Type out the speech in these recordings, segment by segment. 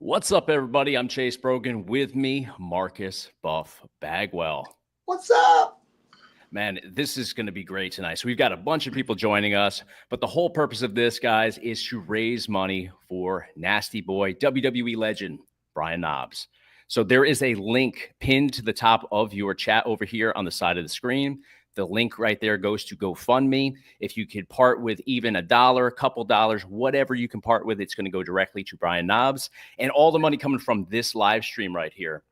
What's up, everybody? I'm Chase Brogan. With me, Marcus Buff Bagwell. What's up? Man, this is going to be great tonight. So we've got a bunch of people joining us, but the whole purpose of this, guys, is to raise money for Nasty Boy, WWE legend, Brian Knobbs. So there is a link pinned to the top of your chat over here on the side of the screen. The link right there goes to GoFundMe. If you could part with even $1, a couple dollars, whatever you can part with, it's going to go directly to Brian Knobbs. And all the money coming from this live stream right here,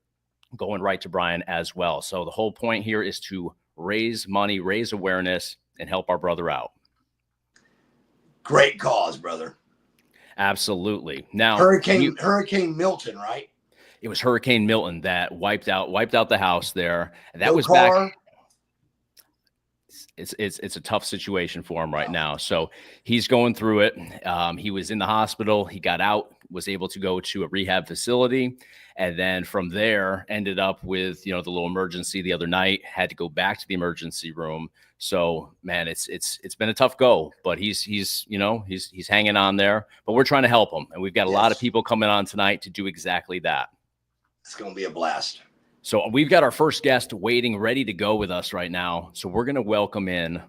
going right to Brian as well. So the whole point here is to raise money, raise awareness, and help our brother out. Great cause, brother. Absolutely. Now, Hurricane Milton, right? It was Hurricane Milton that wiped out the house there. That No was car. back. It's a tough situation for him right now. So he's going through it. He was in the hospital. He got out, was able to go to a rehab facility. And then from there ended up with, the little emergency the other night, had to go back to the emergency room. So, man, it's been a tough go, but he's hanging on there, but we're trying to help him. And we've got a lot of people coming on tonight to do exactly that. It's going to be a blast. So we've got our first guest waiting, ready to go with us right now. So we're going to welcome in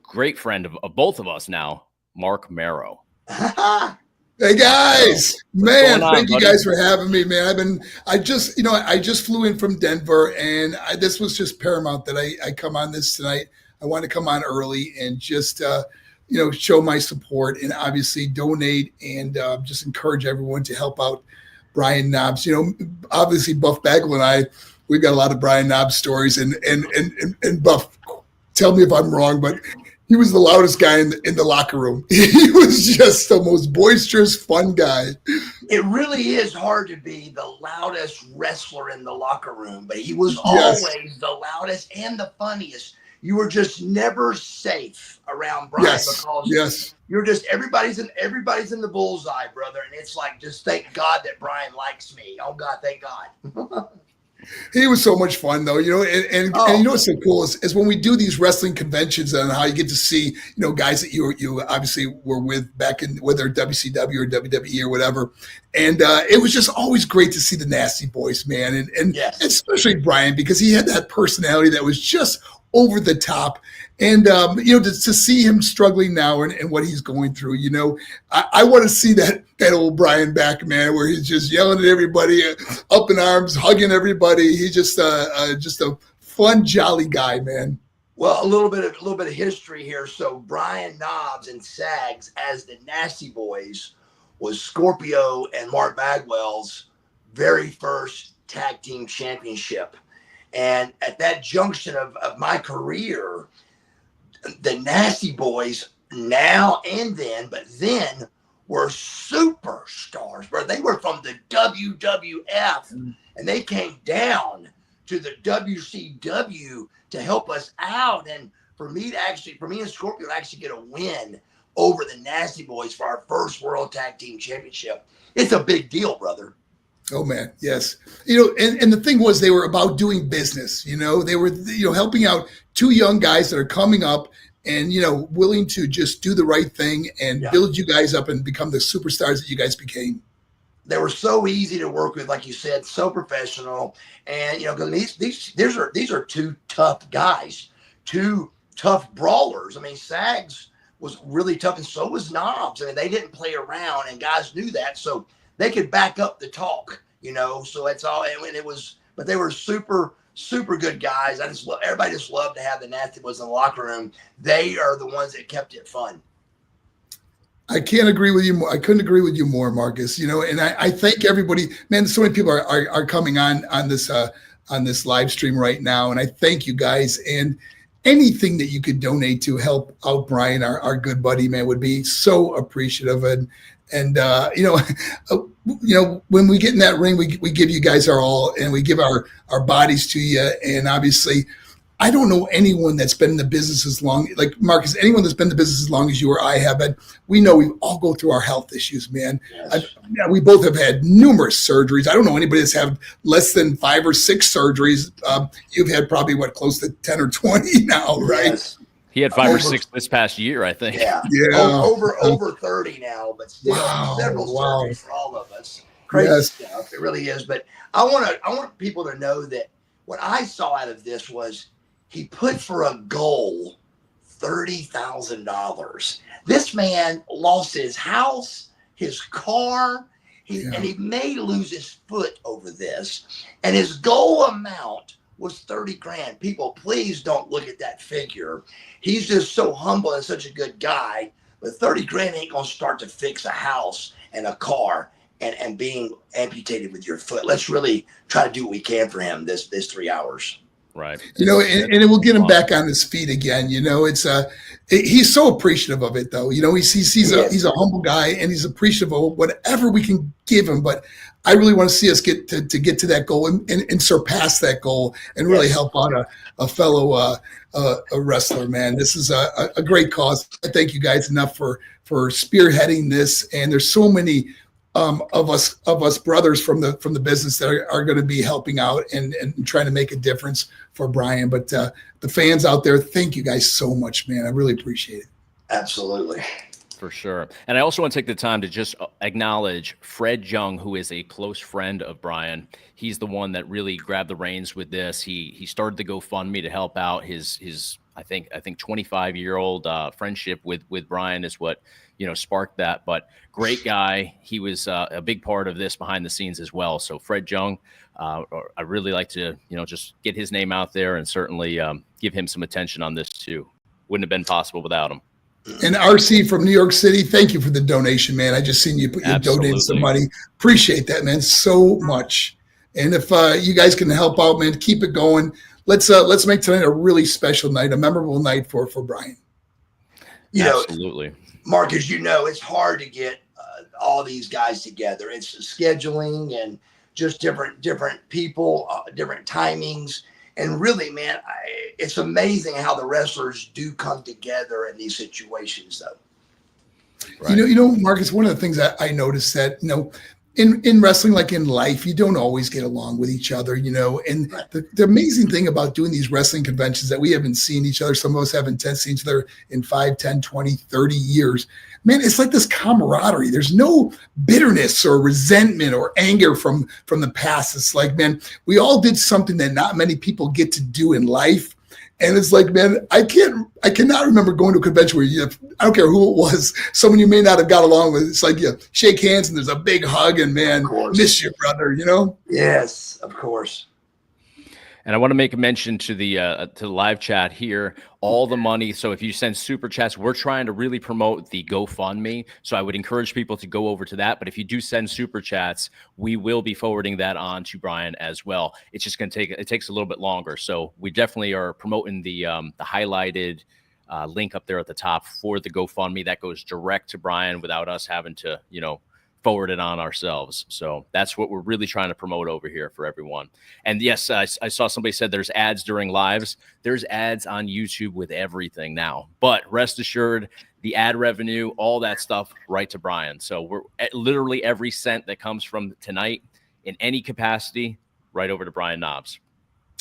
great friend of both of us now, Mark Marrow. Hey guys, man, thank you buddy? guys for having me, man. I just flew in from Denver, and this was just paramount that I come on this tonight. I want to come on early and just show my support and obviously donate and just encourage everyone to help out Brian Knobbs. Obviously Buff Bagwell and we've got a lot of Brian Knobbs stories, and Buff, tell me if I'm wrong, but he was the loudest guy in the locker room. He was just the most boisterous, fun guy. It really is hard to be the loudest wrestler in the locker room, but he was always the loudest and the funniest. You were just never safe around Brian because you're just everybody's in the bullseye, brother. And it's like, just thank God that Brian likes me. Oh God, thank God. He was so much fun, though, and what's so cool is when we do these wrestling conventions and how you get to see, guys that you obviously were with back in whether WCW or WWE or whatever. And it was just always great to see the Nasty Boys, man. And especially Brian, because he had that personality that was just over the top. And, to see him struggling now and what he's going through, I want to see that old Brian back, man, where he's just yelling at everybody, up in arms, hugging everybody. He's just a fun, jolly guy, man. Well, a little bit of history here. So Brian Knobbs and Sags as the Nasty Boys was Scorpio and Mark Bagwell's very first tag team championship. And at that junction of my career, the Nasty Boys now and then, but then were superstars, bro. They were from the WWF and they came down to the WCW to help us out. And for me and Scorpio to actually get a win over the Nasty Boys for our first World Tag Team Championship, it's a big deal, brother. Oh man, yes. And the thing was, they were about doing business. They were helping out two young guys that are coming up and willing to just do the right thing and build you guys up and become the superstars that you guys became. They were so easy to work with, like you said, so professional. And because these are two tough guys, two tough brawlers. I mean, Sags was really tough, and so was Knobbs. I mean, they didn't play around, and guys knew that, so they could back up the talk, so that's all. And it was, but they were super, super good guys. Everybody just loved to have the Nasty Boys in the locker room. They are the ones that kept it fun. I can't agree with you more. I couldn't agree with you more, Marcus, and I thank everybody, man. So many people are coming on this live stream right now. And I thank you guys, and anything that you could donate to help out Brian, our good buddy, man, would be so appreciative. And when we get in that ring, we give you guys our all, and we give our bodies to you. And obviously, I don't know anyone that's been in the business as long, like Marcus, anyone that's been in the business as long as you or I have been. We know we all go through our health issues, man. Yes. We both have had numerous surgeries. I don't know anybody that's had less than 5 or 6 surgeries. You've had probably close to 10 or 20 now, right? Yes. He had 5 or 6 this past year, I think. Yeah. Over 30 now, but still several surgeries for all of us. Crazy stuff. It really is. But I want people to know that what I saw out of this was he put for a goal $30,000. This man lost his house, his car, and he may lose his foot over this. And his goal amount was 30 grand. People, please don't look at that figure. He's just so humble and such a good guy. But 30 grand ain't going to start to fix a house and a car and being amputated with your foot. Let's really try to do what we can for him this 3 hours. Right. You know, and it will get him back on his feet again. You know, he's so appreciative of it, though. You know, he's a humble guy, and he's appreciative of whatever we can give him. But I really want to see us get to that goal and surpass that goal and really help out a fellow a wrestler, man. This is a great cause. I thank you guys enough for spearheading this. And there's so many of us brothers from the business that are going to be helping out and trying to make a difference for Brian. But the fans out there, thank you guys so much, man. I really appreciate it. Absolutely. For sure. And I also want to take the time to just acknowledge Fred Jung, who is a close friend of Brian. He's the one that really grabbed the reins with this. He started the GoFundMe to help out his I think 25-year-old friendship with Brian is what, you know, sparked that. But great guy. He was a big part of this behind the scenes as well. So Fred Jung, I really like to, you know, just get his name out there and certainly give him some attention on this too. Wouldn't have been possible without him. And RC from New York City, thank you for the donation, man. I just seen you donate some money. Appreciate that, man, so much. And if you guys can help out, man, keep it going. Let's make tonight a really special night, a memorable night for Brian. Absolutely. Mark, as you know, it's hard to get all these guys together. It's scheduling and just different people, different timings. And really, man, it's amazing how the wrestlers do come together in these situations, though. Right. You know, Marcus, one of the things I noticed that, you know, in wrestling, like in life, you don't always get along with each other, you know. And the amazing thing about doing these wrestling conventions that we haven't seen each other, some of us haven't seen each other in 5, 10, 20, 30 years. Man, it's like this camaraderie. There's no bitterness or resentment or anger from the past. It's like, man, we all did something that not many people get to do in life. And it's like, man, I cannot remember going to a convention where I don't care who it was, someone you may not have got along with. It's like you shake hands and there's a big hug and, man, miss you, brother, you know? Yes, of course. And I want to make a mention to the live chat here. All the money. So if you send super chats, we're trying to really promote the GoFundMe. So I would encourage people to go over to that. But if you do send super chats, we will be forwarding that on to Brian as well. It's just going to takes a little bit longer. So we definitely are promoting the highlighted link up there at the top for the GoFundMe that goes direct to Brian without us having to, you know, forward it on ourselves. So that's what we're really trying to promote over here for everyone. And yes, I saw somebody said there's ads during lives. There's ads on YouTube with everything now, but rest assured the ad revenue, all that stuff right to Brian. So we're literally every cent that comes from tonight in any capacity right over to Brian Knobs.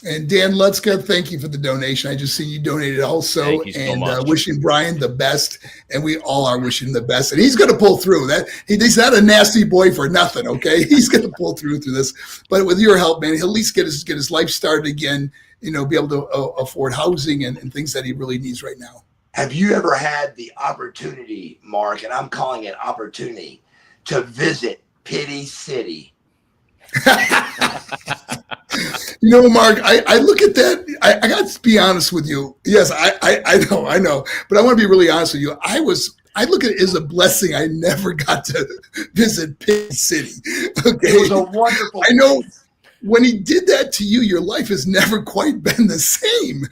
And Dan Lutzka, thank you for the donation. I just see you donated also. Thank you so much. Wishing Brian the best. And we all are wishing the best. And he's going to pull through. He's not a nasty boy for nothing, okay? He's going to pull through this. But with your help, man, he'll at least get his life started again, you know, be able to afford housing and things that he really needs right now. Have you ever had the opportunity, Mark, and I'm calling it opportunity, to visit Pity City? You know, Mark, I look at that. I got to be honest with you. Yes, I know. But I want to be really honest with you. I look at it as a blessing. I never got to visit Pit City. Okay. It was a wonderful I know when he did that to you, your life has never quite been the same.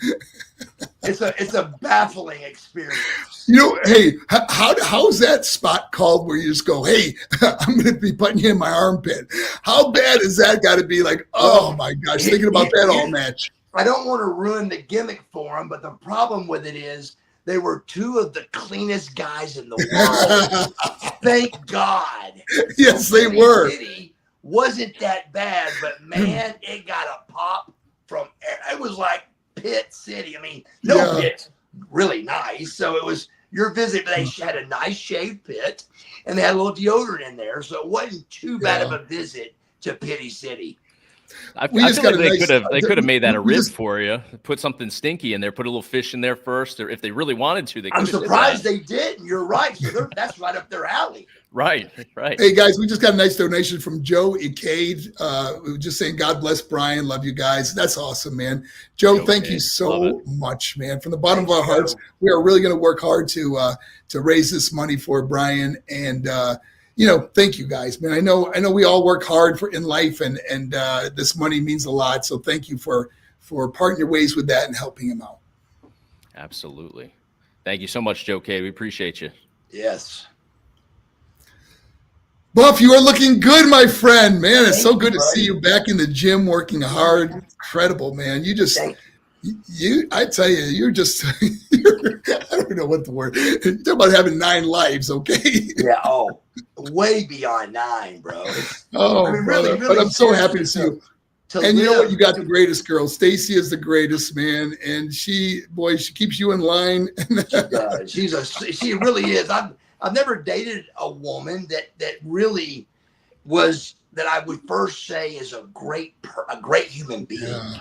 It's a baffling experience. You know, hey, how's that spot called where you just go, hey, I'm going to be putting you in my armpit? How bad has that got to be? Like, oh my gosh, thinking about that all match. I don't want to ruin the gimmick for him, but the problem with it is they were two of the cleanest guys in the world. Thank God. Yes, they were. City wasn't that bad, but man, it got a pop from. It was like Pit City. I mean, Pit's really nice, so it was your visit. They had a nice shaved pit, and they had a little deodorant in there, so it wasn't too bad of a visit to Pity City. I feel like they could have made that a rib for you. Put something stinky in there. Put a little fish in there first, or if they really wanted to, they. I'm surprised they didn't. You're right. So that's right up their alley. Right. Hey guys, we just got a nice donation from Joe Icade. Just saying, God bless Brian. Love you guys. That's awesome, man. Joe, thank you so much, man. From the bottom of our hearts, we are really going to work hard to raise this money for Brian. And thank you guys, man. I know we all work hard in life, and this money means a lot. So thank you for parting your ways with that and helping him out. Absolutely. Thank you so much, Joe K. We appreciate you. Yes. Buff, you are looking good, my friend. Man, it's so good to see you back in the gym working hard. Incredible, man. I tell you, you're just, I don't know what the word. You're talking about having 9 lives, okay? Yeah, way beyond 9, bro. Really, but I'm so happy to see you. And you know what? You got the greatest girl. Stacy is the greatest, man. And she keeps you in line. She does. She really is. I've never dated a woman that really was, that I would first say is a great human being. Yeah.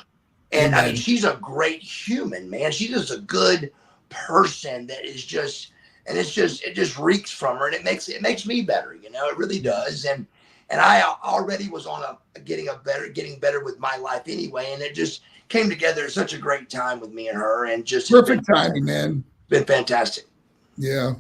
And I mean, she's a great human, man. She's just a good person that is just, and it just reeks from her, and it makes me better. It really does. And I already was on getting better with my life anyway. And it just came together at such a great time with me and her, and just perfect timing, man. Been fantastic. Yeah.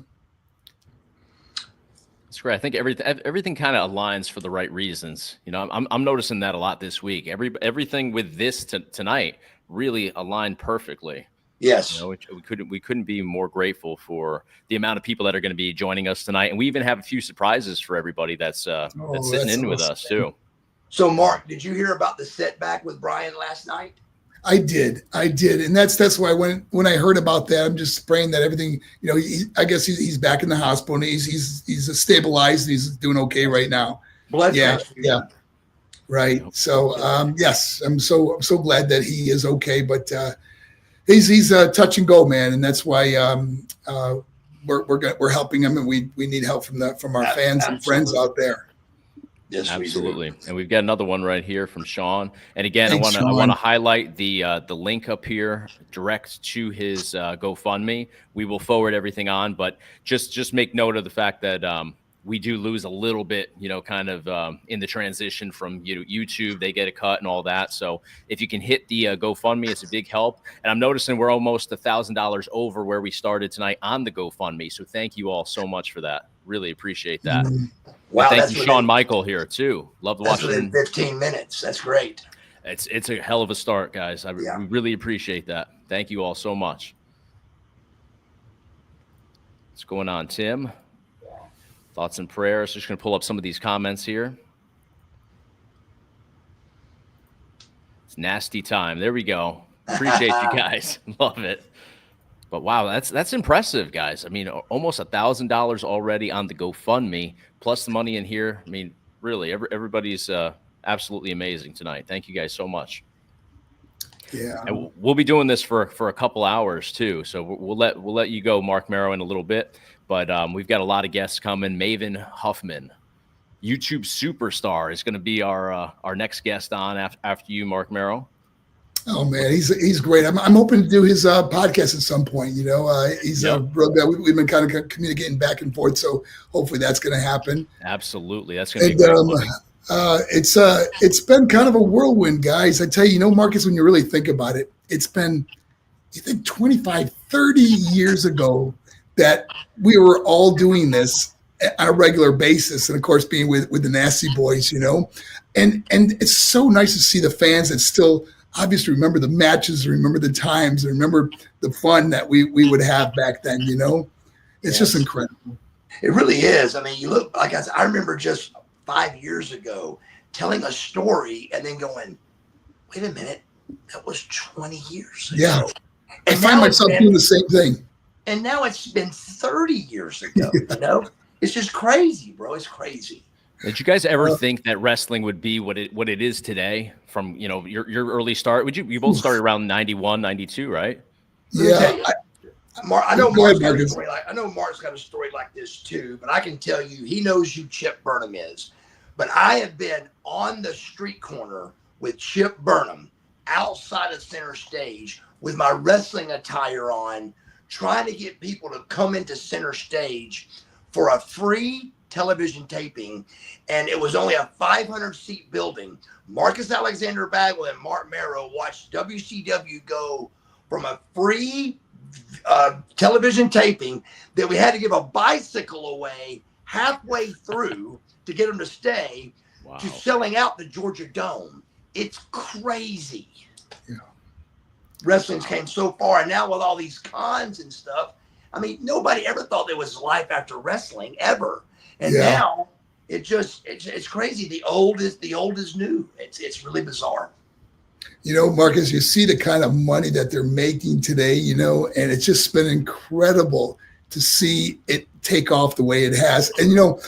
That's great. I think everything kind of aligns for the right reasons. I'm noticing that a lot this week. Everything with this tonight really aligned perfectly. Yes. We couldn't be more grateful for the amount of people that are going to be joining us tonight, and we even have a few surprises for everybody that's sitting in with us too. So, Mark, did you hear about the setback with Brian last night? I did, and that's why when I heard about that, I'm just praying that everything, I guess he's back in the hospital and he's stabilized and he's doing okay right now. Yeah, right. So yes, I'm so glad that he is okay, but he's touch and go, man, and that's why we're helping him, and we need help from our fans and friends out there. Yes, absolutely. And we've got another one right here from Sean. And again, I want to highlight the link up here direct to his GoFundMe. We will forward everything on, but just make note of the fact that we do lose a little bit, kind of in the transition from YouTube. They get a cut and all that. So if you can hit the GoFundMe, it's a big help. And I'm noticing we're almost $1,000 over where we started tonight on the GoFundMe. So thank you all so much for that. Really appreciate that. Wow, thank you, Sean Michael here too. Love watching. Within 15 minutes. That's great. It's a hell of a start, guys. We really appreciate that. Thank you all so much. What's going on, Tim? Thoughts and prayers. Just going to pull up some of these comments here. It's nasty time. There we go. Appreciate you guys. Love it. But wow, that's impressive, guys. I mean, almost $1,000 already on the GoFundMe, plus the money in here. I mean, really, everybody's absolutely amazing tonight. Thank you guys so much. Yeah, and we'll be doing this for a couple hours too. So we'll let you go, Mark Merrow, in a little bit. But we've got a lot of guests coming. Maven Huffman, YouTube superstar, is going to be our next guest on after you, Mark Merrow. Oh man, he's great. I'm hoping to do his podcast at some point. He's a real guy. We've been kind of communicating back and forth, so hopefully that's going to happen. Absolutely, that's going to be great. It's been kind of a whirlwind, guys. I tell you, Marcus, when you really think about it, it's been, you think 25, 30 years ago that we were all doing this on a regular basis, and of course, being with the Nasty Boys, and it's so nice to see the fans that still obviously remember the matches, remember the times, and remember the fun that we would have back then. It's just incredible. It really is. I mean, you look, like I remember just 5 years ago telling a story and then going, wait a minute, that was 20 years ago. Yeah. And I find myself doing the same thing. And now it's been 30 years ago, It's just crazy, bro. It's crazy. Did you guys ever think that wrestling would be what it is today from, your early start? You both started around 91, 92, right? Yeah. Mark, I know Go ahead, Mark's got a Marcus. story I know Mark's got a story like this too, but I can tell you he knows who Chip Burnham is. But I have been on the street corner with Chip Burnham outside of center stage with my wrestling attire on, trying to get people to come into center stage for a free television taping. And it was only a 500-seat building. Marcus Alexander Bagwell and Mark Merrow watched WCW go from a free television taping that we had to give a bicycle away halfway through to get them to stay, to selling out the Georgia Dome. It's crazy. Yeah. Wrestling's came so far, and now with all these cons and stuff, I mean, nobody ever thought there was life after wrestling ever. And now it's crazy. The old is new. It's really bizarre. You know, Marcus, you see the kind of money that they're making today, you know, and it's just been incredible to see it take off the way it has. And, you know,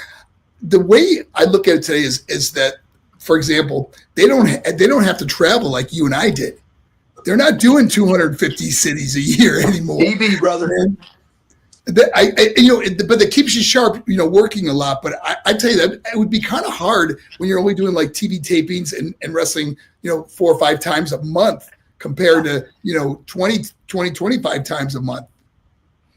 the way I look at it today is that, for example, they don't have to travel like you and I did. They're not doing 250 cities a year anymore. TV, brother. And but that keeps you sharp, you know, working a lot. But I tell you that it would be kind of hard when you're only doing like TV tapings and wrestling, you know, 4 or 5 times a month compared to, you know, 25 times a month.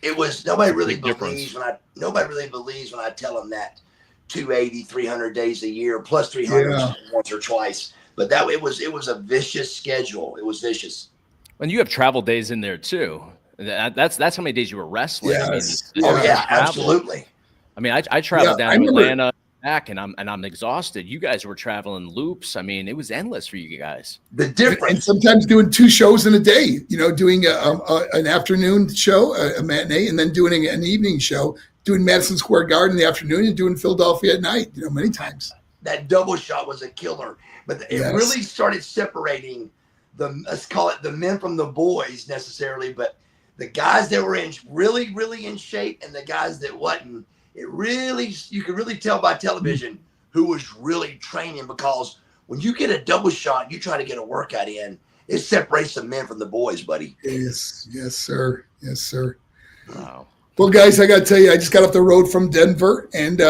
It was nobody really believes when I tell them that 280, 300 days a year plus 300 once or twice. But it was a vicious schedule. It was vicious. And you have travel days in there too. That's how many days you were wrestling. Yes. I mean, Absolutely. I mean, I traveled down to Atlanta back, and I'm exhausted. You guys were traveling loops. I mean, it was endless for you guys. The difference, and sometimes doing 2 shows in a day. You know, doing an afternoon show, a matinee, and then doing an evening show. Doing Madison Square Garden in the afternoon and doing Philadelphia at night. You know, many times. That double shot was a killer, but it really started separating let's call it the men from the boys necessarily, but the guys that were in really, really in shape and the guys that wasn't, you could really tell by television who was really training, because when you get a double shot, you try to get a workout in, it separates the men from the boys, buddy. Yes, sir. Yes, sir. Wow. Well, guys, I got to tell you, I just got off the road from Denver, and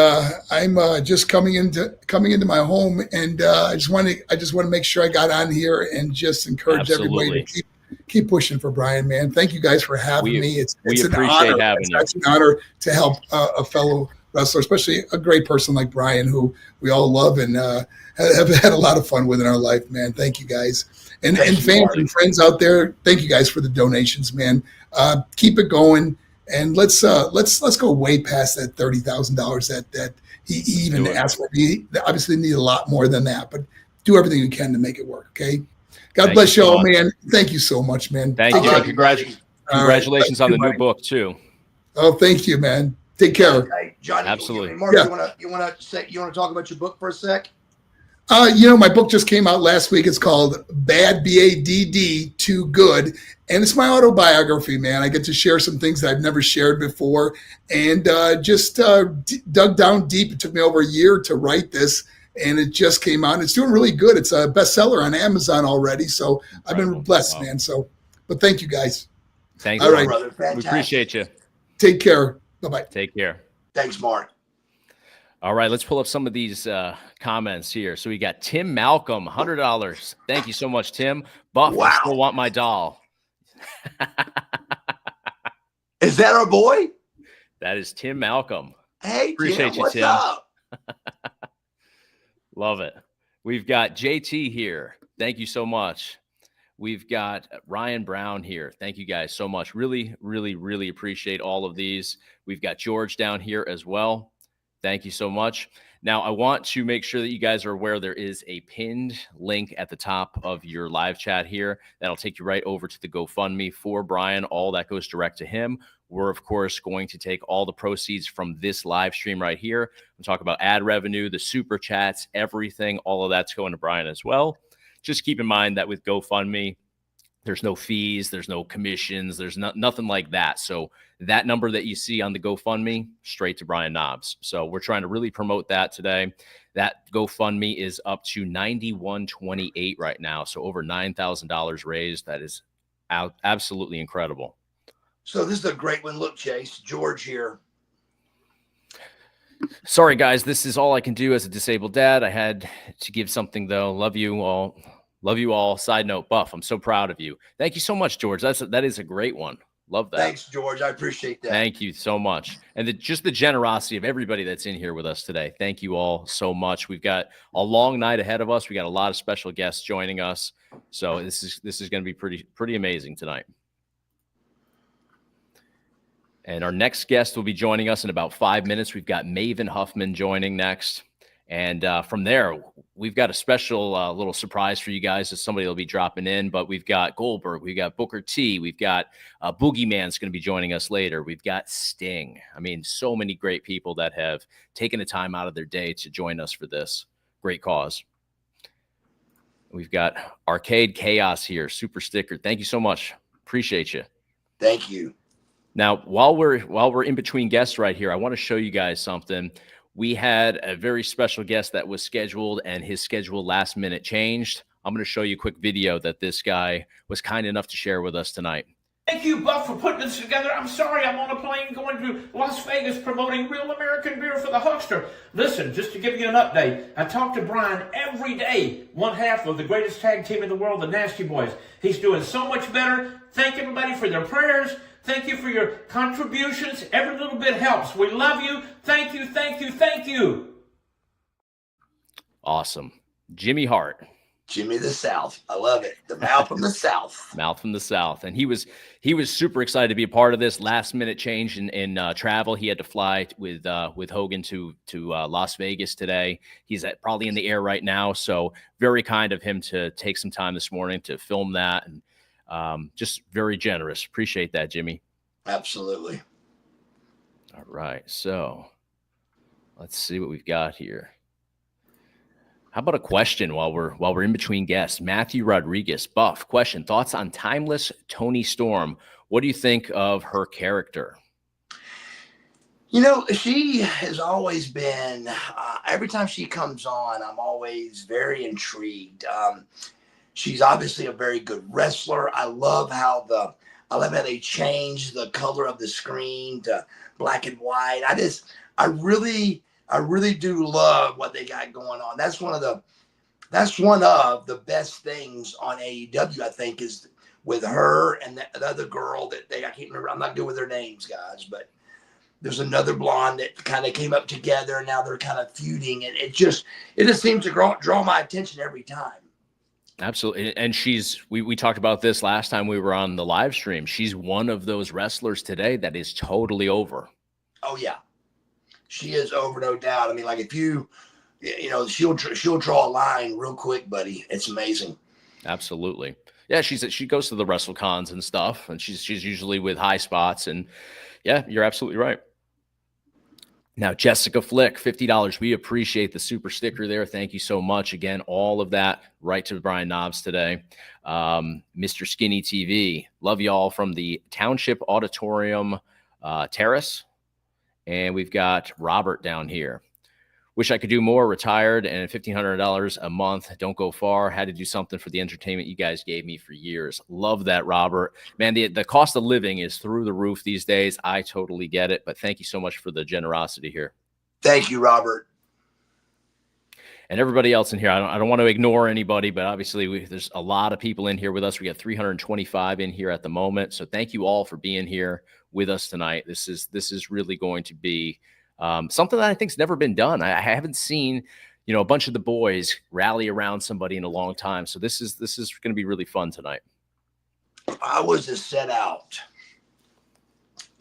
I'm just coming into my home, and I just want to make sure I got on here and just encourage everybody to keep pushing for Brian, man. Thank you guys for having me. It's an honor. It's an honor to help a fellow wrestler, especially a great person like Brian, who we all love and have had a lot of fun with in our life, man. Thank you guys. And fans and friends out there, thank you guys for the donations, man. Keep it going. And let's go way past that $30,000 that he even asked for. He obviously need a lot more than that, but do everything you can to make it work. Okay. God bless you all, man. Thank you so much, man. Thank you. Congratulations on the new book too. Oh, thank you, man. Take care. Hey, Johnny, absolutely. Mark, you want to talk about your book for a sec? You know, my book just came out last week. It's called Bad, B-A-D-D, Too Good. And it's my autobiography, man. I get to share some things that I've never shared before, and just dug down deep. It took me over a year to write this, and it just came out. It's doing really good. It's a bestseller on Amazon already. So I've been blessed, man. So, but thank you guys. Thank you, brother. We appreciate you. Take care. Bye-bye. Take care. Thanks, Mark. All right, let's pull up some of these comments here. So we got Tim Malcolm, $100. Thank you so much, Tim. Buff, I still want my doll. Is that our boy? That is Tim Malcolm. Hey, appreciate Tim, what's Tim. up? Love it. We've got JT here. Thank you so much. We've got Ryan Brown here. Thank you guys so much. Really, really, really appreciate all of these. We've got George down here as well. Thank you so much. Now, I want to make sure that you guys are aware there is a pinned link at the top of your live chat here. That'll take you right over to the GoFundMe for Brian. All that goes direct to him. We're, of course, going to take all the proceeds from this live stream right here and talk about ad revenue, the super chats, everything. All of that's going to Brian as well. Just keep in mind that with GoFundMe, there's no fees, there's no commissions, there's nothing like that. So that number that you see on the GoFundMe, straight to Brian Knobs. So we're trying to really promote that today. That GoFundMe is up to $91.28 right now. So over $9,000 raised. That is absolutely incredible. So this is a great one. Look, Chase, George here. Sorry, guys. This is all I can do as a disabled dad. I had to give something, though. Love you all. Love you all. Side note, Buff, I'm so proud of you. Thank you so much, George. That is a great one. Love that. Thanks, George. I appreciate that. Thank you so much. And just the generosity of everybody that's in here with us today. Thank you all so much. We've got a long night ahead of us. We got a lot of special guests joining us. So this is going to be pretty amazing tonight. And our next guest will be joining us in about 5 minutes. We've got Maven Huffman joining next. And from there, we've got a special little surprise for you guys that somebody will be dropping in. But we've got Goldberg, we've got Booker T, we've got Boogeyman's going to be joining us later. We've got Sting. I mean, so many great people that have taken the time out of their day to join us for this great cause. We've got Arcade Chaos here, super sticker. Thank you so much. Appreciate you. Thank you. Now, while we're in between guests right here, I want to show you guys something. We had a very special guest that was scheduled, and his schedule last minute changed. I'm going to show you a quick video that this guy was kind enough to share with us tonight. Thank you, Buff, for putting this together. I'm sorry I'm on a plane going to Las Vegas promoting real American beer for the huckster. Listen, just to give you an update, I talk to Brian every day, one half of the greatest tag team in the world, the Nasty Boys. He's doing so much better. Thank everybody for their prayers. Thank you for your contributions. Every little bit helps. We love you. Thank you, thank you, thank you. Awesome. Jimmy Hart. Jimmy the South. I love it. The mouth from the South. Mouth from the South. And he was super excited to be a part of this last minute change in travel. He had to fly with Hogan to Las Vegas today. He's probably in the air right now. So very kind of him to take some time this morning to film that. And just very generous. Appreciate that, Jimmy. Absolutely. All right. So let's see what we've got here. How about a question while we're in between guests? Matthew Rodriguez, Buff, question: thoughts on timeless Toni Storm? What do you think of her character? You know, she has always been, every time she comes on, I'm always very intrigued. She's obviously a very good wrestler. I love how they changed the color of the screen to black and white. I really do love what they got going on. That's one of the best things on AEW, I think, is with her and the other girl that I can't remember. I'm not good with their names, guys, but there's another blonde that kind of came up together, and now they're kind of feuding, and it just seems to draw my attention every time. Absolutely. And we talked about this last time we were on the live stream. She's one of those wrestlers today that is totally over. Oh yeah. She is over, no doubt. I mean, like, if you know, she'll draw a line real quick, buddy. It's amazing. Absolutely. Yeah. She goes to the WrestleCons and stuff, and she's usually with High Spots, and yeah, you're absolutely right. Now, Jessica Flick, $50. We appreciate the super sticker there. Thank you so much. Again, all of that right to Brian Knobs today. Mr. Skinny TV, love y'all from the Township Auditorium Terrace. And we've got Robert down here. Wish I could do more, retired, and $1,500 a month. Don't go far. Had to do something for the entertainment you guys gave me for years. Love that, Robert. Man, the cost of living is through the roof these days. I totally get it, but thank you so much for the generosity here. Thank you, Robert. And everybody else in here, I don't want to ignore anybody, but obviously there's a lot of people in here with us. We got 325 in here at the moment. So thank you all for being here with us tonight. This is really going to be something that I think's never been done. I haven't seen, a bunch of the boys rally around somebody in a long time. So this is going to be really fun tonight. If I was to set out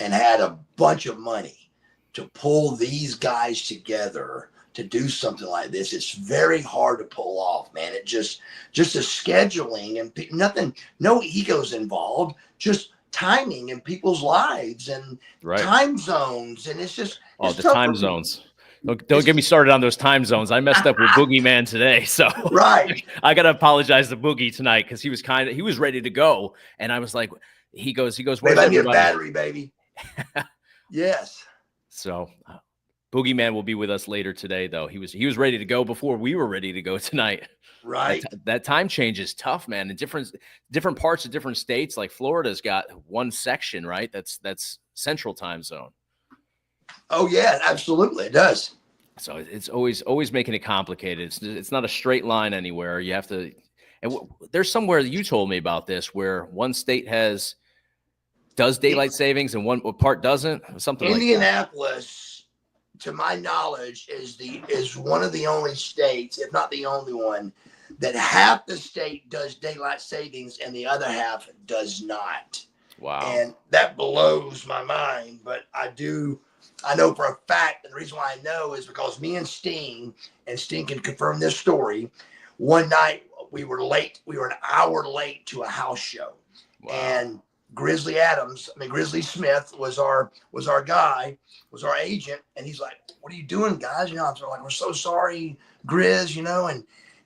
and had a bunch of money to pull these guys together to do something like this, it's very hard to pull off, man. It just the scheduling and nothing, no egos involved, just timing in people's lives and time zones. And it's just, the time zones. Don't get me started on those time zones. I messed up with Boogeyman today. So right. I got to apologize to Boogie tonight, because he was ready to go. And I was like, he goes, where's everybody? Your battery, baby. Yes. So Boogeyman will be with us later today, though. He was ready to go before we were ready to go tonight. Right. That time change is tough, man. In different parts of different states, like Florida's got one section, right? That's Central Time Zone. Oh yeah, absolutely, it does. So it's always making it complicated. It's not a straight line anywhere. You have to. And there's somewhere you told me about this where one state does daylight savings and one part doesn't. Something Indianapolis, to my knowledge, is one of the only states, if not the only one, that half the state does daylight savings and the other half does not. Wow. And that blows my mind. But I know for a fact, and the reason why I know is because me and Sting can confirm this story. One night we were late. We were an hour late to a house show. Wow. And Grizzly Smith was our guy, was our agent. And he's like, "What are you doing, guys?" I'm like, "We're so sorry, Grizz,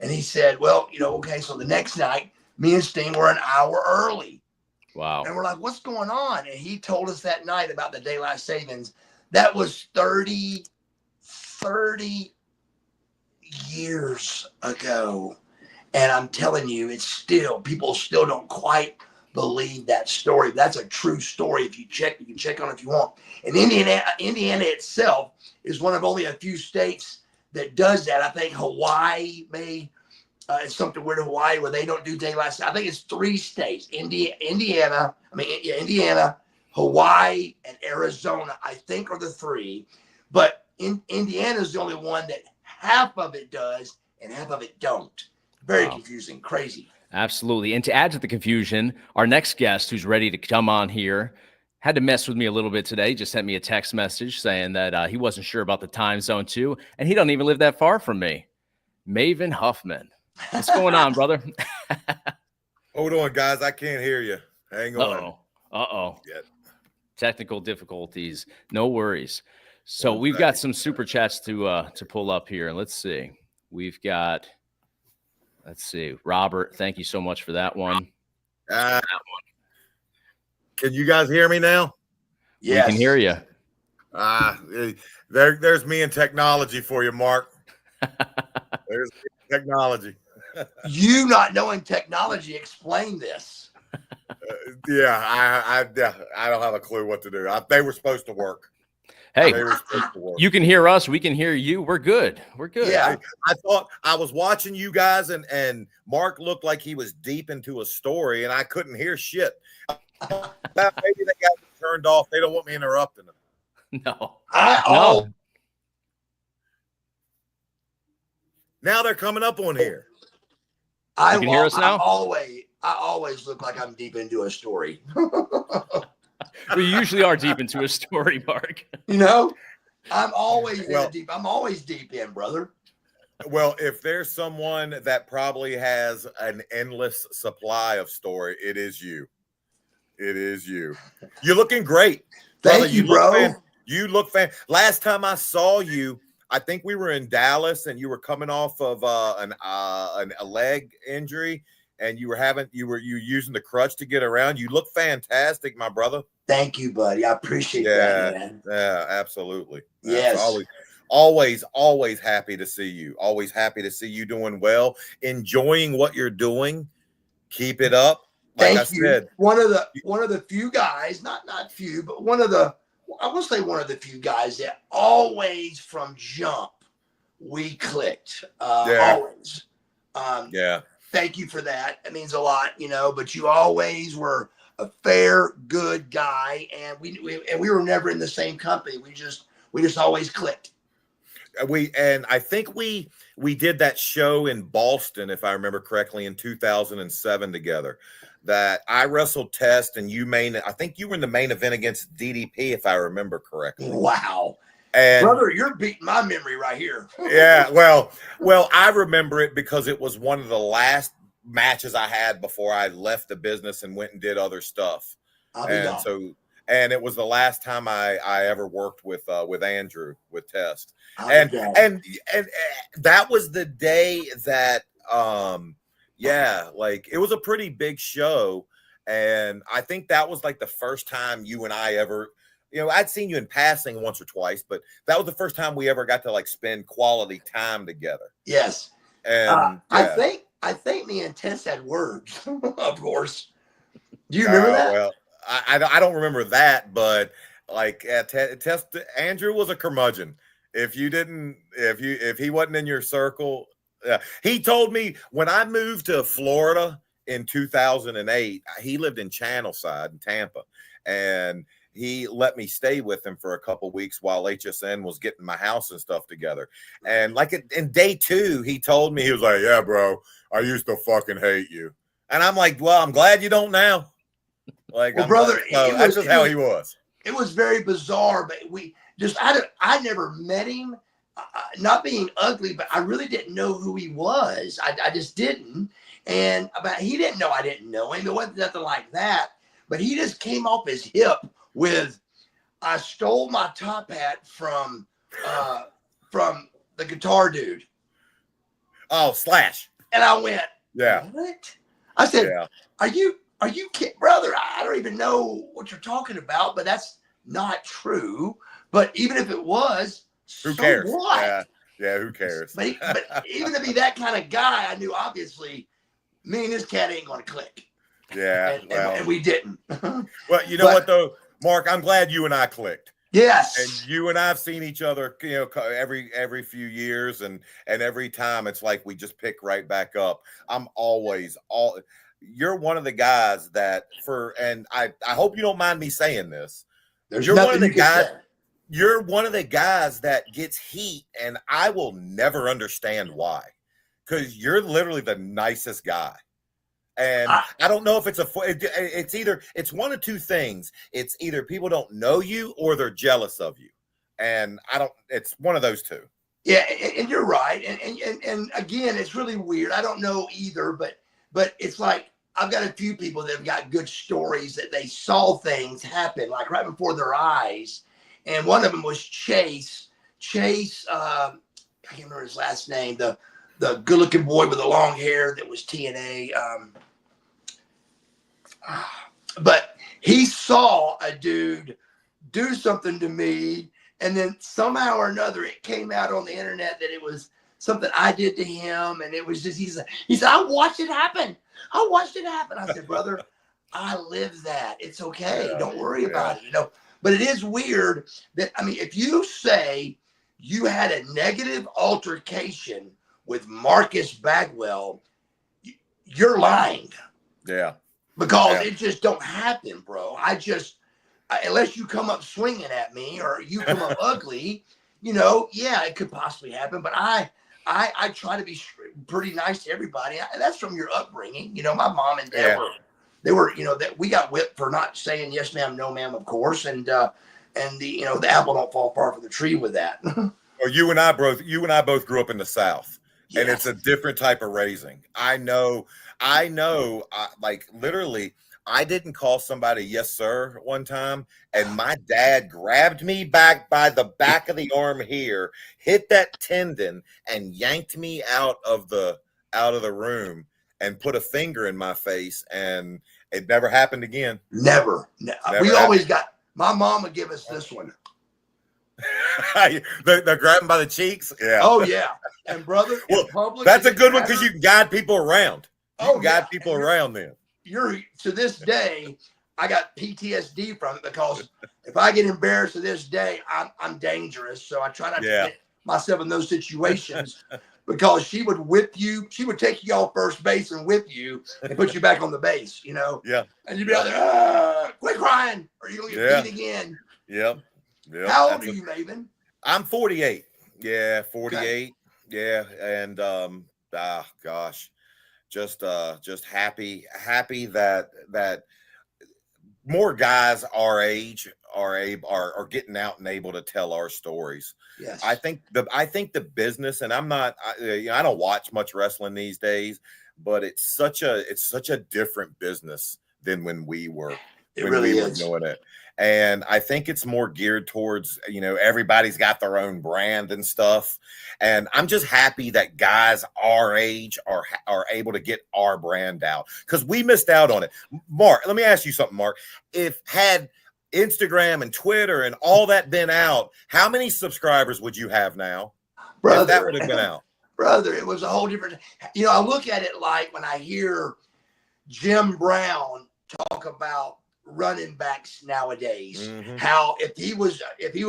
and he said, "Well, okay." So the next night, me and Sting were an hour early. Wow. And we're like, "What's going on?" And he told us that night about the daylight savings. That was 30 years ago. And I'm telling you, people still don't quite believe that story. That's a true story. If you can check on it if you want. And Indiana itself is one of only a few states that does that. I think Hawaii it's something weird in Hawaii where they don't do daylight. I think it's 3 states: Indiana, Hawaii, and Arizona. I think are the 3, but Indiana is the only one that half of it does and half of it don't. Very confusing, crazy. Absolutely. And to add to the confusion, our next guest who's ready to come on here had to mess with me a little bit today. Just sent me a text message saying that he wasn't sure about the time zone too. And he don't even live that far from me. Maven Huffman. What's going on, brother? Hold on, guys. I can't hear you. Hang on. Uh-oh. Yeah. Technical difficulties. No worries. So we've got some super chats to pull up here. Let's see. Let's see. Robert, thank you so much for that one. Can you guys hear me now? Yes. We can hear you. There's me and technology for you, Mark. There's technology. You not knowing technology, explain this. I don't have a clue what to do. They were supposed to work. Hey, you can hear us. We can hear you. We're good. Yeah. I thought I was watching you guys, and Mark looked like he was deep into a story, and I couldn't hear shit. Maybe they got me turned off. They don't want me interrupting them. No. No. Now they're coming up on here. You can hear us now? I always look like I'm deep into a story. We usually are deep into a story, Mark. I'm always deep in, brother. Well, if there's someone that probably has an endless supply of story, it is you. It is you. You're looking great. Thank you, bro. You look fan. Last time I saw you, I think we were in Dallas, and you were coming off of a leg injury, and you were using the crutch to get around. You look fantastic, my brother. Thank you, buddy. I appreciate that, man. Yeah, absolutely. Yes. Always happy to see you. Always happy to see you doing well, enjoying what you're doing. Keep it up. Like I said, one of the few guys, not few, but I will say one of the few guys that always from jump we clicked. Always. Thank you for that. It means a lot, but you always were a fair, good guy, and we were never in the same company. We just always clicked. And I think we did that show in Boston, if I remember correctly, in 2007 together. That I wrestled Test, and I think you were in the main event against DDP, if I remember correctly. Wow. And brother, you're beating my memory right here. Yeah, well, I remember it because it was one of the last matches I had before I left the business and went and did other stuff. And it was the last time I ever worked with Andrew with Test. And that was the day that it was a pretty big show. And I think that was like the first time you and I ever you know, I'd seen you in passing once or twice, but that was the first time we ever got to like spend quality time together. Yes. And I think me and Tess had words, of course. Do you remember that? Well, I don't remember that, but like Andrew was a curmudgeon. If he wasn't in your circle, he told me when I moved to Florida in 2008, he lived in Channelside in Tampa, and he let me stay with him for a couple of weeks while HSN was getting my house and stuff together. And like in day 2, he told me, he was like, yeah, bro, I used to fucking hate you. And I'm like, well, I'm glad you don't now. Like, well, brother, that's just how he was. It was very bizarre, but I never met him, not being ugly, but I really didn't know who he was. I just didn't. And he didn't know I didn't know him. It wasn't nothing like that. But he just came off his hip with, I stole my top hat from the guitar dude. Oh, Slash. And I went, yeah. What? I said, yeah. Are you kidding, brother? I don't even know what you're talking about, but that's not true. But even if it was, who cares? What? Yeah, who cares? But even to be that kind of guy, I knew obviously me and this cat ain't going to click. Yeah, and we didn't. Well, you know what though, Mark, I'm glad you and I clicked. Yes. And you and I've seen each other, you know, every few years, and every time it's like we just pick right back up. You're one of the guys that and I hope you don't mind me saying this. You're one of the guys. You're one of the guys that gets heat, and I will never understand why, because you're literally the nicest guy. And I don't know if it's one of two things. It's either people don't know you or they're jealous of you. And it's one of those two. Yeah. And you're right. And again, it's really weird. I don't know either, but it's like, I've got a few people that have got good stories that they saw things happen like right before their eyes. And one of them was Chase, I can't remember his last name, the good looking boy with the long hair that was TNA. But he saw a dude do something to me, and then somehow or another it came out on the internet that it was something I did to him, and it was just he said I watched it happen. I said, brother, I live that. It's okay. Don't worry about it. You know. But it is weird that, I mean, if you say you had a negative altercation with Marcus Bagwell, you're lying. Yeah. Because it just don't happen, bro. Unless you come up swinging at me or you come up ugly, you know, yeah, it could possibly happen. But I try to be pretty nice to everybody. That's from your upbringing. You know, my mom and dad were, you know, that we got whipped for not saying yes, ma'am, no, ma'am, of course. And the apple don't fall far from the tree with that. Or you and I both grew up in the South. Yes. And it's a different type of raising. I know, like literally, I didn't call somebody yes, sir, one time. And my dad grabbed me back by the back of the arm here, hit that tendon, and yanked me out of the room and put a finger in my face. And it never happened again. Never. We always got, my mom would give us this one. They're grabbing by the cheeks. Yeah. Oh yeah. And brother, well, public, that's a good one because you can guide people around. You can guide people around then. You're to this day, I got PTSD from it because if I get embarrassed to this day, I'm dangerous. So I try not to get myself in those situations because she would whip you. She would take you off first base and whip you and put you back on the base, you know? Yeah. And you'd be out there, quit crying or you're going to get beat again. Yep. Yep. How old are you, Maven? I'm 48. Yeah, 48. Okay. Yeah, and gosh, just happy that more guys our age are getting out and able to tell our stories. Yes, I think the business, and I don't watch much wrestling these days, but it's such a different business than when we were. It really is doing it. And I think it's more geared towards, you know, everybody's got their own brand and stuff. And I'm just happy that guys our age are able to get our brand out because we missed out on it. Mark, let me ask you something, Mark. If had Instagram and Twitter and all that been out, how many subscribers would you have now? Brother, if that would have been out. Brother, it was a whole different. I look at it like when I hear Jim Brown talk about running backs nowadays, how if he was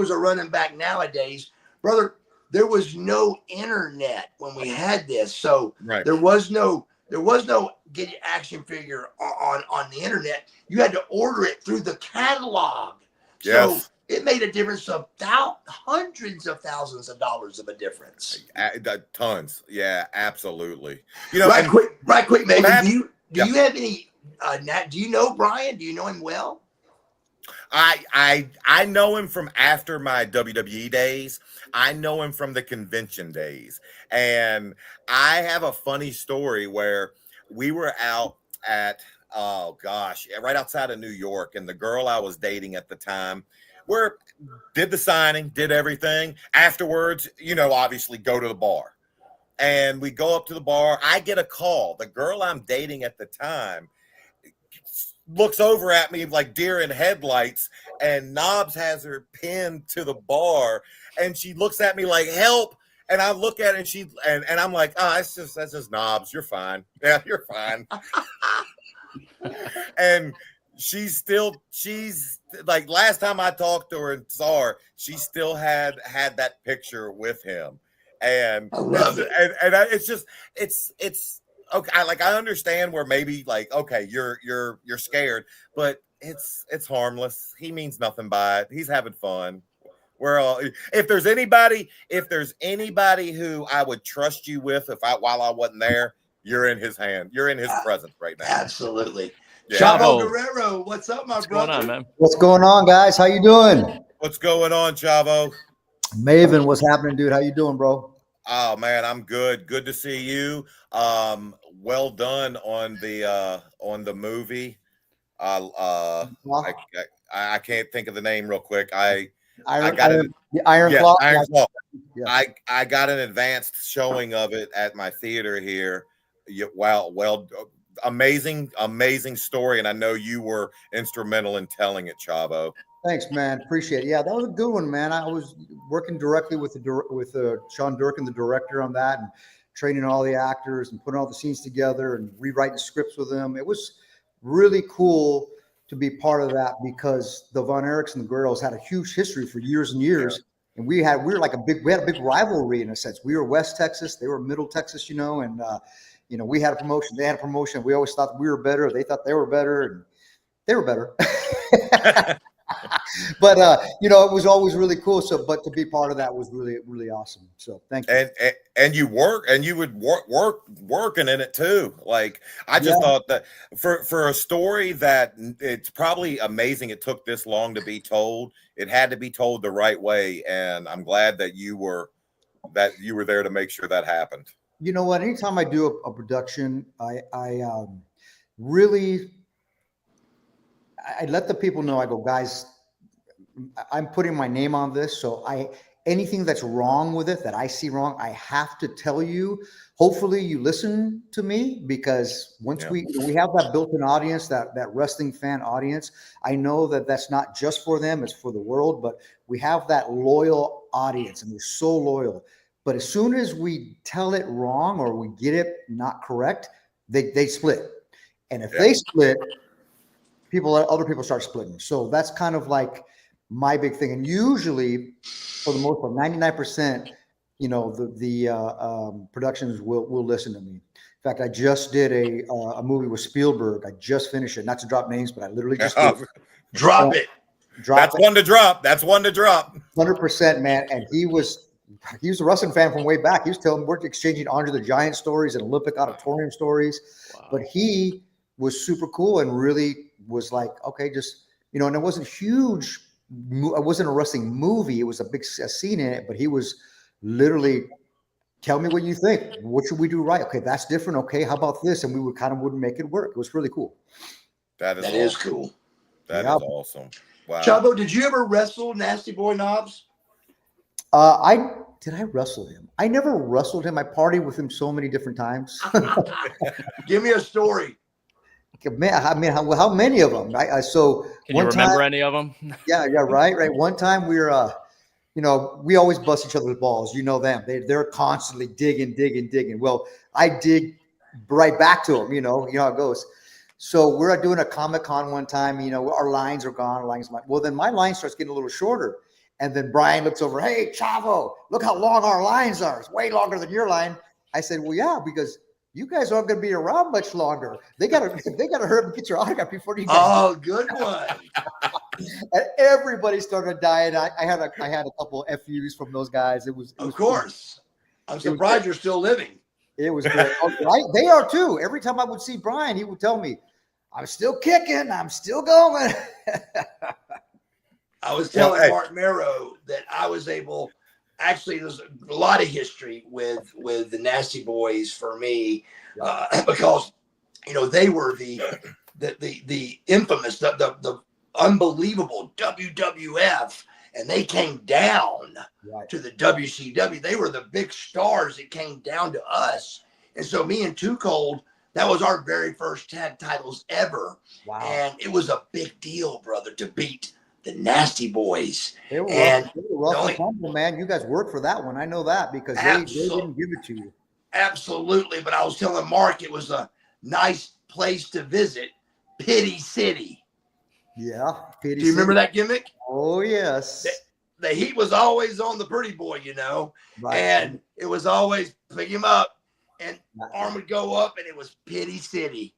a running back nowadays, brother, there was no internet when we had this, so there was no get your action figure on the internet. You had to order it through the catalog. So it made a difference of hundreds of thousands of dollars of a difference. Tons. Yeah, absolutely. Right quick, Maven, do you have any do you know Brian? Do you know him well? I know him from after my WWE days. I know him from the convention days. And I have a funny story where we were out at, right outside of New York. And the girl I was dating at the time, did the signing, did everything. Afterwards, obviously go to the bar. And we go up to the bar. I get a call. The girl I'm dating at the time looks over at me like deer in headlights, and Knobs has her pinned to the bar, and she looks at me like, help. And I look at it, and and I'm like, that's just Knobs. You're fine. Yeah, you're fine. And she's like, last time I talked to her and saw her, she still had that picture with him. And I love it. And it's okay. I understand where maybe like, okay, you're scared, but it's harmless. He means nothing by it. He's having fun. If there's anybody who I would trust you with while I wasn't there, you're in his hand. You're in his presence right now. Absolutely. Yeah. Chavo Guerrero, what's up, my brother? What's going on, man? What's going on, guys? How you doing? What's going on, Chavo? Maven, what's happening, dude? How you doing, bro? Oh man, I'm good. Good to see you. Well done on the movie. I can't think of the name real quick. I got it. The Iron Claw. Iron Claw. Yeah. I got an advanced showing of it at my theater here. Well, amazing story, and I know you were instrumental in telling it, Chavo. Thanks, man. Appreciate it. Yeah, that was a good one, man. I was working directly with Sean Durkin, the director, on that, and training all the actors and putting all the scenes together and rewriting scripts with them. It was really cool to be part of that because the Von Erichs and the Guerreros had a huge history for years and years. Yeah. And we had a big rivalry in a sense. We were West Texas, they were Middle Texas, and we had a promotion, they had a promotion. We always thought we were better. They thought they were better, and they were better. But it was always really cool. But to be part of that was really, really awesome. So thank you. And you would working in it too. Like I just thought that for a story that it's probably amazing it took this long to be told. It had to be told the right way, and I'm glad that you were there to make sure that happened. You know what? Anytime I do a production, I really let the people know. I go, guys, I'm putting my name on this. So anything that's wrong with it, that I see wrong, I have to tell you. Hopefully you listen to me, because once we have that built-in audience, that wrestling fan audience, I know that that's not just for them, it's for the world, but we have that loyal audience, and they're so loyal. But as soon as we tell it wrong or we get it not correct, they split. And if they split, other people start splitting. So that's kind of like my big thing. And usually, for the most part, 99%, the productions will listen to me. In fact, I just did a movie with Spielberg. I just finished it. Not to drop names, but I literally just did it. Drop it. That's one to drop. That's one to drop. 100%, man. And he was a wrestling fan from way back. He was telling me we're exchanging Andre the Giant stories and Olympic Auditorium stories. Wow. But he was super cool and really was like, okay, just, and it wasn't huge. It wasn't a wrestling movie. It was a big scene in it, but he was literally, tell me what you think. What should we do right? Okay, that's different. Okay, how about this? And we wouldn't make it work. It was really cool. That is cool. That is awesome. Wow. Chavo, did you ever wrestle Nasty Boy Knobs? Did I wrestle him? I never wrestled him. I partied with him so many different times. Give me a story. Man, I mean, how many of them? So can you remember any of them? Yeah, right. One time we were, we always bust each other's balls. You know them. They're constantly digging. Well, I dig right back to them. You know how it goes. So we're doing a Comic-Con one time. Our lines are gone. Well, then my line starts getting a little shorter. And then Brian looks over. Hey, Chavo, look how long our lines are. It's way longer than your line. I said, well, yeah, because you guys aren't going to be around much longer. They got to hurry up and get your autograph before you guys. Oh, good one. And everybody started dying. I had a couple of FUs from those guys. It was of course. I'm surprised you're still living. It was great. Right? They are too. Every time I would see Brian, he would tell me, I'm still kicking. I'm still going. I was telling Mark Marrow that I was able, actually, there's a lot of history with the Nasty Boys for me, because, they were the infamous, the unbelievable WWF, and they came down to the WCW. They were the big stars that came down to us. And so me and Too Cold, that was our very first tag titles ever. Wow. And it was a big deal, brother, to beat the Nasty Boys. They were rough humble, man. You guys worked for that one. I know that because they didn't give it to you. Absolutely. But I was telling Mark it was a nice place to visit, Pity City. Yeah. Pity Do you remember that gimmick? Oh, yes. The heat was always on the pretty boy, right. And it was always pick him up and arm would go up and it was Pity City.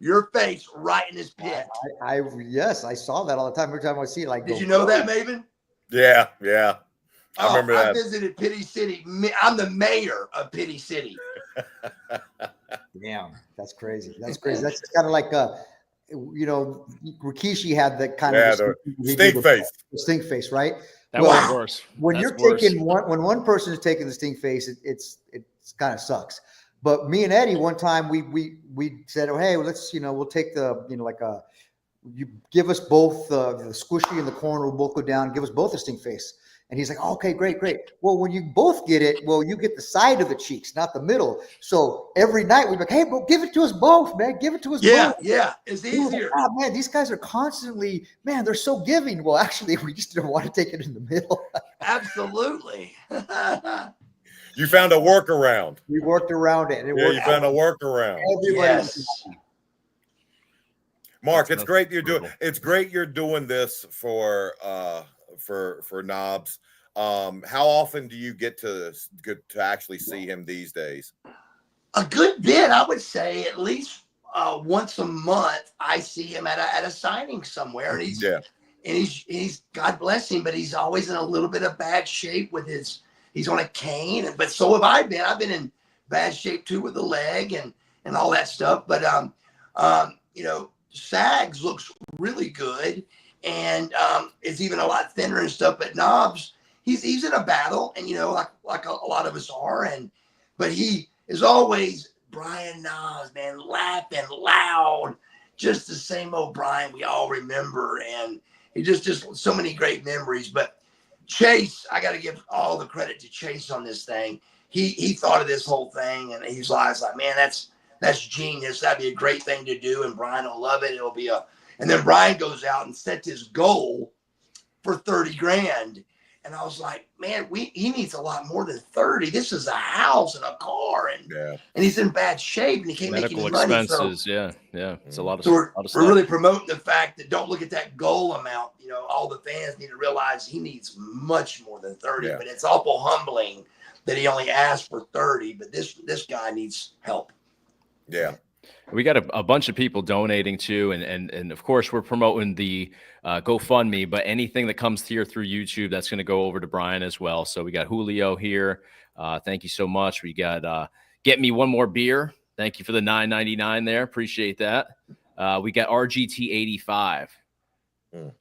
Your face right in his pit. Yes, I saw that all the time. Every time I see it, did you know that, Maven? Yeah. I remember that. I visited Pity City. I'm the mayor of Pity City. Damn, that's crazy. That's kind of like Rikishi had that kind of stink face. Stink face, right? That was worse. When when one person is taking the stink face, it's kind of sucks. But me and Eddie, one time we said, oh, hey, well, let's, we'll take the, you give us both the squishy in the corner, we'll both go down, give us both a stink face. And he's like, oh, okay, great. Well, when you both get it, you get the side of the cheeks, not the middle. So every night we'd be like, hey, bro, give it to us both, man. Give it to us both. Yeah, it's easier. Like, man, these guys are constantly, man, they're so giving. Well, actually, we just didn't want to take it in the middle. Absolutely. You found a workaround. We worked around it. You found a workaround. Yes. Mark, it's great you're doing. It's great you're doing this for Knobs. How often do you get to actually see him these days? A good bit, I would say. At least once a month, I see him at a signing somewhere, and he's God bless him, but he's always in a little bit of bad shape with his. He's on a cane, but so have I been. I've been in bad shape too with the leg and all that stuff. But Sags looks really good, and is even a lot thinner and stuff. But Knobs, he's in a battle, and like a lot of us are, but he is always Brian Knobs, man, laughing loud, just the same old Brian we all remember, and he just so many great memories. But Chase, I got to give all the credit to Chase on this thing. He thought of this whole thing, and he's like, man, that's genius. That'd be a great thing to do, and Brian will love it. It'll be and then Brian goes out and sets his goal for $30,000, and I was like, man, he needs a lot more than 30. This is a house and a car, and he's in bad shape, and he can't make any money. Medical expenses, yeah, it's a lot of. So we're really promoting the fact that don't look at that goal amount. All the fans need to realize he needs much more than 30. But it's awful humbling that he only asked for 30. But this guy needs help. Yeah. We got a bunch of people donating too, and of course we're promoting the GoFundMe, but anything that comes here through YouTube, that's going to go over to Brian as well. So we got Julio here. Thank you so much. We got Get Me One More Beer. Thank you for the $9.99 there. Appreciate that. We got RGT85.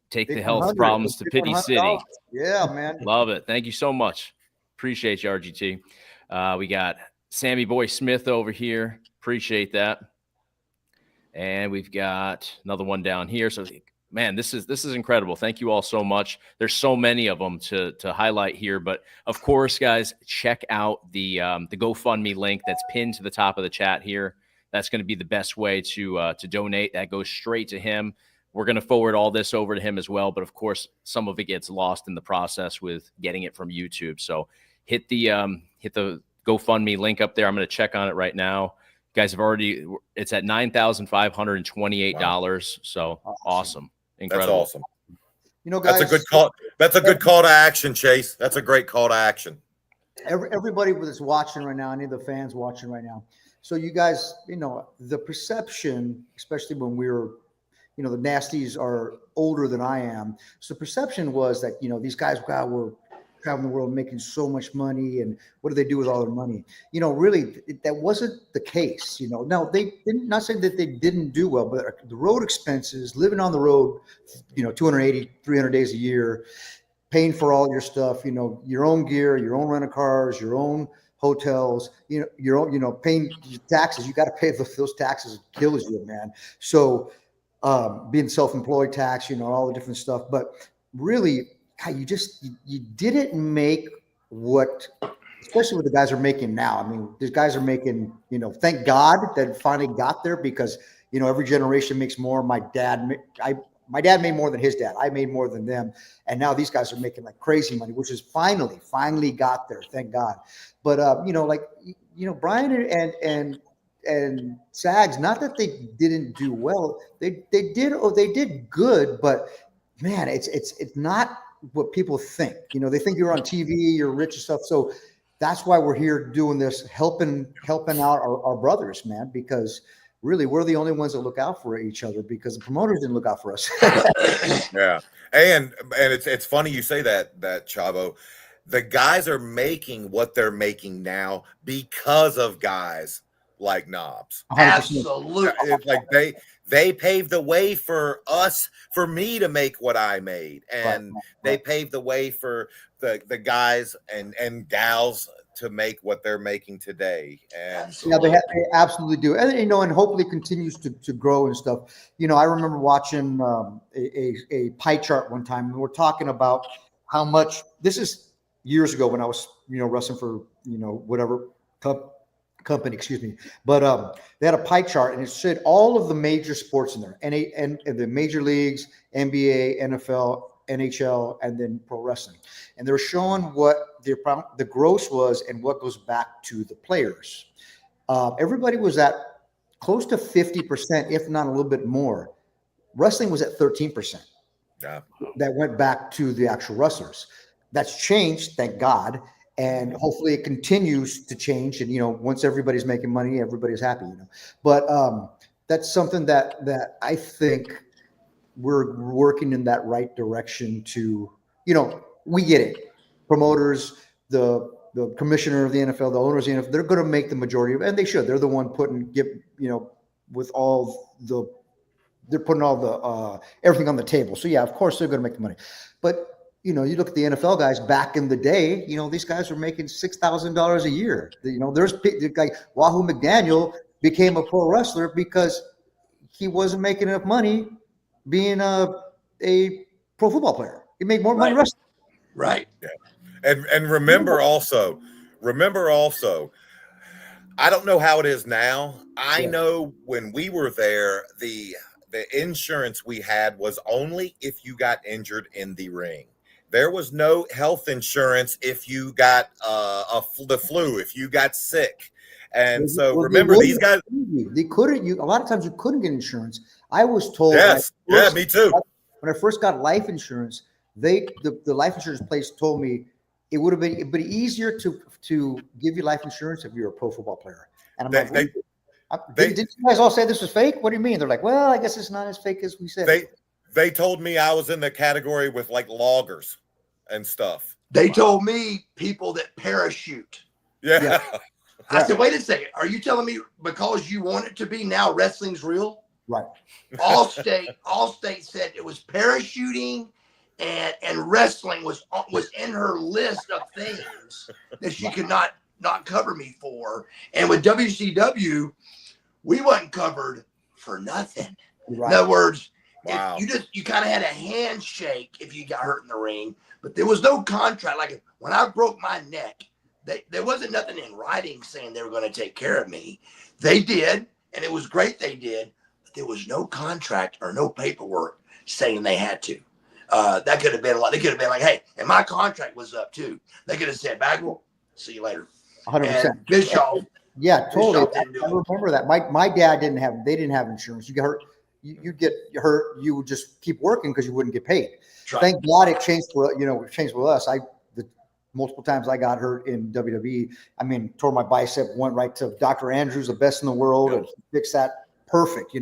Take the health problems to Pity City. Yeah, man. Love it. Thank you so much. Appreciate you, RGT. We got Sammy Boy Smith over here. Appreciate that. And we've got another one down here. So, man, this is incredible. Thank you all so much. There's so many of them to highlight here. But, of course, guys, check out the GoFundMe link that's pinned to the top of the chat here. that's going to be the best way to donate. That goes straight to him. We're going to forward all this over to him as well. But of course, some of it gets lost in the process with getting it from YouTube. So hit the GoFundMe link up there. I'm going to check on it right now. You guys have already, it's at $9,528. Wow. So awesome. Incredible. That's awesome. You know, guys, that's a good call. That's a good call to action, Chase. That's a great call to action. Everybody that's watching right now, any of the fans watching right now. So you guys, you know, the perception, especially when we were, you know, the Nasties are older than I am. So perception was that, you know, these guys were traveling the world making so much money, and what do they do with all their money? You know, really, that wasn't the case. You know, now they didn't, not saying that they didn't do well, but the road expenses, living on the road, you know, 280, 300 days a year, paying for all your stuff, you know, your own gear, your own rental cars, your own hotels, you know, your own, you know, paying taxes. You got to pay those taxes. Kills you, man. So being self-employed tax, you know, all the different stuff, but really, you didn't make what, especially what the guys are making now. I mean, these guys are making, you know, thank God that it finally got there, because, you know, every generation makes more. My dad made more than his dad. I made more than them. And now these guys are making like crazy money, which is finally got there. Thank God. But, you know, like, you know, Brian and Sags, not that they didn't do well. They did good, but man, it's not what people think. You know, they think you're on TV, you're rich and stuff. So that's why we're here doing this, helping out our brothers, man, because really we're the only ones that look out for each other, because the promoters didn't look out for us. Yeah. And it's funny you say that Chavo. The guys are making what they're making now because of guys like Knobs. Absolutely. It's like they paved the way for me to make what I made. And they paved the way for the guys and gals to make what they're making today. And yeah, they absolutely do. And, you know, and hopefully continues to grow and stuff. You know, I remember watching a pie chart one time, and we're talking about how much, this is years ago when I was, you know, wrestling for, you know, whatever company, excuse me. But they had a pie chart, and it said all of the major sports in there, and the major leagues, NBA, NFL, NHL, and then pro wrestling. And they were showing what the gross was and what goes back to the players. Everybody was at close to 50%, if not a little bit more. Wrestling was at 13%. Yeah. That went back to the actual wrestlers. That's changed, thank God. And hopefully it continues to change. And, you know, once everybody's making money, everybody's happy, you know. But that's something that I think we're working in that right direction to, you know, we get it. Promoters, the commissioner of the NFL, the owners of the NFL, they're going to make the majority of, and they should. They're the one with all the, they're putting all the everything on the table. So yeah, of course they're going to make the money. But you know, you look at the NFL guys back in the day, you know, these guys were making $6,000 a year. You know, there's like Wahoo McDaniel became a pro wrestler because he wasn't making enough money being a pro football player. He made more money wrestling. Right. Yeah. And remember also, I don't know how it is now. I know when we were there, the insurance we had was only if you got injured in the ring. There was no health insurance if you got the flu, if you got sick. And so remember, these guys, they couldn't. A lot of times you couldn't get insurance. I was told. Yes, yeah, me too. When I first got life insurance, the life insurance place told me it would have been easier to give you life insurance if you're a pro football player. And I'm did you guys all say this was fake? What do you mean? They're like, well, I guess it's not as fake as we said. They told me I was in the category with like loggers and stuff. They told me people that parachute. Yeah. I said, wait a second. Are you telling me because you want it to be now wrestling's real? Right. Allstate said it was parachuting and wrestling was in her list of things that she could not cover me for. And with WCW, we wasn't covered for nothing. Right. In other words, wow. You kind of had a handshake if you got hurt in the ring, but there was no contract. Like when I broke my neck, there wasn't nothing in writing saying they were going to take care of me. They did, and it was great they did, but there was no contract or no paperwork saying they had to. That could have been a lot. They could have been like, hey, and my contract was up too. They could have said, Bagwell, see you later. 100%. Bischoff. Yeah, totally. Bischoff I remember that. My dad didn't have insurance. You get hurt, you get hurt, you would just keep working because you wouldn't get paid. Right. Thank God it changed for, it changed with us. The multiple times I got hurt in WWE, I mean, tore my bicep, went right to Dr. Andrews, the best in the world, and fixed that perfect,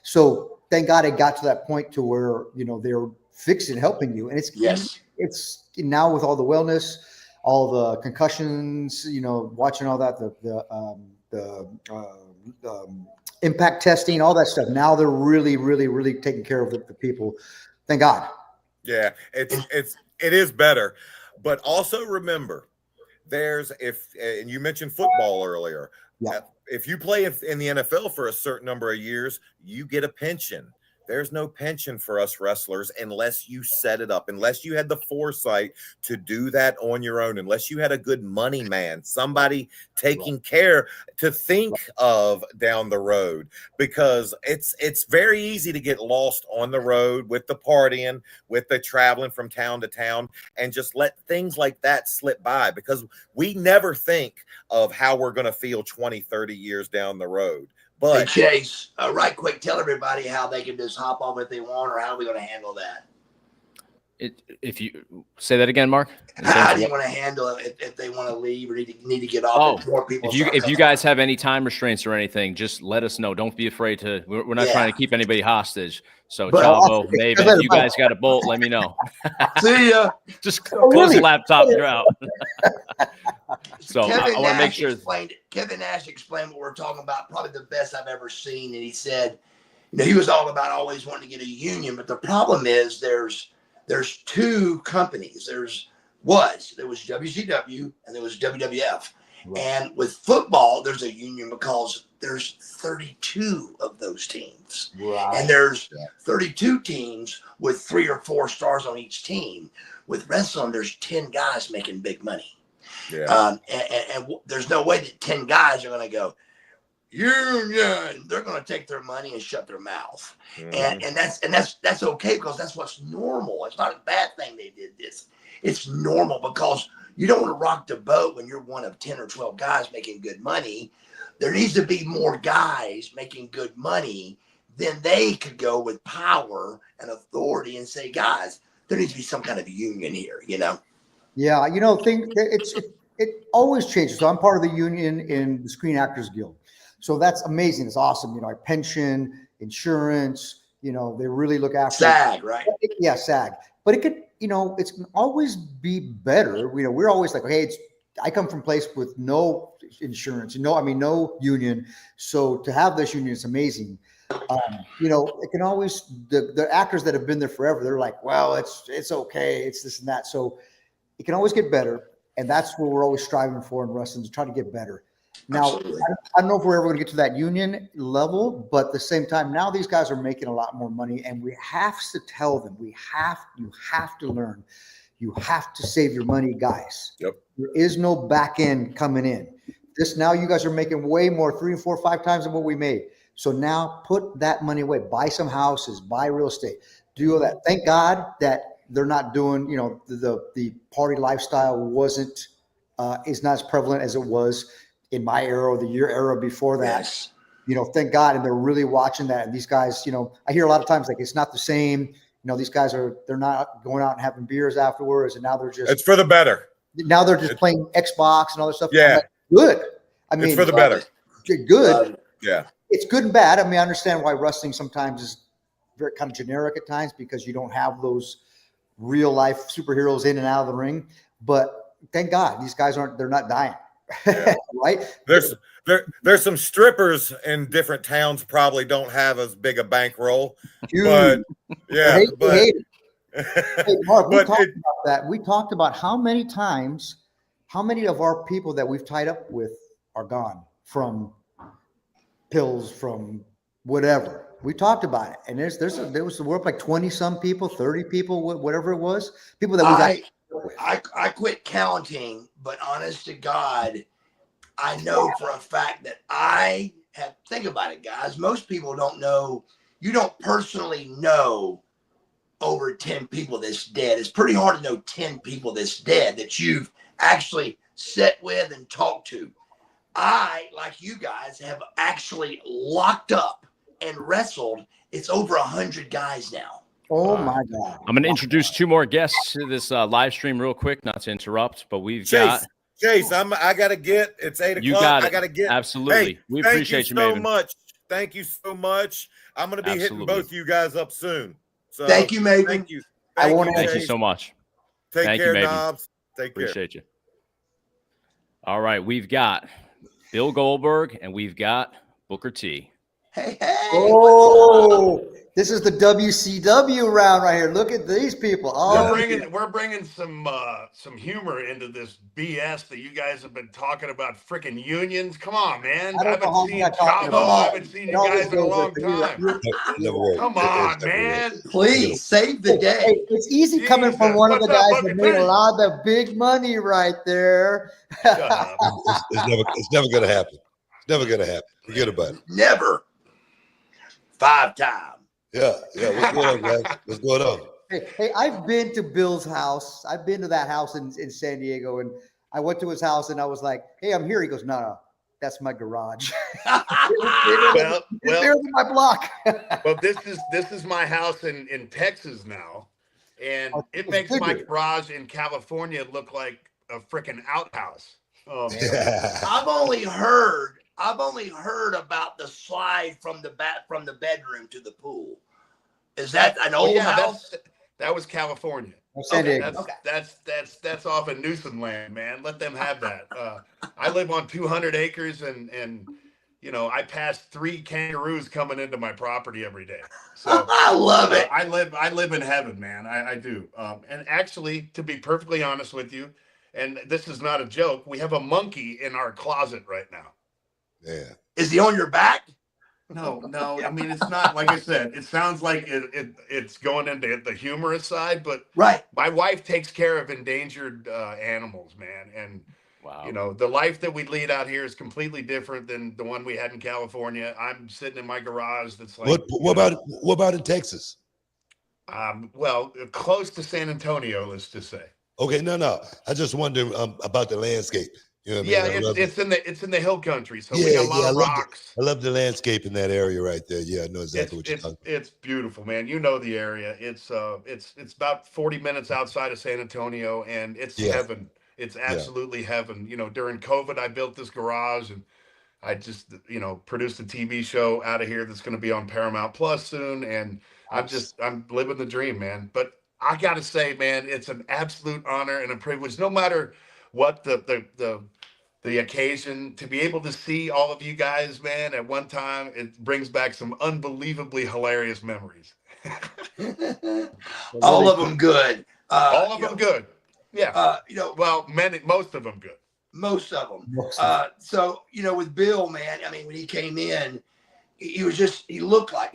So thank God it got to that point to where, they were fixing, helping you. And it's now with all the wellness, all the concussions, watching all that, the impact testing, all that stuff. Now they're really, really, really taking care of the people. Thank God. Yeah, it is better. But also remember, and you mentioned football earlier. Yeah. If you play in the NFL for a certain number of years, you get a pension. There's no pension for us wrestlers unless you set it up, unless you had the foresight to do that on your own, unless you had a good money man, somebody taking care to think of down the road, because it's very easy to get lost on the road with the partying, with the traveling from town to town, and just let things like that slip by, because we never think of how we're going to feel 20, 30 years down the road. But hey, Chase, right quick, tell everybody how they can just hop off if they want, or how are we going to handle that? If you say that again, Mark. How do you want to handle it if they want to leave or need to get off? More people. If you guys have any time restraints or anything, just let us know. Don't be afraid to. We're not trying to keep anybody hostage. So Chavo, Maven, if you guys got a bolt, let me know. See ya. Just close the laptop and you're out. So Kevin I want to make sure. Kevin Nash explained what we're talking about. Probably the best I've ever seen. And he said, he was all about always wanting to get a union, but the problem is there's two companies. There was WCW and there was WWF. Right. And with football, there's a union because there's 32 of those teams. Right. And there's 32 teams with 3 or 4 stars on each team. With wrestling, there's 10 guys making big money. Yeah. And there's no way that 10 guys are going to go, union. They're going to take their money and shut their mouth. Mm-hmm. And that's okay, because that's what's normal. It's not a bad thing they did this. It's normal, because you don't want to rock the boat when you're one of 10 or 12 guys making good money. There needs to be more guys making good money. Then they could go with power and authority and say, guys, there needs to be some kind of union here, Yeah, it always changes. So I'm part of the union in the Screen Actors Guild. So that's amazing. It's awesome. Like pension, insurance, they really look after SAG, right? Yeah, SAG. But it could, it can always be better. We're always like, hey, I come from a place with no insurance, no union. So to have this union is amazing. It can always, the actors that have been there forever, they're like, well, it's okay. It's this and that. So it can always get better. And that's what we're always striving for in wrestling, to try to get better. Now, I don't know if we're ever going to get to that union level, but at the same time, now these guys are making a lot more money, and we have to tell them, you have to learn. You have to save your money, guys. Yep. There is no back end coming in. Now you guys are making way more, 3 and 4 or 5 times than what we made. So now put that money away. Buy some houses, buy real estate, do all that. Thank God that they're not doing, the party lifestyle is not as prevalent as it was in my era or the year era before that. Yes. Thank God. And they're really watching that. And these guys, I hear a lot of times, like, it's not the same. These guys they're not going out and having beers afterwards. And now they're just, it's for the better. Now they're just playing Xbox and all this stuff. Yeah. Like, good. I mean, it's for the better. Good. Yeah. It's good and bad. I mean, I understand why wrestling sometimes is very kind of generic at times, because you don't have those real life superheroes in and out of the ring. But thank God these guys they're not dying. Yeah. Right? There's some strippers in different towns probably don't have as big a bankroll. But yeah, hey, Mark, we talked about that. We talked about how many of our people that we've tied up with are gone from pills, from whatever. We talked about it, and there was like 20 some people, 30 people, whatever it was, people that we got. I quit counting, but honest to God, I know for a fact that I think about it, guys. Most people don't know. You don't personally know over 10 people that's dead. It's pretty hard to know 10 people that's dead that you've actually sat with and talked to. I, like you guys, have actually locked up and wrestled. It's over 100 guys now. Oh my God. I'm going to introduce 2 more guests to this live stream real quick, not to interrupt, but we've got Chase. I got to get, it's 8 o'clock. You got it. I got to get. Absolutely. Hey, we appreciate you, so Maven. much. Thank you so much. I'm going to be hitting both you guys up soon. So thank you, Maven. Thank you. Thank you so much. Take care, you, Knobs. Take care. Appreciate you. All right. We've got Bill Goldberg and we've got Booker T. Hey. Oh, this is the WCW round right here. Look at these people. Oh, We're bringing some humor into this BS that you guys have been talking about. Freaking unions. Come on, man. I haven't seen Chavo. I haven't seen you guys in a long time. Come on, man. Please save the day. Hey, it's easy coming from one of the guys that made a lot of big money right there. It's never going to happen. It's never going to happen. Forget about it. Never. 5 times. Yeah. What's going on, guys? What's going on? Hey, I've been to Bill's house. I've been to that house in San Diego, and I went to his house, and I was like, "Hey, I'm here." He goes, "No, that's my garage." well, there's my block. Well, this is my house in Texas now, and it makes my garage in California look like a freaking outhouse. I've only heard about the slide from the bedroom to the pool. Is that an old house? That was California. That's off in Newfoundland, man. Let them have that. I live on 200 acres, and I pass 3 kangaroos coming into my property every day. So I love it. I live in heaven, man. I do. And actually, to be perfectly honest with you, and this is not a joke, we have a monkey in our closet right now. Yeah. Is he on your back? No. I mean, it's not, like I said, it sounds like it's going into the humorous side, but right. My wife takes care of endangered animals, man. And, wow. The life that we lead out here is completely different than the one we had in California. I'm sitting in my garage that's like. What about in Texas? Well, close to San Antonio, let's just say. Okay, no. I just wonder about the landscape. You know what I mean? It's in the hill country, so we got a lot of rocks. I love the landscape in that area right there. Yeah, I know exactly what you're talking about. It's beautiful, man. You know the area. It's about 40 minutes outside of San Antonio, and it's heaven. It's absolutely heaven. During COVID, I built this garage, and I just produced a TV show out of here that's going to be on Paramount Plus soon, and I'm living the dream, man. But I got to say, man, it's an absolute honor and a privilege, no matter what the occasion, to be able to see all of you guys, man, at one time. It brings back some unbelievably hilarious memories. All of them good. All of them good. Yeah. Most of them good. Most of them. So, with Bill, man, I mean, when he came in, he just looked like,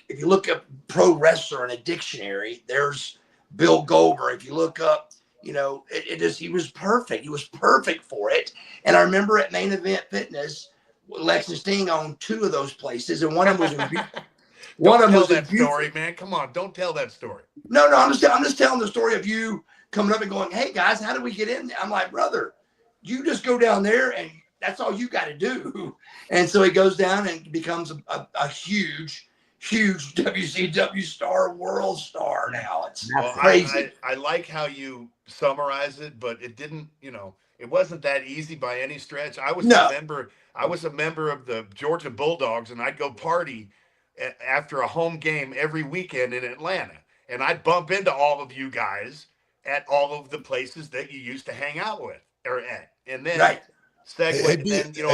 if you look up pro wrestler in a dictionary, there's Bill Goldberg. If you look up, he was perfect. He was perfect for it. And I remember at Main Event Fitness, Lex and Sting owned 2 of those places, and one of them was in Don't tell that story, man. Come on, don't tell that story. No, I'm just telling the story of you coming up and going, "Hey guys, how do we get in there?" I'm like, "Brother, you just go down there and that's all you got to do." And so he goes down and becomes a huge WCW star, world star now. It's crazy. I like how you summarize it, but it didn't, it wasn't that easy by any stretch. I was a member of the Georgia Bulldogs, and I'd go party after a home game every weekend in Atlanta. And I'd bump into all of you guys at all of the places that you used to hang out with or at. And then I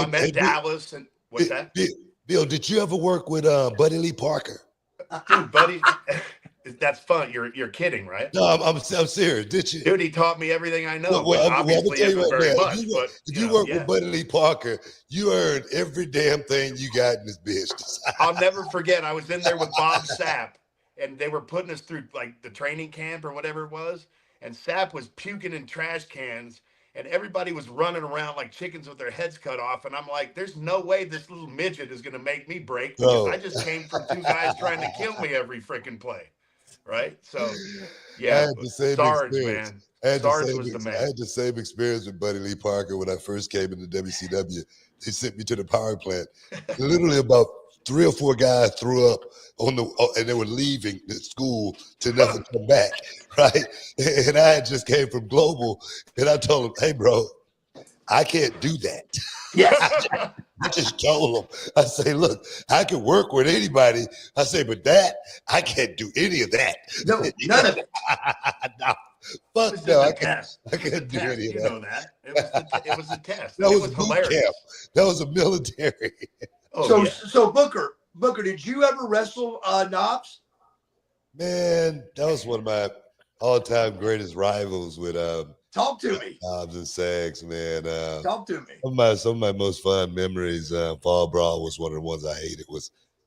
met Dallas and what's that? Bill, did you ever work with Buddy Lee Parker? Dude, Buddy, that's fun. You're kidding, right? No, I'm serious. Did you? Dude, he taught me everything I know. Obviously, if you work with Buddy Lee Parker, you earned every damn thing you got in this business. I'll never forget. I was in there with Bob Sapp, and they were putting us through like the training camp or whatever it was. And Sapp was puking in trash cans, and everybody was running around like chickens with their heads cut off. And I'm like, there's no way this little midget is going to make me break, because I just came from 2 guys trying to kill me every freaking play. Right. So, yeah, I had the same Sarge, experience. man. I had the same experience with Buddy Lee Parker when I first came into WCW. They sent me to the power plant. Literally about 3 or 4 guys threw up and they were leaving the school to never come back, right? And I had just came from Global, and I told him, hey, bro, I can't do that. Yeah. I just told him, I say, look, I can work with anybody. I say, but that, I can't do any of that. No, none of it. No. Fuck no, I can't do any of that. You know that. It was a test. That was hilarious. boot camp. That was a military. So Booker, did you ever wrestle Knobs? Man, that was one of my all-time greatest rivals with Talk to me. Knobs and Sags, man. Talk to me. Some of my most fun memories, Fall Brawl was one of the ones I hated.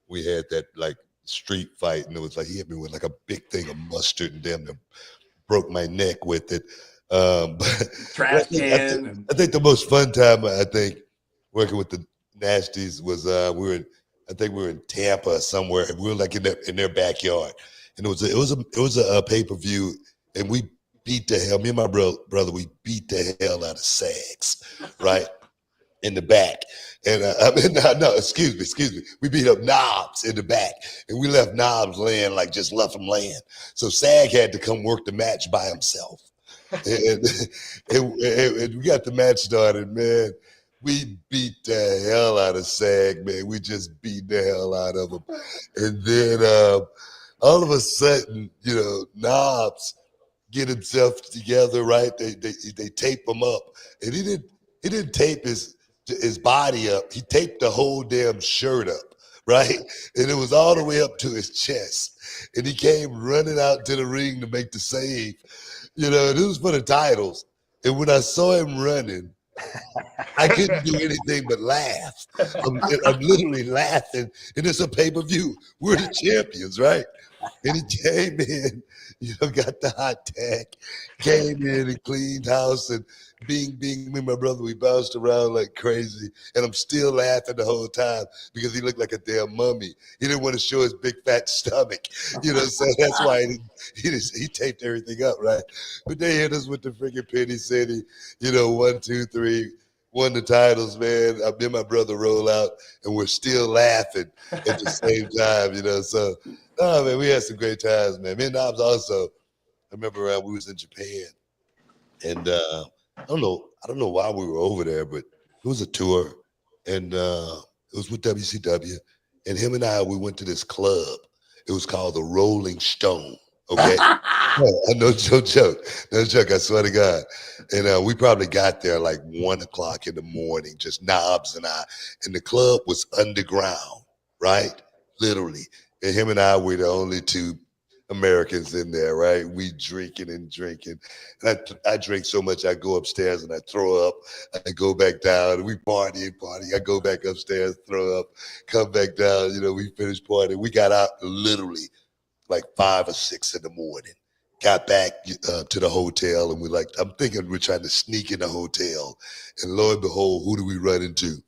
We had that like street fight, and it was like he hit me with like a big thing of mustard and damn near broke my neck with it. But trash can. I think the most fun time working with the Nasties was we were in Tampa somewhere, and we were like in their backyard, and it was a pay-per-view, and we beat the hell. Me and my brother, we beat the hell out of Sags, right? In the back. And excuse me. We beat up Knobs in the back, and we left Knobs laying, like just left him laying. So Sag had to come work the match by himself. and we got the match started, man. We beat the hell out of Sag, man. We just beat the hell out of him. And then all of a sudden, Knobs get himself together, right? They tape him up, and he didn't tape his body up. He taped the whole damn shirt up, right? And it was all the way up to his chest. And he came running out to the ring to make the save. And it was for the titles. And when I saw him running, I couldn't do anything but laugh. I'm literally laughing. And it's a pay-per-view. We're the champions, right? And he came in, got the hot tag, came in and cleaned house, and me and my brother, we bounced around like crazy. And I'm still laughing the whole time because he looked like a damn mummy. He didn't want to show his big fat stomach, so that's why he taped everything up, right? But they hit us with the freaking Penny City, 1, 2, 3, won the titles, man. Me and my brother roll out, and we're still laughing at the same time, So, oh man, we had some great times, man. Me and Knobs also. I remember we was in Japan, and I don't know why we were over there, but it was a tour, and it was with WCW, and him and we went to this club. It was called the Rolling Stone. Okay, no joke, I swear to God. And we probably got there like 1 o'clock in the morning, just Knobs and I, and the club was underground, right? Literally. And him and I were the only 2 Americans in there, right? We drinking. And I drink so much, I go upstairs and I throw up. I go back down, and we party. I go back upstairs, throw up, come back down. We finished partying. We got out literally like 5 or 6 in the morning. Got back to the hotel, and I'm thinking we're trying to sneak in the hotel. And lo and behold, who do we run into?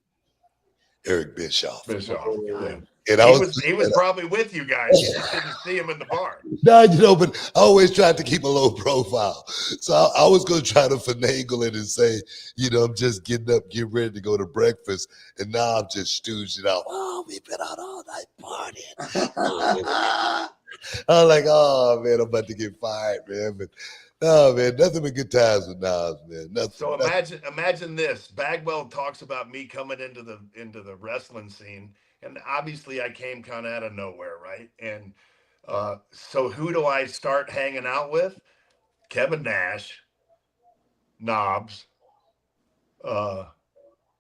Eric Bischoff. Yeah. And he was probably with you guys. You just didn't see him in the bar. No, but I always tried to keep a low profile. So I was going to try to finagle it and say, I'm just getting ready to go to breakfast. And now I'm just stooging out. Oh, we've been out all night partying. I'm like, oh, man, I'm about to get fired, man. But no, man, nothing but good times with Knobs, man. So imagine this. Bagwell talks about me coming into the wrestling scene. And obviously I came kind of out of nowhere, right? And so who do I start hanging out with? Kevin Nash, Knobs, the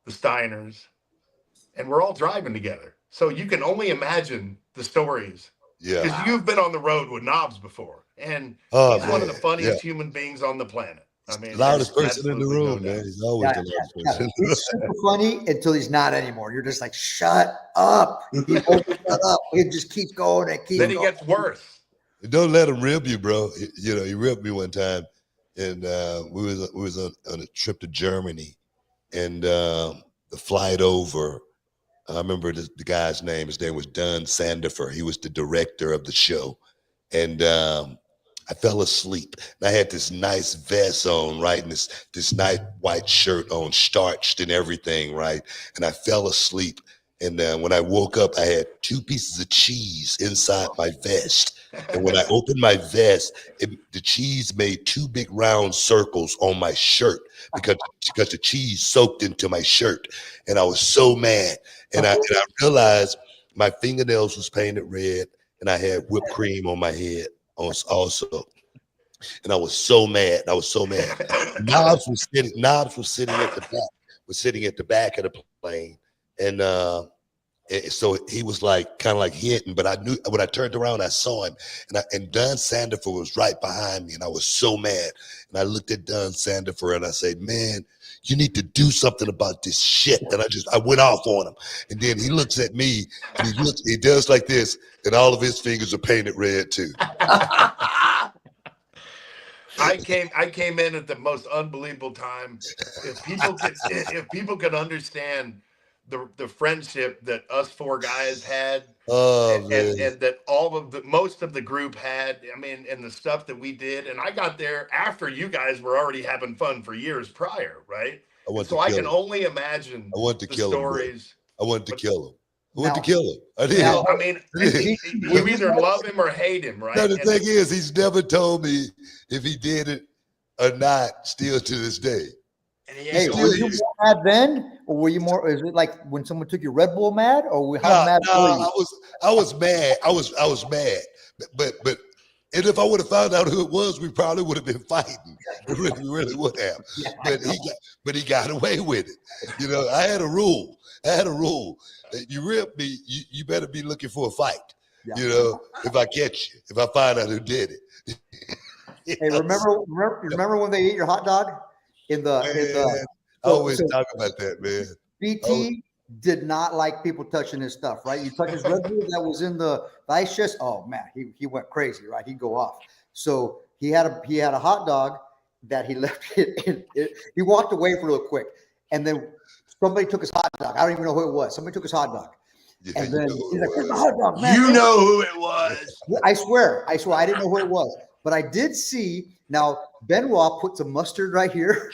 Steiners, and we're all driving together. So you can only imagine the stories. Yeah. Because you've been on the road with Knobs before. And he's one of the funniest human beings on the planet. I mean, loudest person in the room, man. He's always the loudest person. He's super funny until he's not anymore. You're just like, shut up. He won't shut up. He just keeps going and keeps Then going. He gets worse. Don't let him rib you, bro. He ripped me one time. and we was on a trip to Germany, and the flight over. I remember the guy's name. His name was Don Sandifer. He was the director of the show, and I fell asleep. And I had this nice vest on, right, and this nice white shirt on, starched and everything, right. And I fell asleep. And when I woke up, I had 2 pieces of cheese inside my vest. And when I opened my vest, the cheese made 2 big round circles on my shirt because the cheese soaked into my shirt. And I was so mad. And I realized my fingernails was painted red, and I had whipped cream on my head also. And I was so mad. Knobs was sitting at the back of the plane. And so he was kind of like hitting, but I knew when I turned around, I saw him, and Don Sandifer was right behind me, and I was so mad. And I looked at Don Sandifer and I said, "Man, you need to do something about this shit." And I went off on him. And then he looks at me and he does like this, and all of his fingers are painted red too. I came in at the most unbelievable time. If people could understand the friendship that us 4 guys had, and that most of the group had, I mean, and the stuff that we did, and I got there after you guys were already having fun for years prior, right? I can only imagine the stories. I wanted to kill him. I wanted to kill him. I did. I mean, you either love him or hate him, right? No, the thing is, he's never told me if he did it or not, still to this day. Hey, were you more mad then, or were you more? Is it like when someone took your Red Bull mad, or how mad were you? I was mad. I was mad. But and if I would have found out who it was, we probably would have been fighting. We really would have. But he got away with it. You know, I had a rule. You rip me, you better be looking for a fight. Yeah. You know, if I catch you, if I find out who did it. Hey, remember when they ate your hot dog? I always talk about that, man. BT did not like people touching his stuff, right? You touch his Red Bull that was in the ice chest. Oh man, he went crazy, right? He'd go off. So he had a hot dog that he left it. He walked away real quick, and then somebody took his hot dog. I don't even know who it was. Somebody took his hot dog. Yeah, and then he's like, "Where's the hot dog, man?" You know who it was. I swear. I didn't know who it was. But I did see, now Benoit put some mustard right here.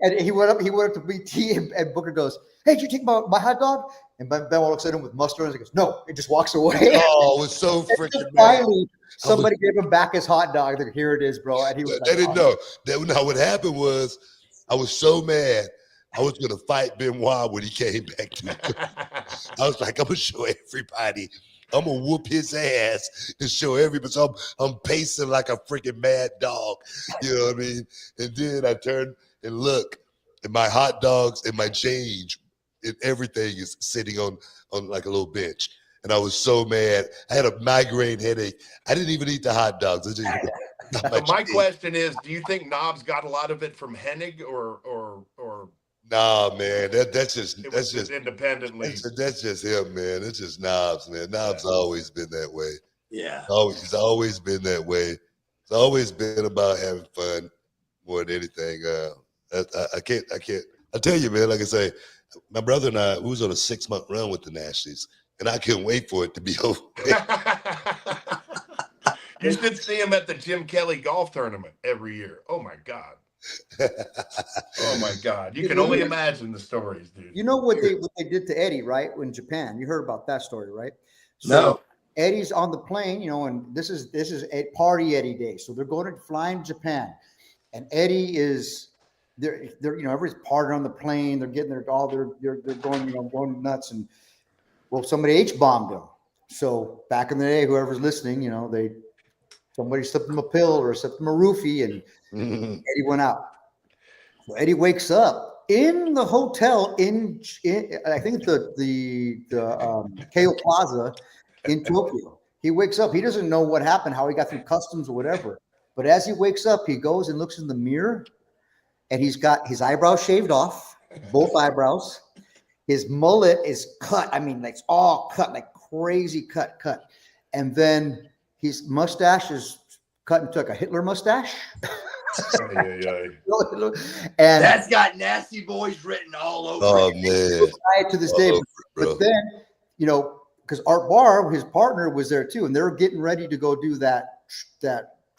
And he went up to BT, and Booker goes, "Hey, did you take my hot dog?" And Benoit looks at him with mustard and he goes, "No," it just walks away. Oh, it was so freaking finally, somebody gave him back his hot dog. Like, "Here it is, bro." And he was they didn't know. Now what happened was, I was so mad. I was going to fight Benoit when he came back to me. I was like, I'm going to show everybody. I'm going to whoop his ass and show everybody. So I'm pacing like a freaking mad dog. You know what I mean? And then I turn and look, and my hot dogs and my change and everything is sitting on like a little bench. And I was so mad. I had a migraine headache. I didn't even eat the hot dogs. So my question is, do you think Knobs got a lot of it from Hennig or Nah, man, that's just independently. That's just him, man. It's just Knobs, man. Knobs always been that way. Yeah, he's always been that way. It's always been about having fun more than anything. I can't. I tell you, man. Like I say, my brother and I, we was on a 6-month run with the Nasties, and I couldn't wait for it to be over. You should see him at the Jim Kelly golf tournament every year. Oh my God. Oh my God! You can only imagine the stories, dude. You know what they did to Eddie, right? In Japan, you heard about that story, right? So no. Eddie's on the plane, you know, and this is a party Eddie day. So they're going to fly in Japan, and Eddie is they're you know, everybody's partying on the plane. They're getting they're going, you know, going nuts, and well, somebody H-bombed him. So back in the day, whoever's listening, you know, somebody slipped him a pill or slipped him a roofie, and Eddie went out. So Eddie wakes up in the hotel in I think the Keio Plaza in Tokyo. He wakes up. He doesn't know what happened, how he got through customs or whatever. But as he wakes up, he goes and looks in the mirror, and he's got his eyebrows shaved off, both eyebrows. His mullet is cut. I mean, like, it's all cut, like crazy cut. And then his mustache is cut into like a Hitler mustache. And that's got Nasty Boys written all over it. Man. To this day. But then, you know, because Art Barr, his partner, was there too, and they were getting ready to go do that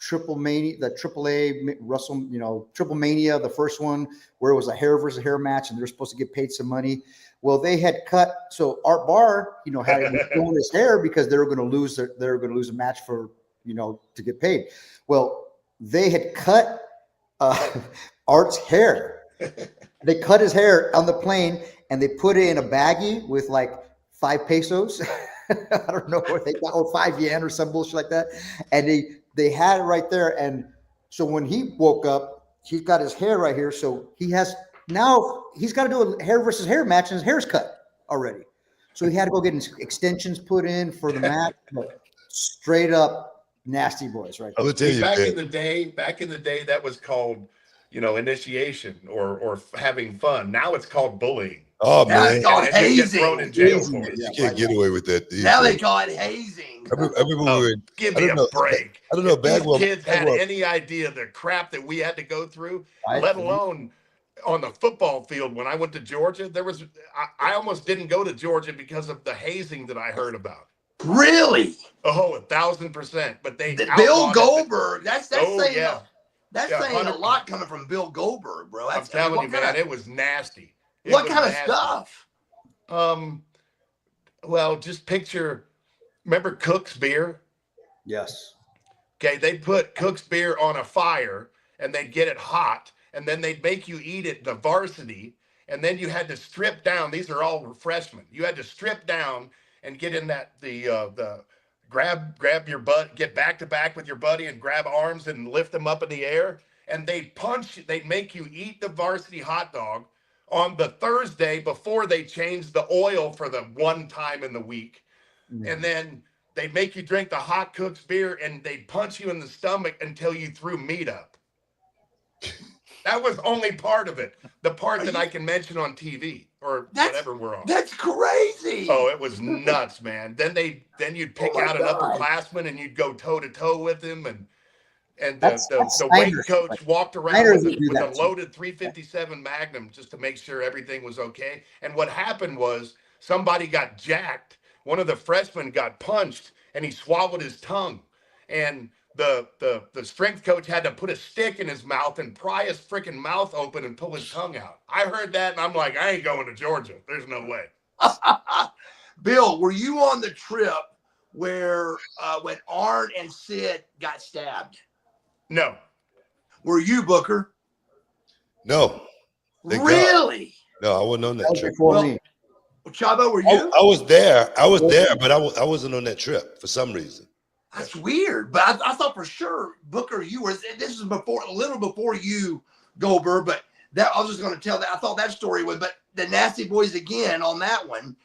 Triple Mania, the AAA Russell, you know, Triple Mania, the first one where it was a hair versus hair match, and they're supposed to get paid some money. Well, they had cut. So Art Barr, you know, had doing his hair because they were going to lose. They were going to lose a match for, you know, to get paid. Well, they had cut Art's hair. They cut his hair on the plane and they put it in a baggie with like 5 pesos. I don't know where they got, or 5 yen or some bullshit like that. And they had it right there. And so when he woke up, he's got his hair right here. So he's got to do a hair versus hair match, and his hair's cut already. So he had to go get extensions put in for the match. But straight up Nasty Boys, right? I would tell you, back in the day, that was called, you know, initiation or having fun. Now it's called bullying. Oh man, it's called hazing. You get thrown in jail for it. You can't get away with that. Now they call it hazing. I remember give me a break. I don't know. Bagwell, kids had any idea the crap that we had to go through, let alone on the football field. When I went to Georgia, I almost didn't go to Georgia because of the hazing that I heard about. Really? Oh, 1,000%. But Bill Goldberg. That's saying That's saying a lot coming from Bill Goldberg, bro. I'm telling you, man, it was nasty. What kind of stuff? Well, just picture. Remember Cook's beer? Yes. Okay, they put Cook's beer on a fire and they'd get it hot, and then they'd make you eat it, the varsity, and then you had to strip down. These are all freshmen. You had to strip down and get in the grab your butt, get back to back with your buddy and grab arms and lift them up in the air. And they'd make you eat the varsity hot dog on the Thursday before they changed the oil for the one time in the week. And then they'd make you drink the hot Cook's beer and they'd punch you in the stomach until you threw meat up. That was only part of it. The part that I can mention on TV or whatever we're on. That's crazy. Oh, it was nuts, man. Then you'd pick out an upperclassman and you'd go toe to toe with him, and the weight coach walked around with a loaded 357 Magnum just to make sure everything was okay. And what happened was somebody got jacked. One of the freshmen got punched and he swallowed his tongue. And the strength coach had to put a stick in his mouth and pry his freaking mouth open and pull his tongue out. I heard that and I'm like, I ain't going to Georgia. There's no way. Bill, were you on the trip where when Arn and Sid got stabbed? No. Were you, Booker? No. Really? No, I wasn't on that trip. Before me. Chavo, were you? I was there. But I wasn't on that trip for some reason. That's weird. But I thought for sure, Booker, you were. This is a little before you, Goldberg. But that I was just going to tell that. I thought that story was. But the Nasty Boys again on that one.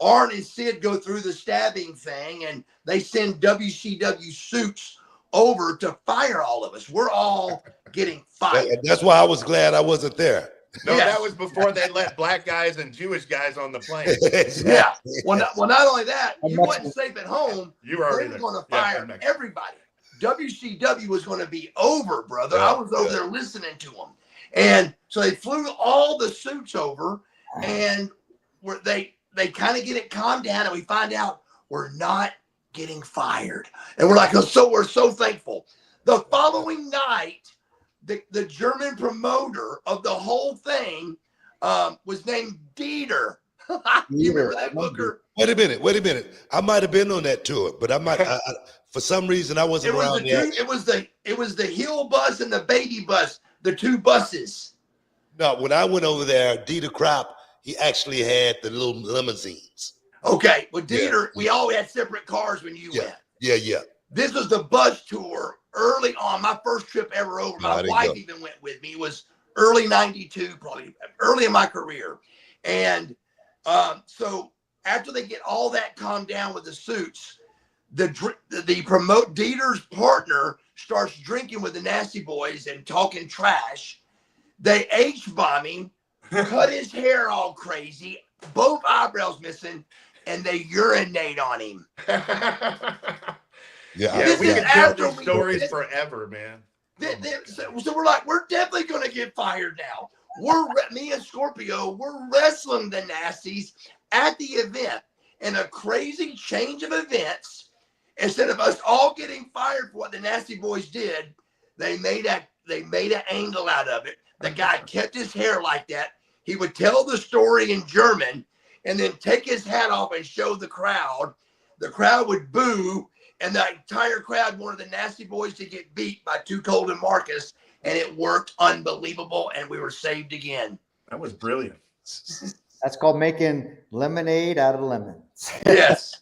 Arn and Sid go through the stabbing thing, and they send WCW suits over to fire all of us. We're all getting fired. That's why I was glad I wasn't there. No, That was before they let black guys and Jewish guys on the plane. Yeah. Well, not only that, you wasn't safe at home. You were already going to fire everybody. WCW was going to be over, brother. I was over there listening to them. And so they flew all the suits over, and they kind of get it calmed down, and we find out we're not getting fired. And we're like, we're so thankful. The following night, the German promoter of the whole thing was named Dieter. You remember that, Booker? Wait a minute. I might have been on that tour, but for some reason I wasn't around yet. It was the heel bus and the baby bus, the two buses. No, when I went over there, Dieter Kropp, he actually had the little limousines. Okay, well, Dieter, we all had separate cars when you went. Yeah. This was the bus tour early on, my first trip ever over. My wife even went with me. It was early 92, probably early in my career. And so after they get all that calmed down with the suits, the Dieter's partner starts drinking with the Nasty Boys and talking trash. They H-bomb him, cut his hair all crazy, both eyebrows missing, and they urinate on him. Yeah, we can tell these stories forever, man. So we're like, we're definitely going to get fired now. Me and Scorpio, we're wrestling the Nasties at the event. In a crazy change of events, instead of us all getting fired for what the Nasty Boys did, they made an angle out of it. The guy kept his hair like that. He would tell the story in German and then take his hat off and show the crowd. The crowd would boo, and the entire crowd wanted the Nasty Boys to get beat by Too Cold and Marcus, and it worked unbelievable, and we were saved again. That was brilliant. That's called making lemonade out of lemons. Yes.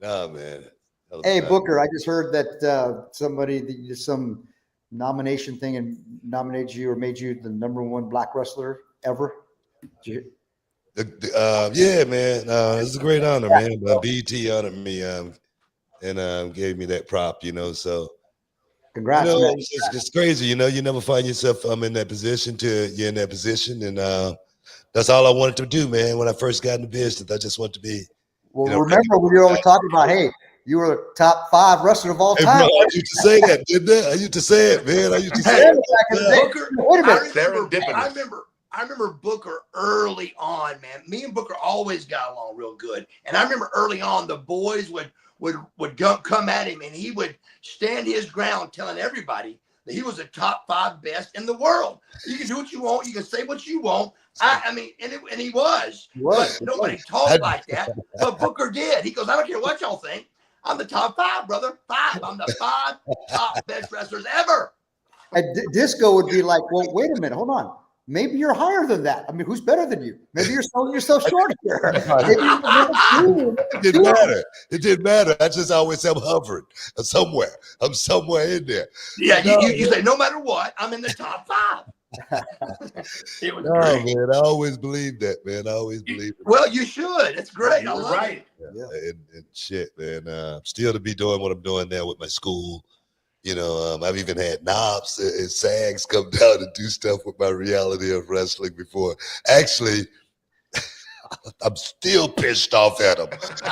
No, man. Hey, Booker, I just heard that somebody did some nomination thing and nominated you or made you the #1 black wrestler ever. Yeah, man. It's a great honor, man. BT honored me and gave me that prop, so. Congrats, man. It's crazy, you never find yourself in that position till you're in that position. And that's all I wanted to do, man. When I first got in the business, I just wanted to be. Well, remember when you were always talking about, hey, you were a top 5 wrestler of all time. Bro, I used to say that, didn't I? I used to say it, man. I used to say it. Booker, wait a minute. I remember Booker early on, man. Me and Booker always got along real good. And I remember early on, the boys would come at him, and he would stand his ground telling everybody that he was the top 5 best in the world. You can do what you want. You can say what you want. I mean, and he was. But nobody talked like that. But Booker did. He goes, I don't care what y'all think. I'm the top 5, brother. 5. I'm the 5 top best wrestlers ever. And Disco would be like, well, wait a minute. Hold on. Maybe you're higher than that. I mean, who's better than you? Maybe you're selling yourself short here. It didn't matter. It didn't matter. I just always am hovering somewhere. I'm somewhere in there. Yeah, you say, no matter what, I'm in the top 5. It was great. Man, I always believed that, man. I always believed it. Well, you should. It's great. I love it. Yeah. And shit, man. Still to be doing what I'm doing now with my school. I've even had Knobs and Sags come down and do stuff with my reality of wrestling before. Actually, I'm still pissed off at them.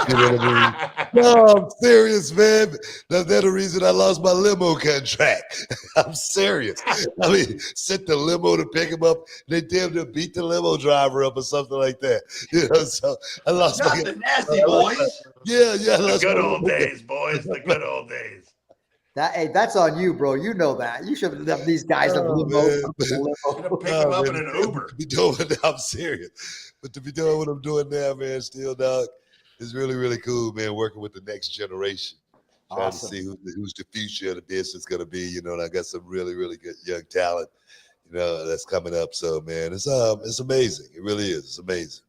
You know what I mean? No, I'm serious, man. That's the reason I lost my limo contract. I'm serious. I mean, sent the limo to pick him up. They damn near beat the limo driver up or something like that. So I lost my the Nasty Boys. Yeah. The good old days, boys. The good old days. That's on you, bro. You know that. You should have left these guys in the limo. Pick them up in an Uber. I'm serious. But to be doing what I'm doing now, man, still, dog, is really, really cool, man, working with the next generation. Trying to see who's the future of the business going to be, and I got some really, really good young talent, that's coming up. So, man, it's amazing. It really is. It's amazing.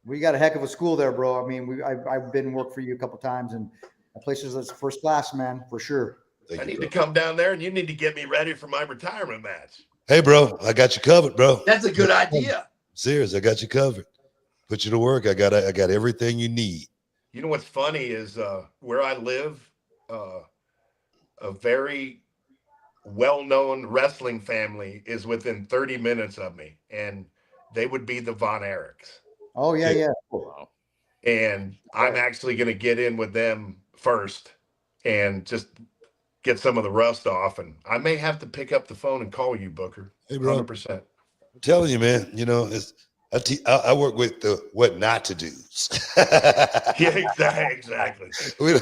We got a heck of a school there, bro. I mean, I've been and worked for you a couple times, and that place is first class, man, for sure. I need to come down there, and you need to get me ready for my retirement match. Hey, bro, I got you covered, bro. That's a good idea. Serious, I got you covered. Put you to work. I got everything you need. You know what's funny is where I live, a very well-known wrestling family is within 30 minutes of me, and they would be the Von Erichs. Oh, yeah. Wow. And I'm actually going to get in with them first and just get some of the rust off, and I may have to pick up the phone and call you, Booker. Hey, bro. 100%. I'm telling you, man. I work with the what not to do. Yeah, exactly. We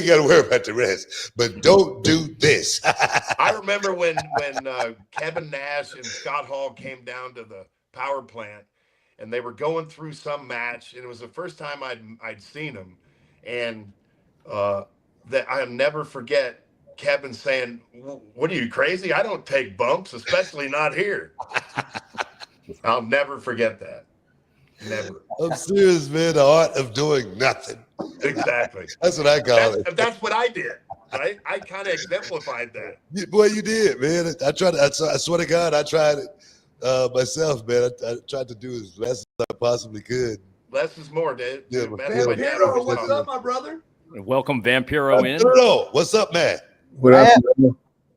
got to worry about the rest, but don't do this. I remember when Kevin Nash and Scott Hall came down to the power plant, and they were going through some match, and it was the first time I'd seen them, and that I'll never forget Kevin saying, "What are you, crazy? I don't take bumps, especially not here." I'll never forget that. Never. I'm serious, man. The art of doing nothing. Exactly. That's what I call it. That's what I did. Right? I kind of exemplified that. Boy, you did, man. I swear to God, I tried it myself, man. I tried to do as less as I possibly could. Less is more, Dave. Yeah, Vampiro, what's up, my brother? Welcome, Vampiro, in. What's up, man? What up,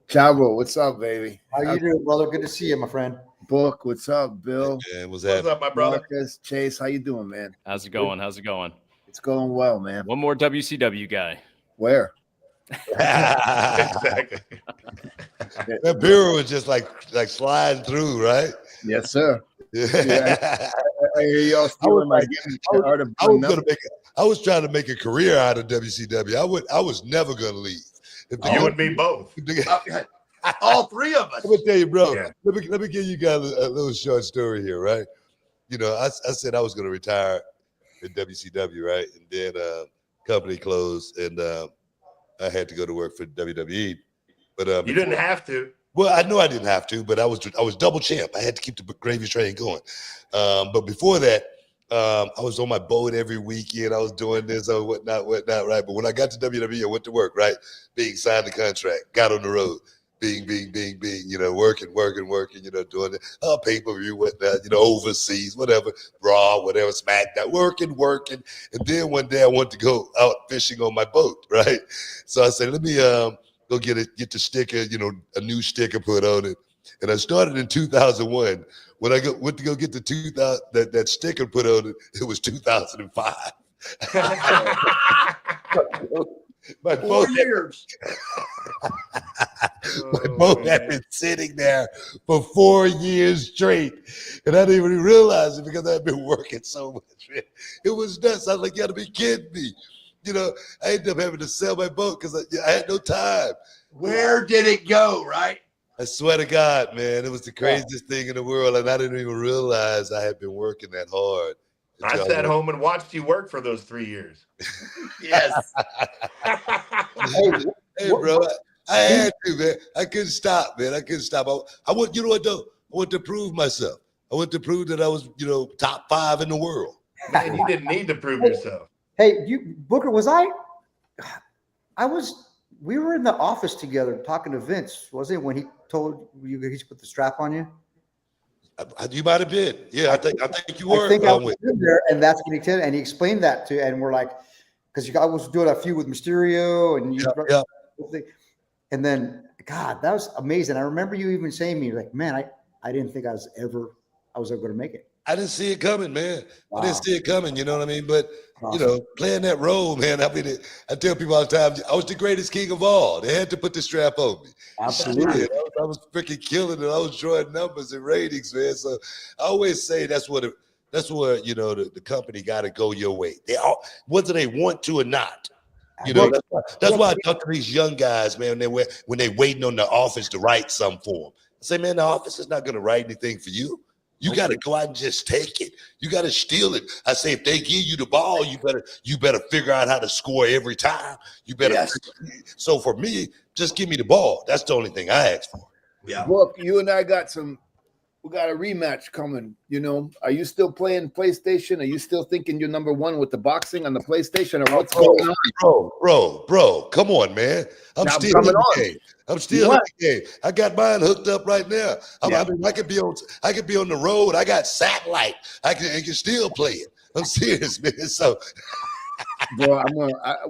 Chavo? What's up, baby? How you doing, brother? Good to see you, my friend. Book, what's up, Bill? Hey, what's up, my brother? Marcus, Chase, how you doing, man? How's it going? How's it going? It's going well, man. One more WCW guy. Where? Exactly. That bureau was just like sliding through, right? Yes, sir. Yeah. I hear y'all stealing my I was trying to make a career out of WCW. I was never gonna leave. You and me both. All three of us. Let me tell you, bro. Yeah. Let me give you guys a little short story here, right? You know, I said I was gonna retire in WCW, right? And then company closed, and I had to go to work for WWE. But you didn't have to. Well, I know I didn't have to, but I was double champ. I had to keep the gravy train going. But before that, I was on my boat every weekend. I was doing this or whatnot, right? But when I got to WWE, I went to work, right? Being signed the contract, got on the road, being, you know, working, you know, doing the pay-per-view, whatnot, you know, overseas, whatever, Raw, whatever, SmackDown, working. And then one day I wanted to go out fishing on my boat, right? So I said, let me go get the sticker, you know, a new sticker put on it. And I started in 2001. When I went to go get the 2000 that sticker put on it, it was 2005. My 4 years. My boat had been sitting there for 4 years straight, and I didn't even realize it because I'd been working so much. Man. It was nuts. I was like, you got to be kidding me. You know, I ended up having to sell my boat because I had no time. Where did it go, right? I swear to God, man, it was the craziest thing in the world, and I didn't even realize I had been working that hard. I sat home and watched you work for those 3 years. Yes. Hey, bro, I had to, man. I couldn't stop, man. I couldn't stop. I want, you know what, though? I want to prove myself. I want to prove that I was, you know, top 5 in the world. Man, you didn't need to prove yourself. Hey, Booker, we were in the office together talking to Vince, wasn't it, when he told you he put the strap on you? You might have been. Yeah, I think you were. I think I was in there, and that's when he explained that to, and we're like, because I was doing a few with Mysterio, and and then, God, that was amazing. I remember you even saying to me, like, man, I didn't think I was ever going to make it. I didn't see it coming, man. Wow. I didn't see it coming, you know what I mean? But, you know, playing that role, man, I mean, I tell people all the time, I was the greatest king of all. They had to put the strap on me. Absolutely. I was freaking killing it. I was drawing numbers and ratings, man. So I always say that's where, you know, the company got to go your way. Whether they want to or not. You know, that's why I talk to these young guys, man, when they're waiting on the office to write something for them. I say, man, the office is not going to write anything for you. You got to go out and just take it. You got to steal it. I say, if they give you the ball, you better figure out how to score every time. You better. Yes. So for me, just give me the ball. That's the only thing I ask for. Yeah. Look, you and I we got a rematch coming. You know, are you still playing PlayStation? Are you still thinking you're number one with the boxing on the PlayStation, or what's going on? Bro, come on, man. I'm still in the game. I'm still in the game. I got mine hooked up right now. I could be on the road. I got satellite. I can still play it. I'm serious, man. So, bro,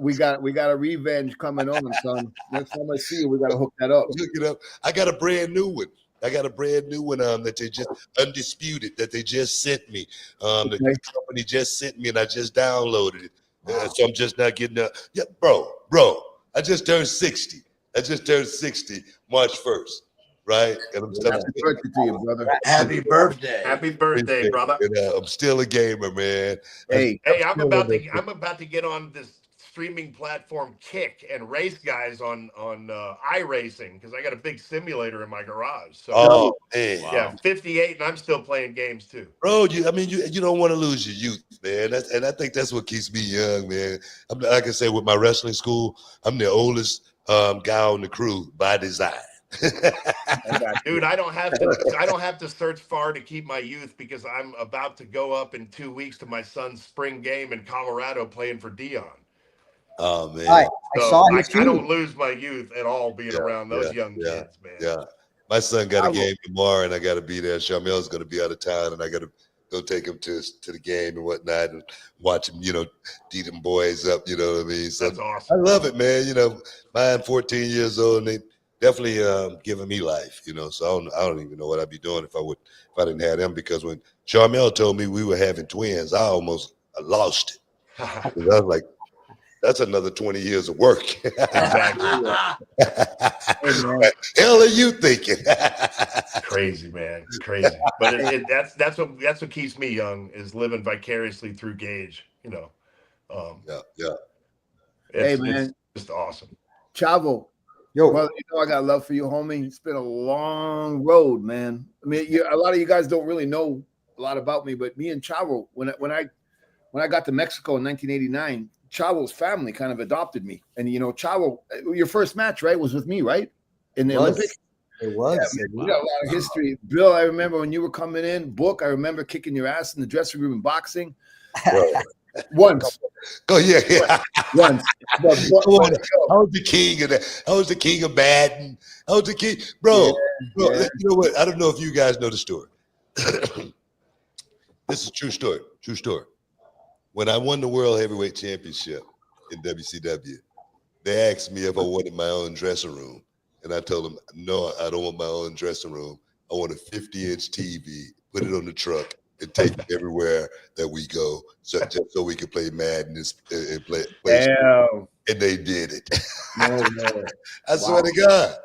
we got a revenge coming on, son. Next time I see you, we gotta hook that up. Hook it up. I got a brand new one. That they just undisputed that they just sent me. The company just sent me, and I just downloaded it. Wow. So I'm just not getting up. Yeah, bro. I just turned 60. March 1st, right? And happy birthday to you, brother. Happy birthday. Happy birthday, brother. And, I'm still a gamer, man. Hey, I'm about to get on this streaming platform Kick and race guys on iRacing because I got a big simulator in my garage. So yeah, 58, and I'm still playing games too. Bro, you don't want to lose your youth, man. And I think that's what keeps me young, man. Like I said, with my wrestling school, I'm the oldest guy on the crew by design. Dude, I don't have to search far to keep my youth because I'm about to go up in 2 weeks to my son's spring game in Colorado playing for Dion. Oh man! I don't lose my youth at all being around those young kids, man. Yeah, my son got a game tomorrow, and I got to be there. Charmel's going to be out of town, and I got to go take him to the game and whatnot, and watch him, tee them boys up. You know what I mean? So that's awesome. I love it, man. Mine 14 years old, and definitely giving me life, you know. So I don't even know what I'd be doing if I didn't have them, because when Charmel told me we were having twins, I almost lost it. I was like, that's another 20 years of work. Exactly. What hell are you thinking? Crazy, man. Crazy. But that's what keeps me young, is living vicariously through Gage, you know. Yeah. It's just awesome. Chavo, Yo, brother, you know I got love for you, homie. It's been a long road, man. I mean, a lot of you guys don't really know a lot about me, but me and Chavo, when I got to Mexico in 1989, Chavo's family kind of adopted me. And you know, Chavo, your first match, right, was with me, right? In the Olympics. It was. Yeah, man, we got a lot of history. Bill, I remember when you were coming in. Book, I remember kicking your ass in the dressing room in boxing. Once. Oh yeah. Once. I was the king of that. I was the king of Madden. I was the king, bro. You know what? I don't know if you guys know the story. This is a true story. True story. When I won the World Heavyweight Championship in WCW, they asked me if I wanted my own dressing room, and I told them, no, I don't want my own dressing room. I want a 50-inch TV. Put it on the truck and take it everywhere that we go, just so we could play Madden and play. Damn. And they did it. No. I swear to God.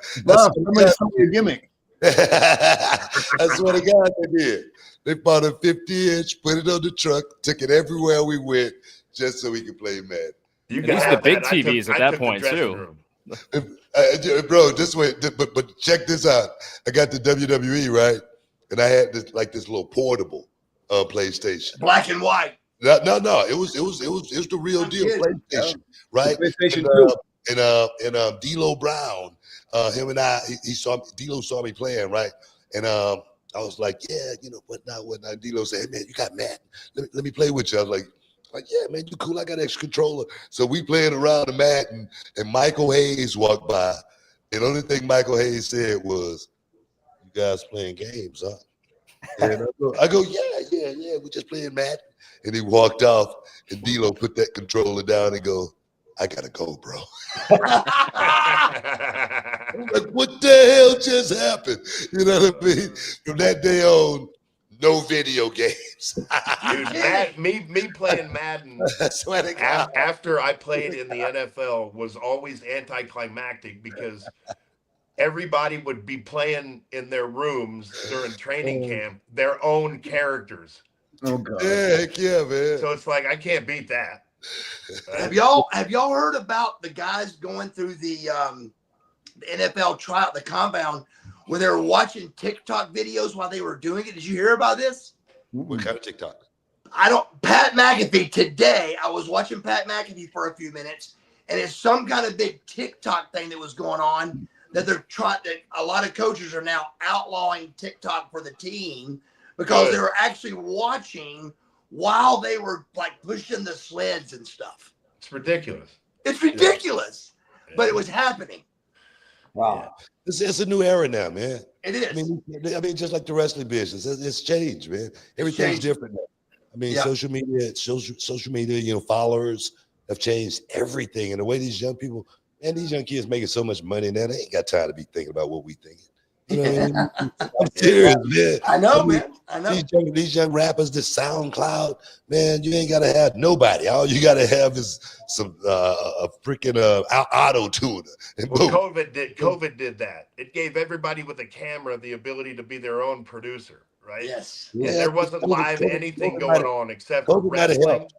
Your gimmick. I swear to God, they did. They bought a 50-inch, put it on the truck, took it everywhere we went, just so we could play Madden. These are the big TVs at that point too. Bro, this way, but check this out. I got the WWE, right? And I had this little portable PlayStation. Black and white. No. It was the real deal PlayStation, right? PlayStation and D'Lo Brown, him and I, D'Lo saw me playing, right? And I was like, yeah, you know, whatnot. D'Lo said, hey man, you got Madden. Let me play with you. I was like, yeah, man, you cool. I got an extra controller. So we playing around the Madden, and Michael Hayes walked by. And the only thing Michael Hayes said was, you guys playing games, huh? And I go, yeah, we just playing Madden. And he walked off, and D'Lo put that controller down and go, I gotta go, bro. I'm like, what the hell just happened? You know what I mean? From that day on, no video games. Dude, me playing Madden after I played in the NFL was always anticlimactic, because everybody would be playing in their rooms during training camp their own characters. Oh God. Yeah, heck yeah, man. So it's like, I can't beat that. Have y'all heard about the guys going through the NFL tryout, the compound, where they were watching TikTok videos while they were doing it? Did you hear about this? What kind of TikTok? Pat McAfee today. I was watching Pat McAfee for a few minutes, and it's some kind of big TikTok thing that was going on that that a lot of coaches are now outlawing TikTok for the team, because they were actually watching while they were like pushing the sleds and stuff. It's ridiculous. It's ridiculous, but it was happening. Wow. It's a new era now, man. It is. I mean, just like the wrestling business, it's changed, man. Everything's different now. I mean, social media, you know, followers have changed everything. And the way these young people, man, these young kids making so much money now, they ain't got time to be thinking about what we thinking. You know what I mean? I'm serious, man. I know, man. I know. These young rappers, this SoundCloud, man, you ain't gotta have nobody. All you gotta have is some a freaking auto tuner. Well, COVID did that. It gave everybody with a camera the ability to be their own producer, right? Yes. Yeah, there wasn't anything going on except for wrestling.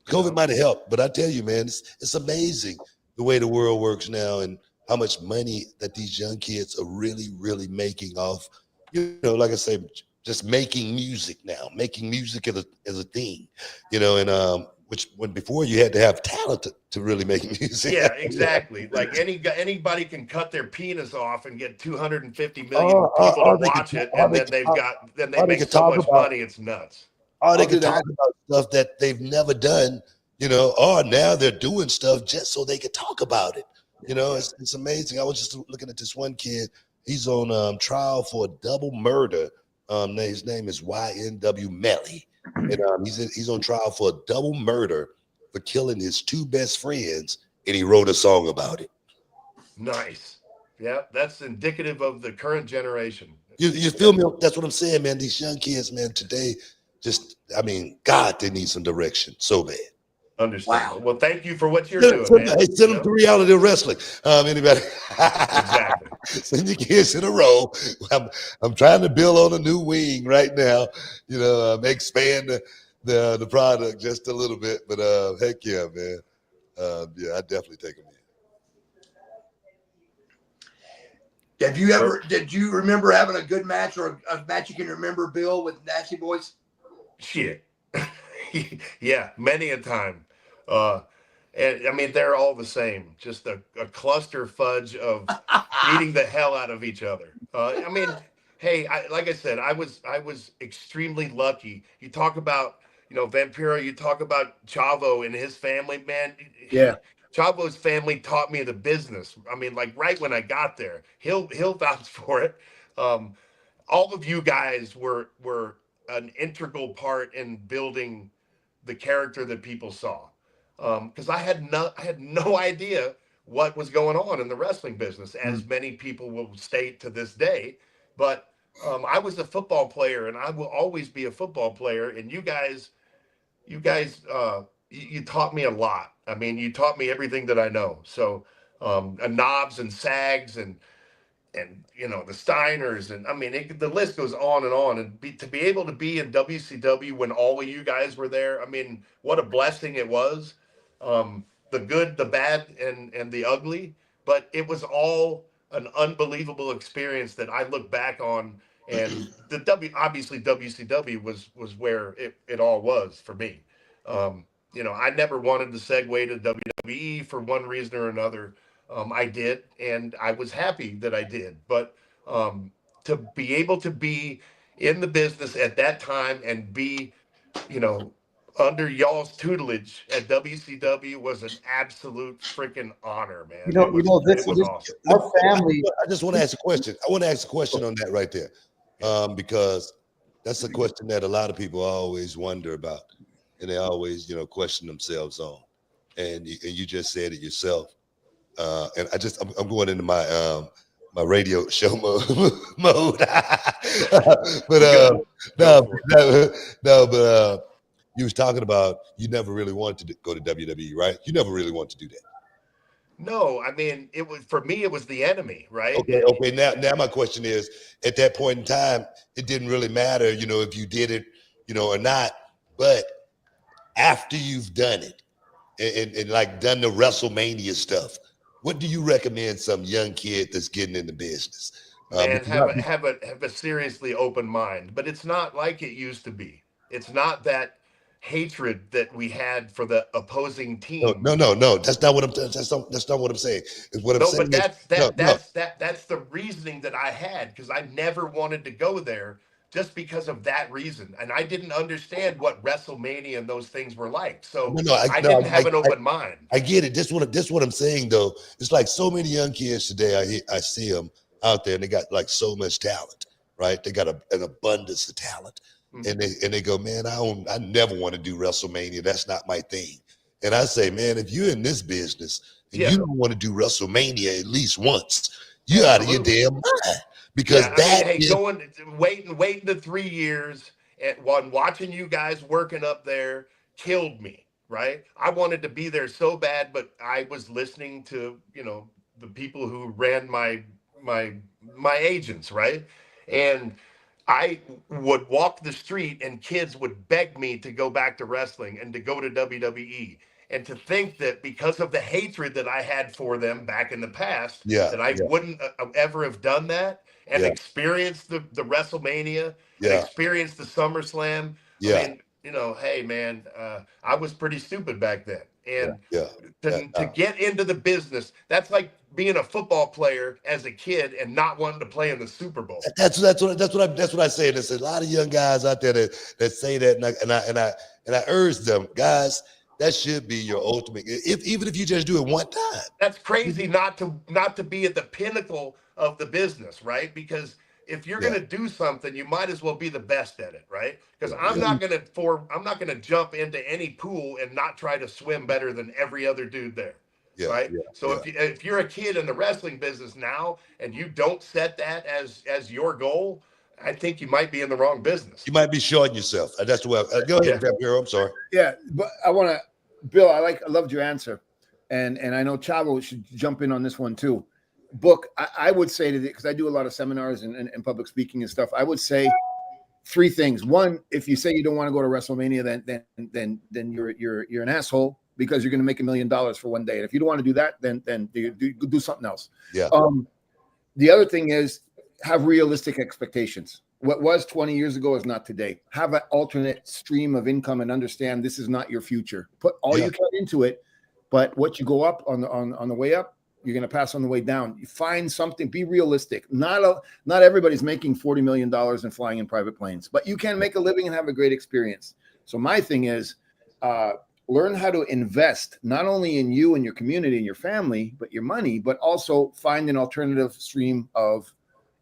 COVID might have helped, but I tell you, man, it's amazing the way the world works now, and how much money that these young kids are really, really making off, you know, like I say, just making music now, making music as a thing, you know, and when before you had to have talent to really make music. Yeah, exactly. Like anybody can cut their penis off and get 250 million people to watch it, and then they make so much money, it's nuts. Or they can talk about stuff that they've never done, you know, or now they're doing stuff just so they can talk about it. You know, it's amazing. I was just looking at this one kid. He's on trial for a double murder. His name is YNW Melly. And he's on trial for a double murder for killing his two best friends, and he wrote a song about it. Nice. Yeah, that's indicative of the current generation. You feel me? That's what I'm saying, man. These young kids, man, today, I mean, God, they need some direction so bad. Understand. Wow. Well, thank you for what you're doing, man. Hey, send them to reality wrestling. Anybody? Exactly. Send your kids in a row. I'm trying to build on a new wing right now. Expand the product just a little bit. But heck yeah, man. I definitely take them in. Did you remember having a good match or a match you can remember, Bill, with Nasty Boys? Shit. Yeah, many a time. And I mean, they're all the same, just a cluster fudge of beating the hell out of each other. I mean, hey, like I said, I was extremely lucky. You talk about, Vampiro, you talk about Chavo and his family, man. Yeah. Chavo's family taught me the business. I mean, like right when I got there, he'll vouch for it. All of you guys were an integral part in building the character that people saw. Because I had no idea what was going on in the wrestling business, as many people will state to this day. But I was a football player, and I will always be a football player. And you guys, you taught me a lot. I mean, you taught me everything that I know. So, Knobs and Sags and the Steiners, and I mean, the list goes on and on. And to be able to be in WCW when all of you guys were there, I mean, what a blessing it was. The good, the bad, and the ugly, but it was all an unbelievable experience that I look back on. And obviously WCW was where it all was for me. I never wanted to segue to WWE for one reason or another. I did, and I was happy that I did. But to be able to be in the business at that time and be, under y'all's tutelage at WCW was an absolute freaking honor, man. This awesome. Our family. I just want to ask a question. I want to ask a question on that right there, because that's a question that a lot of people always wonder about, and they always, question themselves on. And you just said it yourself. And I'm going into my my radio show mode. But you was talking about you never really wanted to go to WWE, right? You never really wanted to do that. No, I mean, for me, it was the enemy, right? Okay. Now my question is, at that point in time, it didn't really matter, if you did it, or not. But after you've done it and like done the WrestleMania stuff, what do you recommend some young kid that's getting in the business? Man, have a seriously open mind, but it's not like it used to be. It's not that hatred that we had for the opposing team. No. That's not what I'm. That's not what I'm saying. Is what I'm saying. But that's the reasoning that I had, because I never wanted to go there just because of that reason, and I didn't understand what WrestleMania and those things were like. So I didn't have an open mind. I get it. This what I'm saying though. It's like so many young kids today. I see them out there, and they got like so much talent, right? They got an abundance of talent. And they go, man, I never want to do WrestleMania. That's not my thing. And I say, man, if you're in this business and you don't want to do WrestleMania at least once, you're out of your damn mind. Because waiting the 3 years and watching you guys working up there killed me, right? I wanted to be there so bad, but I was listening to, the people who ran my agents, right? And I would walk the street and kids would beg me to go back to wrestling and to go to WWE. And to think that because of the hatred that I had for them back in the past, that I wouldn't ever have done that and experienced the WrestleMania, and experienced the SummerSlam. I mean, hey, man, I was pretty stupid back then. And to get into the business, that's like being a football player as a kid and not wanting to play in the Super Bowl. That's what I say. There's a lot of young guys out there that say that, and I urge them, guys. That should be your ultimate. Even if you just do it one time. That's crazy not to be at the pinnacle of the business, right? Because if you're going to do something, you might as well be the best at it, right? Because I'm not going to jump into any pool and not try to swim better than every other dude there. Yeah, right? yeah, So if you're a kid in the wrestling business now and you don't set that as your goal, I think you might be in the wrong business. You might be shorting yourself. That's the way. Go ahead, Vampiro. I'm sorry. Yeah, but I want to, Bill. I loved your answer, and I know Chavo should jump in on this one too. Book, I would say to because I do a lot of seminars and public speaking and stuff. I would say 3 things. One, if you say you don't want to go to WrestleMania, then you're an asshole because you're going to make $1 million for one day. And if you don't want to do that, then do something else. Yeah. The other thing is have realistic expectations. What was 20 years ago is not today. Have an alternate stream of income and understand this is not your future. Put all you can into it, but what you go up on the way up, you're going to pass on the way down. You find something, be realistic. Not everybody's making $40 million and flying in private planes, but you can make a living and have a great experience. So my thing is learn how to invest not only in you and your community and your family, but your money, but also find an alternative stream of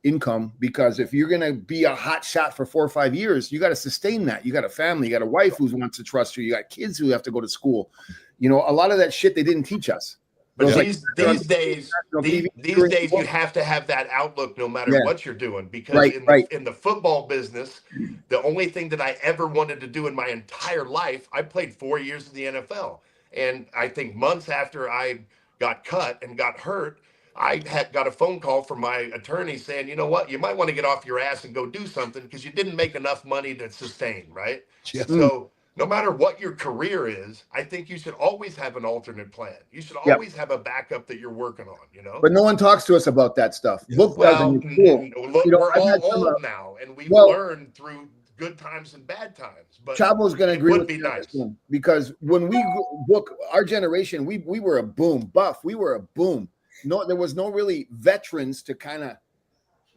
income, because if you're going to be a hot shot for 4 or 5 years, you got to sustain that. You got a family, you got a wife who wants to trust you. You got kids who have to go to school. You know, a lot of that shit they didn't teach us. But these days, you have to have that outlook no matter what you're doing, because in the football business, the only thing that I ever wanted to do in my entire life, I played 4 years in the NFL. And I think months after I got cut and got hurt, I had got a phone call from my attorney saying, you know what, you might want to get off your ass and go do something because you didn't make enough money to sustain, right? Yeah. So no matter what your career is, I think you should always have an alternate plan. You should always have a backup that you're working on, you know? But no one talks to us about that stuff. Yeah. Book doesn't. Look, we're all old now, and we've learned through good times and bad times. But Chavo's going to agree with be nice. Because when we book our generation, we were a boom. Buff, we were a boom. No, there was no really veterans to kind of,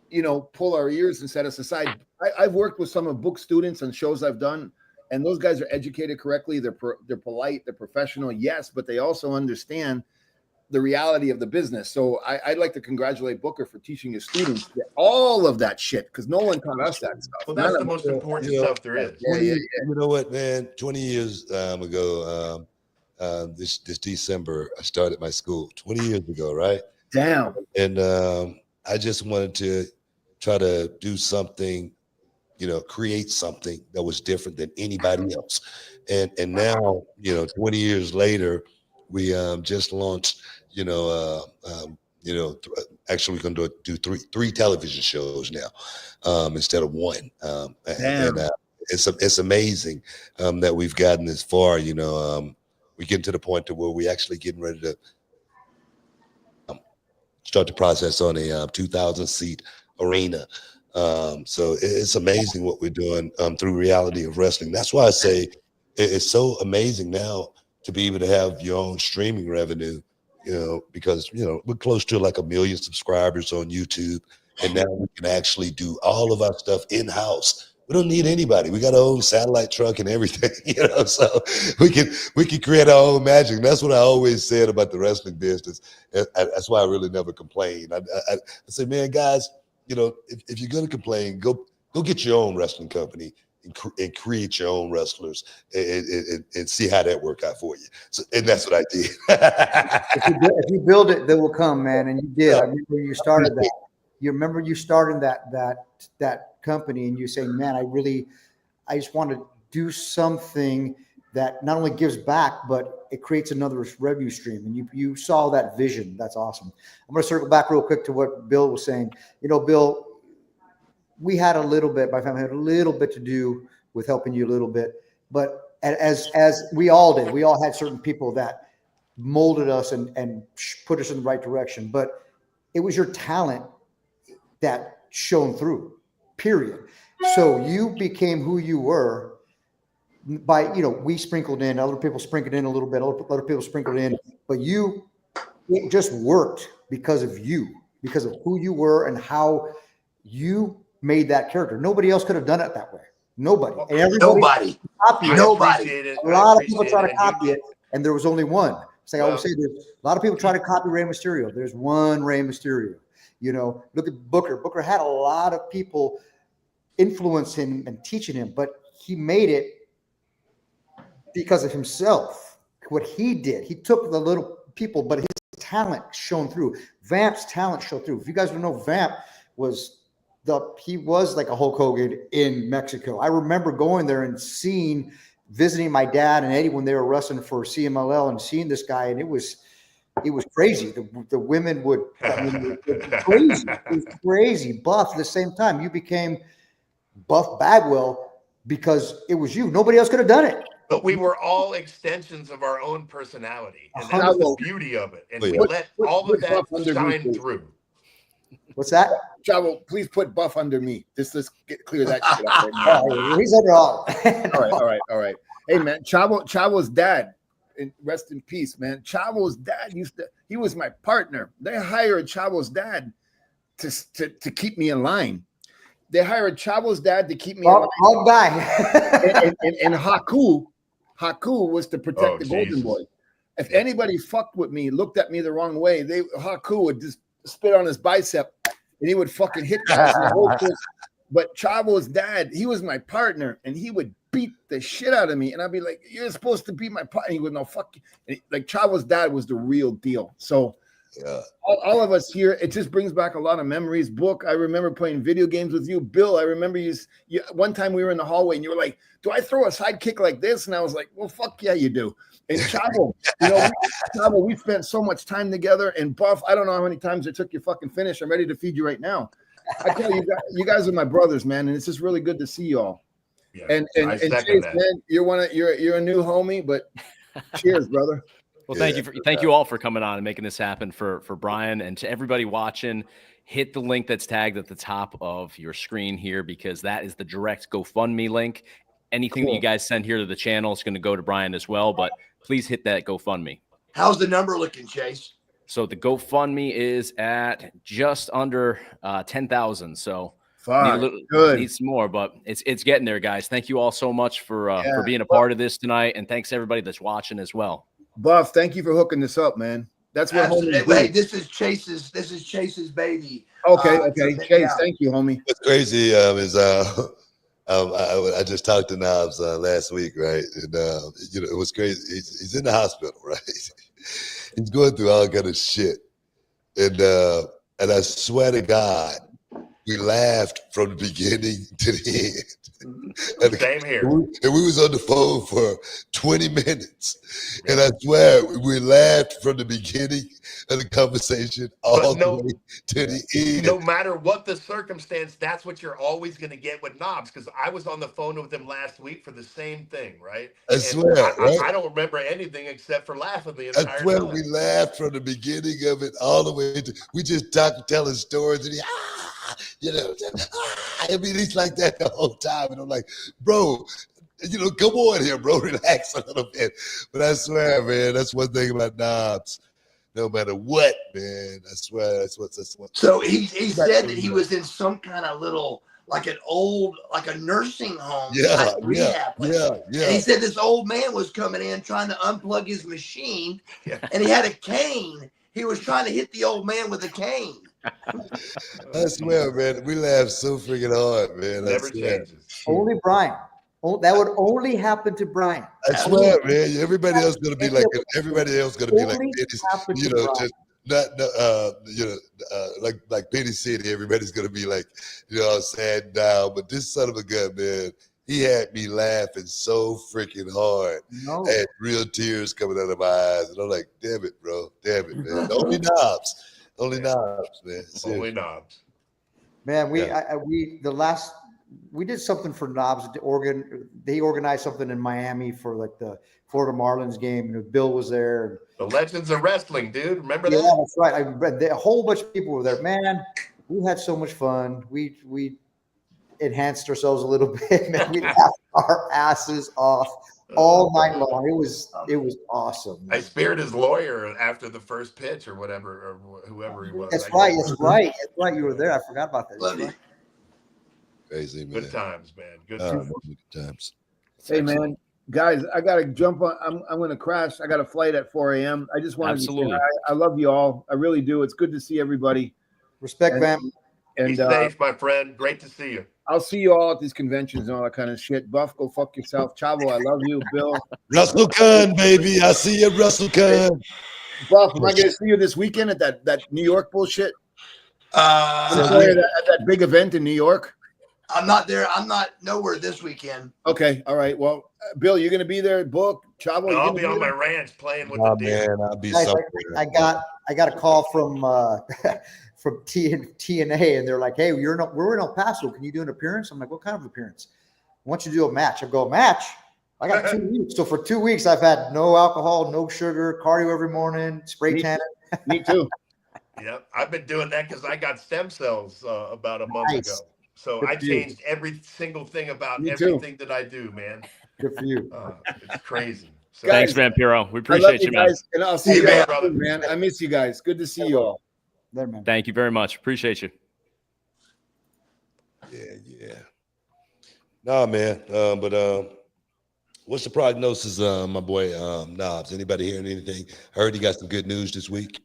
you know, pull our ears and set us aside. I've worked with some of Book students on shows I've done, and those guys are educated correctly. They're polite, they're professional, yes, but they also understand the reality of the business. So I'd like to congratulate Booker for teaching his students all of that shit, because no one taught us that stuff. Well, that's the most important stuff there is. You know what, man? 20 years ago, this December, I started my school 20 years ago, right? Damn. And I just wanted to try to do something, you know, create something that was different than anybody else. And now, you know, 20 years later, we just launched, actually we're going to do three television shows now instead of one. And it's amazing that we've gotten this far. You know, we get to the point to where we actually getting ready to start the process on a 2,000 seat arena. So it's amazing what we're doing through reality of wrestling. That's why I say it's so amazing now to be able to have your own streaming revenue, you know, because, you know, we're close to like 1 million subscribers on YouTube. And now we can actually do all of our stuff in-house. We don't need anybody. We got our own satellite truck and everything, you know, so we can create our own magic. And that's what I always said about the wrestling business. That's why I really never complain. I say, man, guys, you know, if you're gonna complain, go get your own wrestling company and create your own wrestlers and see how that work out for you. So, and that's what I did. if you build it, they will come, man. And you did. I remember you started that. You remember you starting that company, and you saying, man, I just want to do something that not only gives back, but it creates another revenue stream. And you saw that vision. That's awesome. I'm going to circle back real quick to what Bill was saying. You know, Bill, we had a little bit, my family had a little bit to do with helping you a little bit, but as we all did, we all had certain people that molded us and put us in the right direction. But it was your talent that shone through, period. So you became who you were by, you know, we sprinkled in, other people sprinkled in a little bit, other people sprinkled in, but it just worked because of you, because of who you were and how you made that character. Nobody else could have done it that way. Nobody. And nobody. Nobody. A lot of people try to copy it, and there was only one. So I always say, there's a lot of people try to copy Rey Mysterio. There's one Rey Mysterio. You know, look at Booker. Booker had a lot of people influence him and teaching him, but he made it because of himself. What he did, he took the little people, but his talent shone through. Vamp's talent showed through. If you guys don't know, Vamp he was like a Hulk Hogan in Mexico. I remember going there and visiting my dad and Eddie when they were wrestling for CMLL and seeing this guy, and it was crazy. The women would, crazy. It was crazy. Buff at the same time. You became Buff Bagwell because it was you. Nobody else could have done it. But we were all extensions of our own personality, and that was the beauty of it. And we let all of that shine through. What's that? Chavo, please put Buff under me. Let's clear that shit up right now. He's under all. All right. Hey man, Chavo's dad, rest in peace, man. Chavo's dad he was my partner. They hired Chavo's dad to keep me in line. They hired Chavo's dad to keep me in line. Wrong guy. and Haku was to protect the Golden Boy. If anybody fucked with me, looked at me the wrong way, Haku would just spit on his bicep and he would fucking hit guys. But Chavo's dad, he was my partner and he would beat the shit out of me. And I'd be like, you're supposed to be my partner. He would no, fuck you. And like Chavo's dad was the real deal. So all of us here, it just brings back a lot of memories. Book, I remember playing video games with you. Bill, I remember you one time we were in the hallway and you were like, do I throw a sidekick like this? And I was like, well, fuck yeah, you do. And Chavo, Chavo, we spent so much time together. And Buff, I don't know how many times it took you fucking finish. I'm ready to feed you right now. I tell you guys are my brothers, man, and it's just really good to see y'all. Yeah, and Chase, man, you're a new homie, but cheers, brother. Well, thank you all for coming on and making this happen for Brian, and to everybody watching. Hit the link that's tagged at the top of your screen here, because that is the direct GoFundMe link. Anything that you guys send here to the channel is going to go to Brian as well, but please hit that GoFundMe. How's the number looking, Chase? So the GoFundMe is at just under 10,000. So need some more, but it's getting there, guys. Thank you all so much for being a part of this tonight, and thanks to everybody that's watching as well. Buff, thank you for hooking this up, man. That's what homies do. Hey, this is Chase's baby. Okay. Chase, thank you, homie. What's crazy is I just talked to Knobs last week, right? And it was crazy. He's in the hospital, right? He's going through all kind of shit, and I swear to God, we laughed from the beginning to the end. Same here. And we was on the phone for 20 minutes. And I swear, we laughed from the beginning of the conversation all the way to the end. No matter what the circumstance, that's what you're always going to get with Knobs, because I was on the phone with him last week for the same thing, right? I swear, I don't remember anything except for laughing the entire time. I swear, we laughed from the beginning of it all the way to, we just telling stories, and I mean, he's like that the whole time. And I'm like, bro, come on here, bro, relax a little bit. But I swear, man, that's one thing about Knobs. No matter what, man, I swear that's what. So he said that he was in some kind of little, like a nursing home, rehab place. And he said this old man was coming in trying to unplug his machine, and he had a cane. He was trying to hit the old man with a cane. I swear, man, we laugh so freaking hard, man. Never changes. Only Brian. That would only happen to Brian. I swear, man. Everybody else gonna be like. Everybody else gonna be like. Just not. Like Penny City. Everybody's gonna be like, sad down. But this son of a gun, man, he had me laughing so freaking hard. I had real tears coming out of my eyes, and I'm like, damn it, bro, damn it, man. Only Knobs. Only Knobs, man. Seriously. Only Knobs. Man, we did something for Knobs. They organized something in Miami for like the Florida Marlins game, and Bill was there. The Legends of Wrestling, dude. Remember that? Yeah, that's right. I read a whole bunch of people were there. Man, we had so much fun. We enhanced ourselves a little bit. Man, we laughed our asses off all night long. It was awesome. Man. I spared his lawyer after the first pitch or whatever, or whoever he was. That's right. You were there. I forgot about that. Love you. Crazy, man. Good times, man. Good times. Hey, man, guys, I gotta jump on. I'm gonna crash. I got a flight at 4 a.m. I just wanted to say I love you all. I really do. It's good to see everybody. Respect, Vamp. Be safe, my friend. Great to see you. I'll see you all at these conventions and all that kind of shit. Buff, go fuck yourself. Chavo, I love you. Bill. Russell Khan, baby. I see you, Russell Khan. Buff, am I going to see you this weekend at that New York bullshit? I'm sorry, at that big event in New York. I'm not there. I'm not nowhere this weekend. Okay, all right. Well, Bill, you're going to be there. Book Chavo. I'll be on my ranch playing with Oh the deer. man, I'll be Guys, so. I got a call from from TNA, and they're like, "Hey, we're in El Paso. Can you do an appearance?" I'm like, "What kind of appearance?" "I want you to do a match." I go, "A match? I got 2 weeks." So for 2 weeks, I've had no alcohol, no sugar, cardio every morning, spray tanning. Me too. Yep, I've been doing that because I got stem cells about a month ago. So I changed every single thing about everything that I do, man. Good for you. It's crazy. So, Thanks, Vampiro. We appreciate you, man. Guys, and I'll see you guys, brother. Man. I miss you guys. Good to see you all. There, man. Thank you very much. Appreciate you. Yeah. Nah, man. But what's the prognosis, my boy Knobs? Anybody hearing anything? Heard he got some good news this week.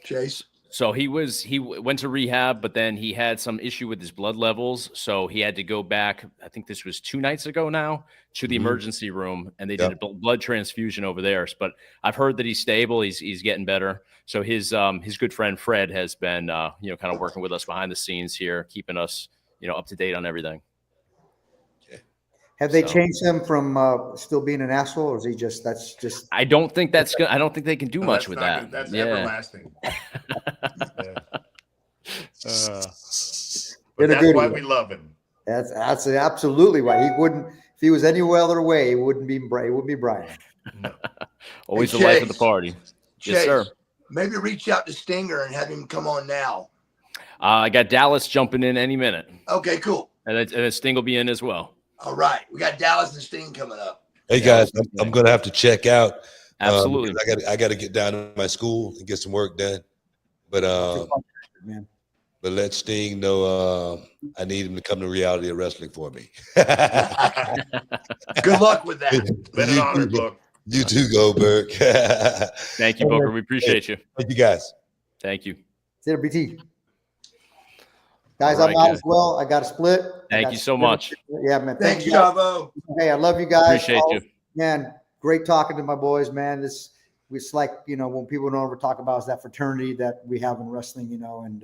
Chase. So he went to rehab, but then he had some issue with his blood levels. So he had to go back, I think this was 2 nights ago now, to the emergency room, and they did a blood transfusion over there. But I've heard that he's stable. He's getting better. So his good friend Fred has been kind of working with us behind the scenes here, keeping us up to date on everything. Have they changed him from still being an asshole, or is he that's just? I don't think that's good. I don't think they can do much with that. That's everlasting. But that's why we love him. That's absolutely right. He wouldn't, if he was any other way, he wouldn't be Brian. No. Always the life of the party. Chase, yes, sir. Maybe reach out to Stinger and have him come on now. I got Dallas jumping in any minute. Okay, cool. And then Sting will be in as well. All right, we got Dallas and Sting coming up. Hey guys, I'm gonna have to check out. Absolutely. I got to get down to my school and get some work done. But but let Sting know I need him to come to Reality of Wrestling for me. Good luck with that. It's been an honor, Book. You too, Goldberg. Thank you, Booker. We appreciate you. Thank you, guys. Thank you. See you, BT. Guys, All right, I'm out as well. I got a split. Thank you so much. Yeah, man. Thank you, Chavo. Hey, I love you guys. Appreciate you. Man, great talking to my boys, man. It's like, when people don't ever talk about is that fraternity that we have in wrestling, and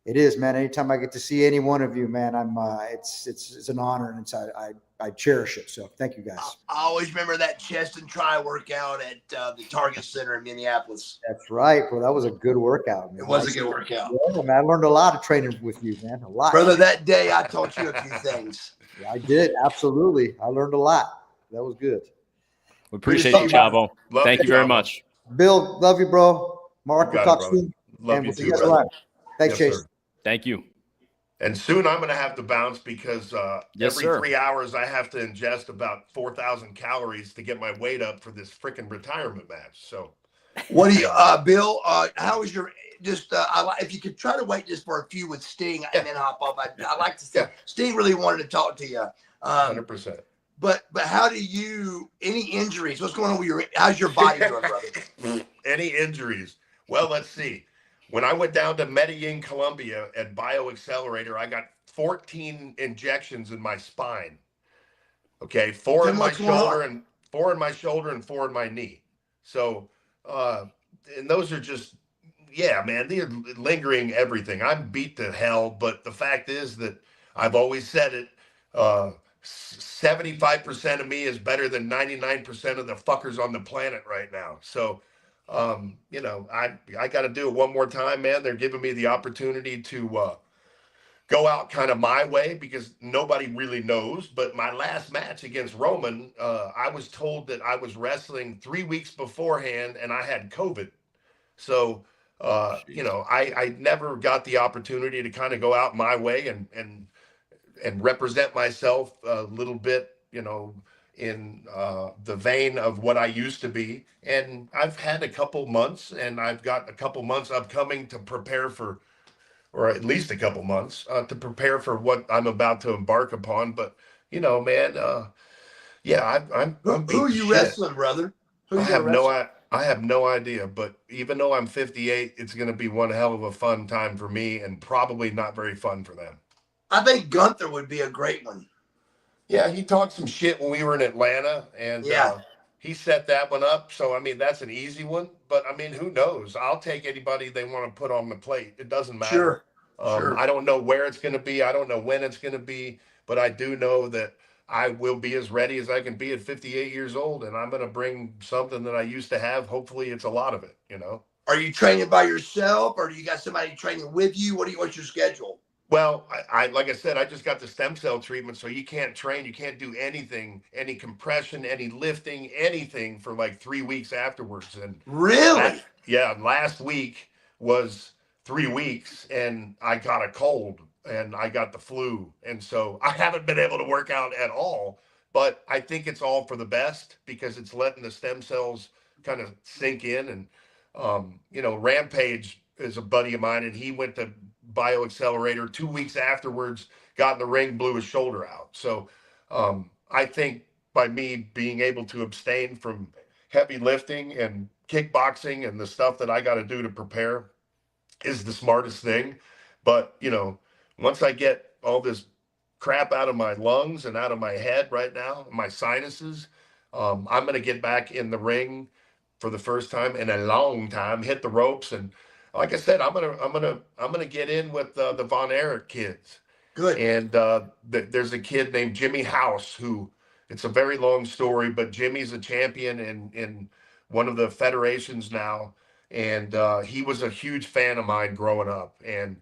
it is, man. Anytime I get to see any one of you, man, I'm it's an honor, and I cherish it. So thank you guys. I always remember that chest and try workout at the Target Center in Minneapolis. That's right, bro. That was a good workout, man. It was a good workout. Yeah, man. I learned a lot of training with you, man. A lot. Brother, that day I taught you a few things. Yeah, I did. Absolutely. I learned a lot. That was good. We appreciate you, Chavo. Thank you very much. Bill, love you, bro. Mark, we'll talk soon. Love and you we'll see too, you guys brother. around. Thanks, Yes, Chase. sir. Thank you. And soon I'm going to have to bounce because Yes, every sir. 3 hours I have to ingest about 4,000 calories to get my weight up for this freaking retirement match. So, What do you, Bill? How was your? If you could try to wait just for a few with Sting and then hop off. I like to say Sting really wanted to talk to you. 100%. But how do you? Any injuries? What's going on with your? How's your body doing, brother? Any injuries? Well, let's see. When I went down to Medellin, Colombia at BioAccelerator, I got 14 injections in my spine. Okay, 4 in my shoulder and 4 in my shoulder and 4 in my knee. So, and those are just, man, they're lingering everything. I'm beat to hell, but the fact is that I've always said it. 75% of me is better than 99% of the fuckers on the planet right now. So, I got to do it one more time, man. They're giving me the opportunity to go out kind of my way because nobody really knows. But my last match against Roman, I was told that I was wrestling 3 weeks beforehand and I had COVID. So, I never got the opportunity to kind of go out my way and represent myself a little bit, in the vein of what I used to be. And I've had a couple months and I've got a couple months upcoming to prepare for, or at least a couple months to prepare for what I'm about to embark upon. But, man, I'm Who are you wrestling, brother? I have no idea, but even though I'm 58, it's going to be one hell of a fun time for me and probably not very fun for them. I think Gunther would be a great one. Yeah, he talked some shit when we were in Atlanta, and he set that one up. So, I mean, that's an easy one. But, I mean, who knows? I'll take anybody they want to put on the plate. It doesn't matter. Sure. I don't know where it's going to be. I don't know when it's going to be. But I do know that I will be as ready as I can be at 58 years old. And I'm going to bring something that I used to have. Hopefully, it's a lot of it, you know? Are you training by yourself, or do you got somebody training with you? What's your schedule? Well, I like I said, I just got the stem cell treatment, so you can't train, you can't do anything, any compression, any lifting, anything for like 3 weeks afterwards. And really, last week was 3 weeks, and I got a cold and I got the flu, and so I haven't been able to work out at all. But I think it's all for the best because it's letting the stem cells kind of sink in. And you know, Rampage is a buddy of mine, and he went to bioaccelerator 2 weeks afterwards, got in the ring, blew his shoulder out. So I think by me being able to abstain from heavy lifting and kickboxing and the stuff that I got to do to prepare is the smartest thing. But, you know, once I get all this crap out of my lungs and out of my head right now, my sinuses, I'm going to get back in the ring for the first time in a long time, hit the ropes. And like I said, I'm gonna get in with the Von Erich kids. Good. And there's a kid named Jimmy House who, it's a very long story, but Jimmy's a champion in one of the federations now. And he was a huge fan of mine growing up. And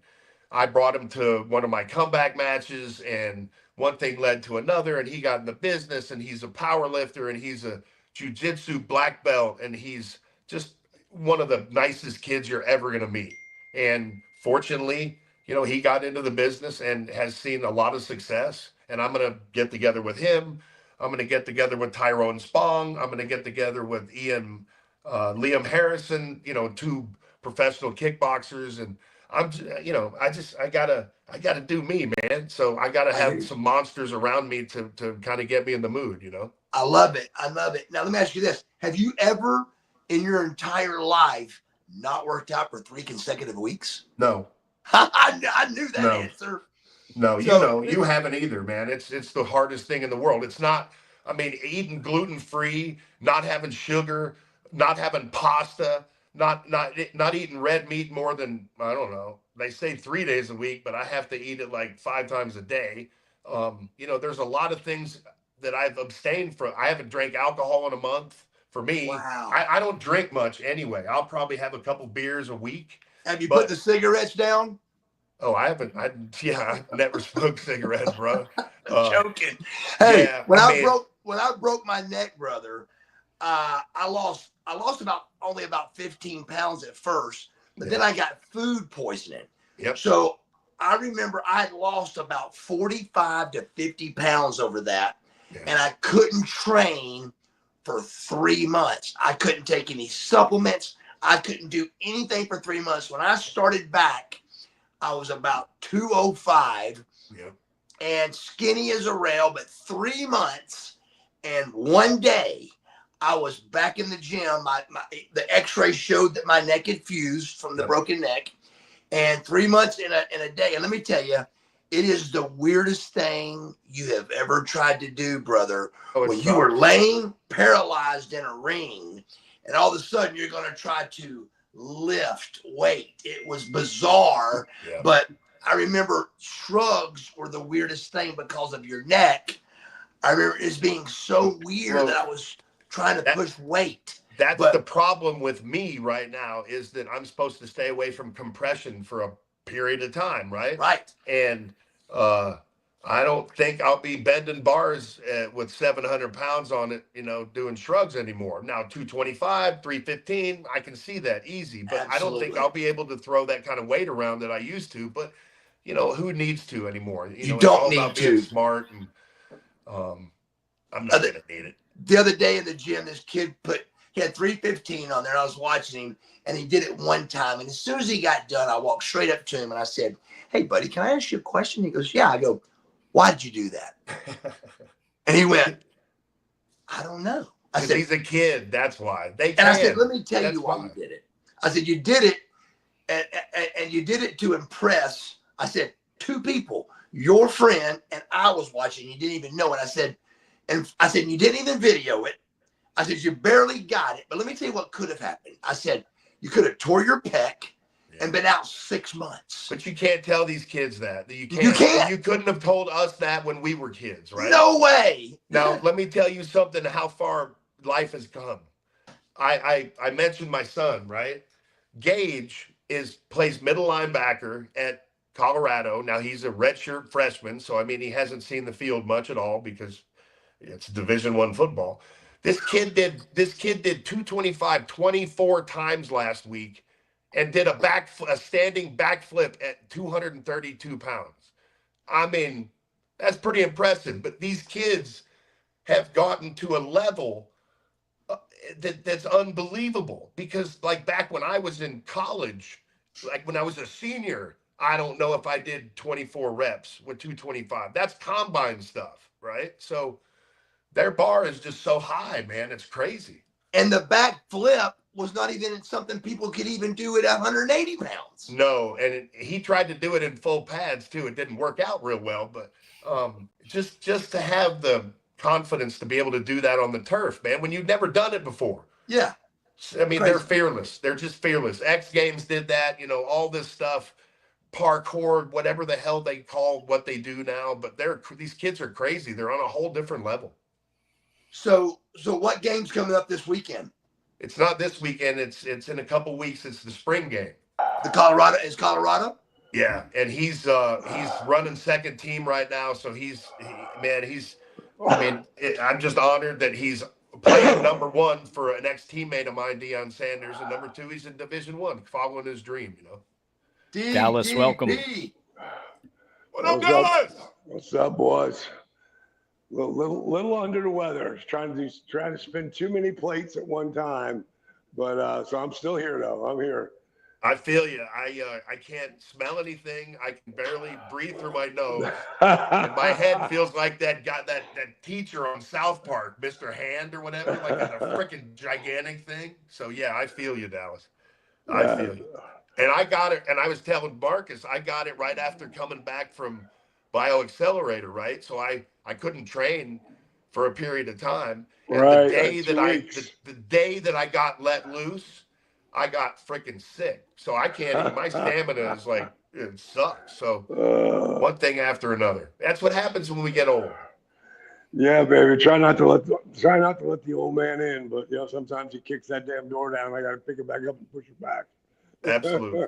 I brought him to one of my comeback matches, and one thing led to another, and he got in the business, and he's a power lifter, and he's a jiu-jitsu black belt, and he's just one of the nicest kids you're ever going to meet. And fortunately, you know, he got into the business and has seen a lot of success. And I'm going to get together with him. I'm going to get together with Tyrone Spong. I'm going to get together with Liam Harrison, you know, 2 professional kickboxers. And I'm, you know, I gotta do me, man. So I gotta have some monsters around me to kind of get me in the mood, you know? I love it. Now, let me ask you this. Have you ever in your entire life not worked out for 3 consecutive weeks? No. I knew that answer. No, you know, you haven't either, man. It's the hardest thing in the world. It's not, I mean, eating gluten-free, not having sugar, not having pasta, not eating red meat more than, I don't know, they say 3 days a week, but I have to eat it like 5 times a day. You know, there's a lot of things that I've abstained from. I haven't drank alcohol in a month. For me, wow. I don't drink much anyway. I'll probably have a couple beers a week. Have you put the cigarettes down? Oh, I haven't. I never smoked cigarettes, bro. Joking. Hey, yeah, when I broke my neck, brother, I lost only about 15 pounds at first, but then I got food poisoning. Yep. So I remember I had lost about 45 to 50 pounds over that, and I couldn't train for 3 months. I couldn't take any supplements. I couldn't do anything for 3 months. When I started back, I was about 205 and skinny as a rail, but 3 months and 1 day I was back in the gym. The x-ray showed that my neck had fused from the broken neck, and 3 months in a day. And let me tell you, it is the weirdest thing you have ever tried to do, brother. When you were laying paralyzed in a ring, and all of a sudden you're going to try to lift weight. It was bizarre, but I remember shrugs were the weirdest thing because of your neck. I remember it being so weird that I was trying to push weight. That's the problem with me right now, is that I'm supposed to stay away from compression for a period of time, right? Right. And I don't think I'll be bending bars with 700 pounds on it, you know, doing shrugs anymore. Now, 225, 315, I can see that easy, but absolutely. I don't think I'll be able to throw that kind of weight around that I used to. But, you know, who needs to anymore? You know, don't it's all about being smart, and I'm not going to need it. The other day in the gym, this kid he had 315 on there, and I was watching him, and he did it one time. And as soon as he got done, I walked straight up to him and I said, "Hey, buddy, can I ask you a question?" He goes, "Yeah." I go, "Why did you do that?" And he went, "I don't know." I said, "He's a kid. That's why." And I said, "Let me tell you why you did it." I said, "You did it, and you did it to impress." I said, 2 people, your friend and I was watching. You didn't even know it. I said, "You didn't even video it." I said, you barely got it. But let me tell you what could have happened. I said, you could have tore your pec and been out 6 months. But you can't tell these kids that. You can't. You can't. You couldn't have told us that when we were kids, right? No way. Now, let me tell you something, how far life has come. I mentioned my son, right? Gage plays middle linebacker at Colorado. Now, he's a redshirt freshman, so, I mean, he hasn't seen the field much at all because it's Division I football. This kid did 225 24 times last week and did a standing backflip at 232 pounds. I mean, that's pretty impressive. But these kids have gotten to a level that's unbelievable, because like back when I was in college, like when I was a senior, I don't know if I did 24 reps with 225. That's combine stuff, right? So their bar is just so high, man. It's crazy. And the back flip was not even something people could even do at 180 pounds. No, and he tried to do it in full pads too. It didn't work out real well, but just to have the confidence to be able to do that on the turf, man, when you've never done it before. Yeah. I mean, they're fearless. They're just fearless. X Games did that, all this stuff, parkour, whatever the hell they call what they do now. But these kids are crazy. They're on a whole different level. So what game's coming up this weekend? It's not this weekend. It's in a couple weeks. It's the spring game. The Colorado is Colorado? Yeah, and he's running second team right now. So I'm just honored that he's playing number one for an ex-teammate of mine, Deion Sanders, and number two, he's in Division I, following his dream. Dallas, welcome. What up, Dallas? What's up, boys? Little under the weather. Trying to spin too many plates at one time, but so I'm still here though. I'm here. I feel you. I can't smell anything. I can barely breathe through my nose. And my head feels like that teacher on South Park, Mr. Hand or whatever, like a freaking gigantic thing. So yeah, I feel you, Dallas. I feel you. And I got it. And I was telling Marcus, I got it right after coming back from Bioaccelerator, right? So I couldn't train for a period of time. And right. the day that I got let loose, I got freaking sick. So I can't even, my stamina is like, it sucks. So one thing after another. That's what happens when we get old. Yeah, baby. Try not to let the old man in, but sometimes he kicks that damn door down. I got to pick it back up and push it back. Absolutely.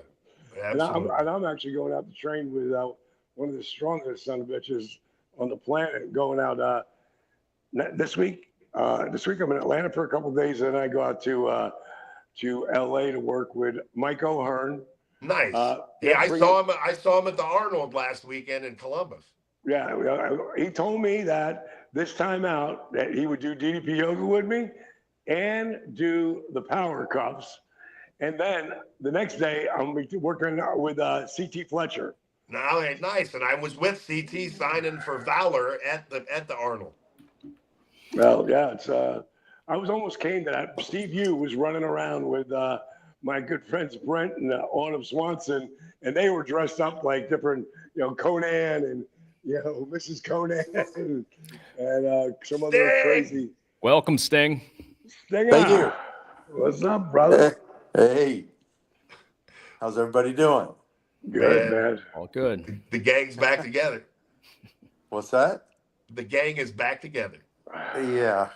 And I'm actually going out to train with one of the strongest son of bitches on the planet, going out this week. This week I'm in Atlanta for a couple of days, and I go out to LA to work with Mike O'Hearn. Nice. I saw him at the Arnold last weekend in Columbus. Yeah, he told me that this time out that he would do DDP Yoga with me and do the power cuffs. And then the next day I'm working with CT Fletcher. No, nice. And I was with CT signing for Valor at the Arnold. Well, yeah, it's I was almost came to that. Steve Yu was running around with my good friends Brent and Autumn Swanson, and they were dressed up like different, Conan and Mrs. Conan and some other crazy. Welcome, Sting. Sting. Thank you. What's up, brother? Hey, how's everybody doing? Good, man. All good. The gang's back together. What's that? The gang is back together. Yeah,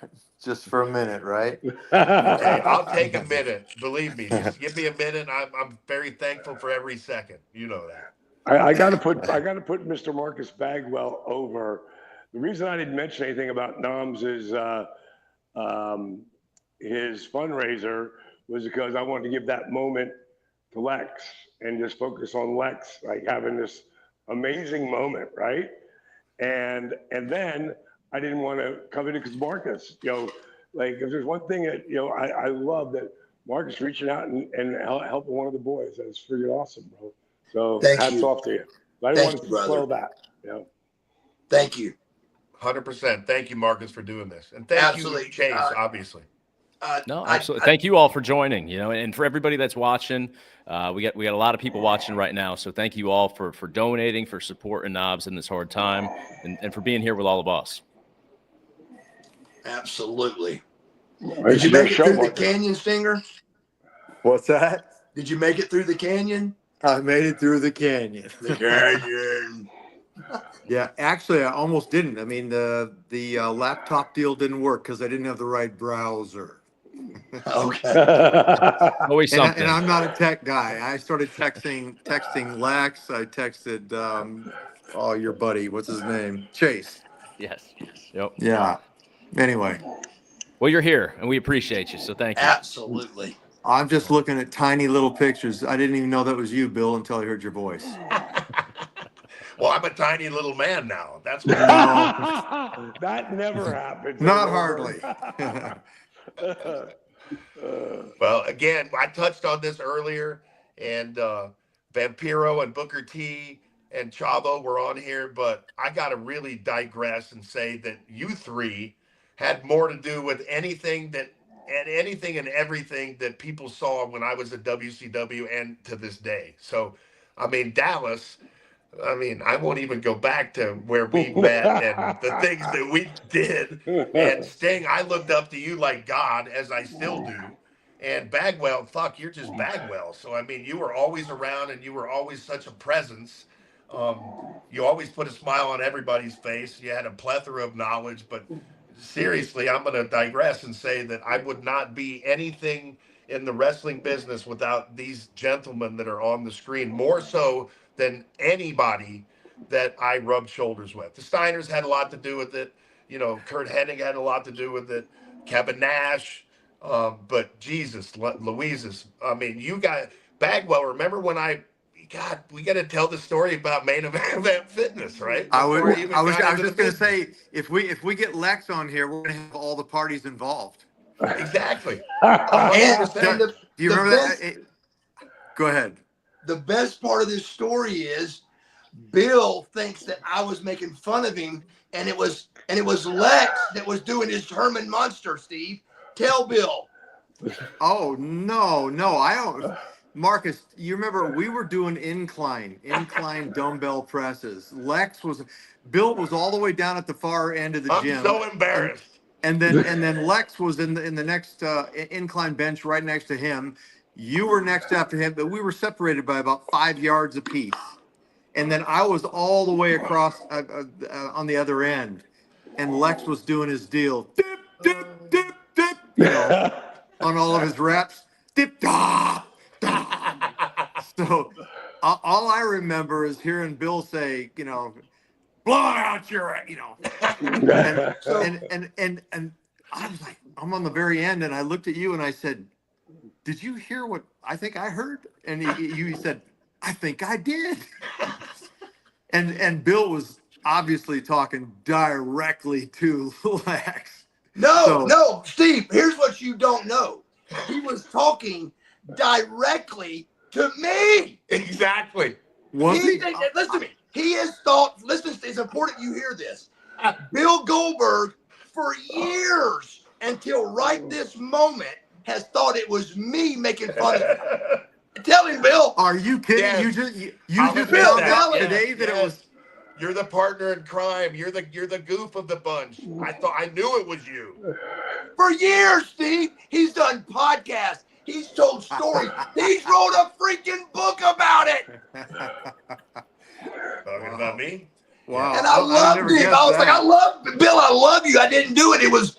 just for a minute, right? Hey, I'll take a minute. Believe me, just give me a minute. I'm very thankful for every second. You know that. I got to put Mr. Marcus Bagwell over. The reason I didn't mention anything about Noms is his fundraiser was because I wanted to give that moment to Lex and just focus on Lex, like having this amazing moment, right? And then I didn't want to come in because Marcus, like if there's one thing that I love that Marcus reaching out and helping one of the boys. That's freaking awesome, bro. So hats off to you. I didn't want to slow that. Thank you. 100%. Thank you, Marcus, for doing this, and thank you, Chase. Obviously. No, absolutely. Thank you all for joining. And for everybody that's watching, we got a lot of people watching right now. So thank you all for donating, for supporting Knobs in this hard time, and for being here with all of us. Absolutely. Did you make it through the canyon, Stinger? What's that? Did you make it through the canyon? I made it through the canyon. The canyon. Yeah, actually, I almost didn't. I mean, the laptop deal didn't work because I didn't have the right browser. Okay. Always something. And I'm not a tech guy. I started texting Lex. I texted your buddy. What's his name? Chase. Yes. Yep. Yeah. Anyway. Well, you're here, and we appreciate you, so thank you. Absolutely. I'm just looking at tiny little pictures. I didn't even know that was you, Bill, until I heard your voice. Well, I'm a tiny little man now. That's what that never happens. Not hardly. Well, again, I touched on this earlier, and Vampiro and Booker T and Chavo were on here, but I got to really digress and say that you three had more to do with anything and everything that people saw when I was at WCW and to this day. So, I mean, Dallas, I won't even go back to where we met and the things that we did. And Sting, I looked up to you like God, as I still do. And Bagwell, fuck, you're just Bagwell. So, I mean, you were always around and you were always such a presence. You always put a smile on everybody's face. You had a plethora of knowledge. But seriously, I'm going to digress and say that I would not be anything in the wrestling business without these gentlemen that are on the screen, more so than anybody that I rubbed shoulders with. The Steiners had a lot to do with it. You know, Kurt Hennig had a lot to do with it. Kevin Nash. But Jesus, Louises. I mean, you got Bagwell. Remember when we got to tell the story about Main Event Fitness, right? I was just going to say, if we get Lex on here, we're going to have all the parties involved. Exactly. Do you remember that? Go ahead. The best part of this story is Bill thinks that I was making fun of him, and it was Lex that was doing his Herman Munster, Steve. Tell Bill. Oh, no, I don't. Marcus, you remember we were doing incline dumbbell presses. Bill was all the way down at the far end of the gym. I'm so embarrassed. And then Lex was in the next incline bench right next to him. You were next after him, but we were separated by about 5 yards apiece. And then I was all the way across on the other end, and Lex was doing his deal, dip, dip, dip, dip, on all of his reps, dip, da, da. So all I remember is hearing Bill say, blow out your, and I was like, I'm on the very end, and I looked at you and I said, did you hear what I think I heard? And you said, I think I did. And Bill was obviously talking directly to Lex. No, Steve, here's what you don't know. He was talking directly to me. Exactly. Listen to me. He has thought, listen, it's important you hear this. Bill Goldberg, for years, until right this moment, has thought it was me making fun of him. Tell him, Bill. Are you kidding? Yes. You just found out today that it was. You're the partner in crime. You're the goof of the bunch. I knew it was you. For years, Steve, he's done podcasts. He's told stories. He's wrote a freaking book about it. Talking about me? Wow. And I loved him. I was like, I love Bill. I love you. I didn't do it. It was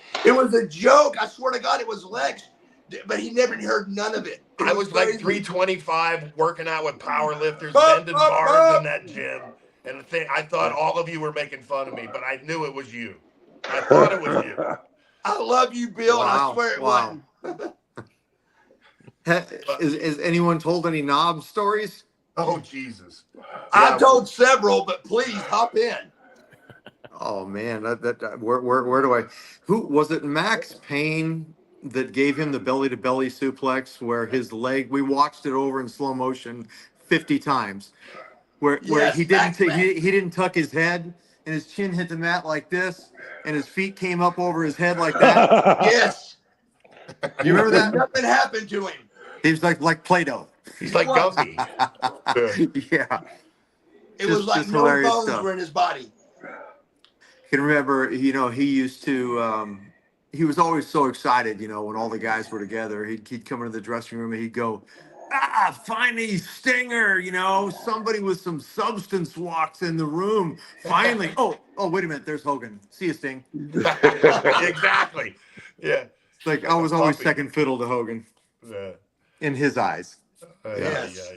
a joke. I swear to God, it was Lex. But he never heard none of it. I was like 325 working out with power lifters, bending bars in that gym. And I thought all of you were making fun of me, but I knew it was you. I thought it was you. I love you, Bill, and I swear it wasn't. Is anyone told any knob stories? Oh, Jesus. I've told several, but please hop in. Oh, man. Where do I... Who was it? Max Payne that gave him the belly-to-belly suplex where his leg... We watched it over in slow motion 50 times. Where he didn't tuck his head and his chin hit the mat like this and his feet came up over his head like that. Yes. You remember that? Nothing happened to him. He was like Play-Doh. He's like Gumpy. Yeah. It was like no bones were in his body. I can remember, he used to he was always so excited, you know, when all the guys were together. He'd come into the dressing room and he'd go, finally, Stinger, you know, somebody with some substance walks in the room. Finally. Oh, wait a minute. There's Hogan. See you, Sting. Exactly. Yeah. It's like I was always second fiddle to Hogan. Yeah. In his eyes. Yes.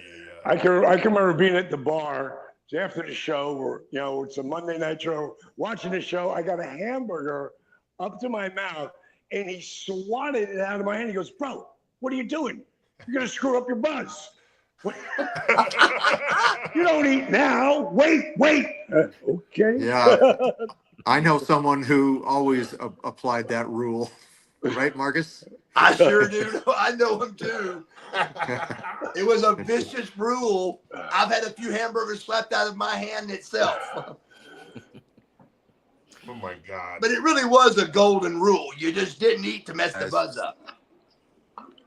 I can remember being at the bar after the show, or you know, it's a Monday night show, watching the show. I got a hamburger up to my mouth, and he swatted it out of my hand. He goes, "Bro, what are you doing? You're gonna screw up your buzz. You don't eat now. Wait. Okay. Yeah. I know someone who always applied that rule. Right, Marcus? I sure do. I know him too. It was a vicious rule. I've had a few hamburgers slapped out of my hand itself. Oh my God. But it really was a golden rule. You just didn't eat to mess the buzz up.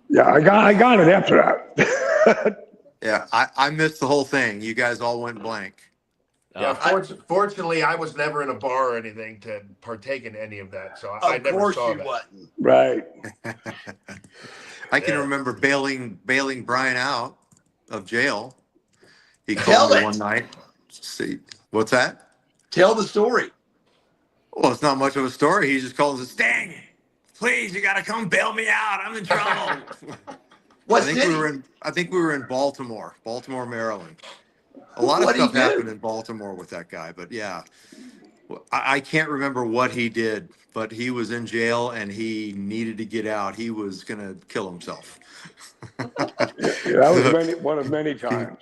Yeah, I got it after that. Yeah, I missed the whole thing. You guys all went blank. Yeah, fortunately, I was never in a bar or anything to partake in any of that, so I never saw that. Wasn't. Right. I can remember bailing Brian out of jail. He called me one night. See, what's that? Tell the story. Well, it's not much of a story. He just calls us, Sting, please, you got to come bail me out. I'm in trouble. What I think city? I think we were in Baltimore, Maryland. A lot of stuff happened in Baltimore with that guy, but yeah, I can't remember what he did, but he was in jail and he needed to get out. He was going to kill himself. That was one of many times.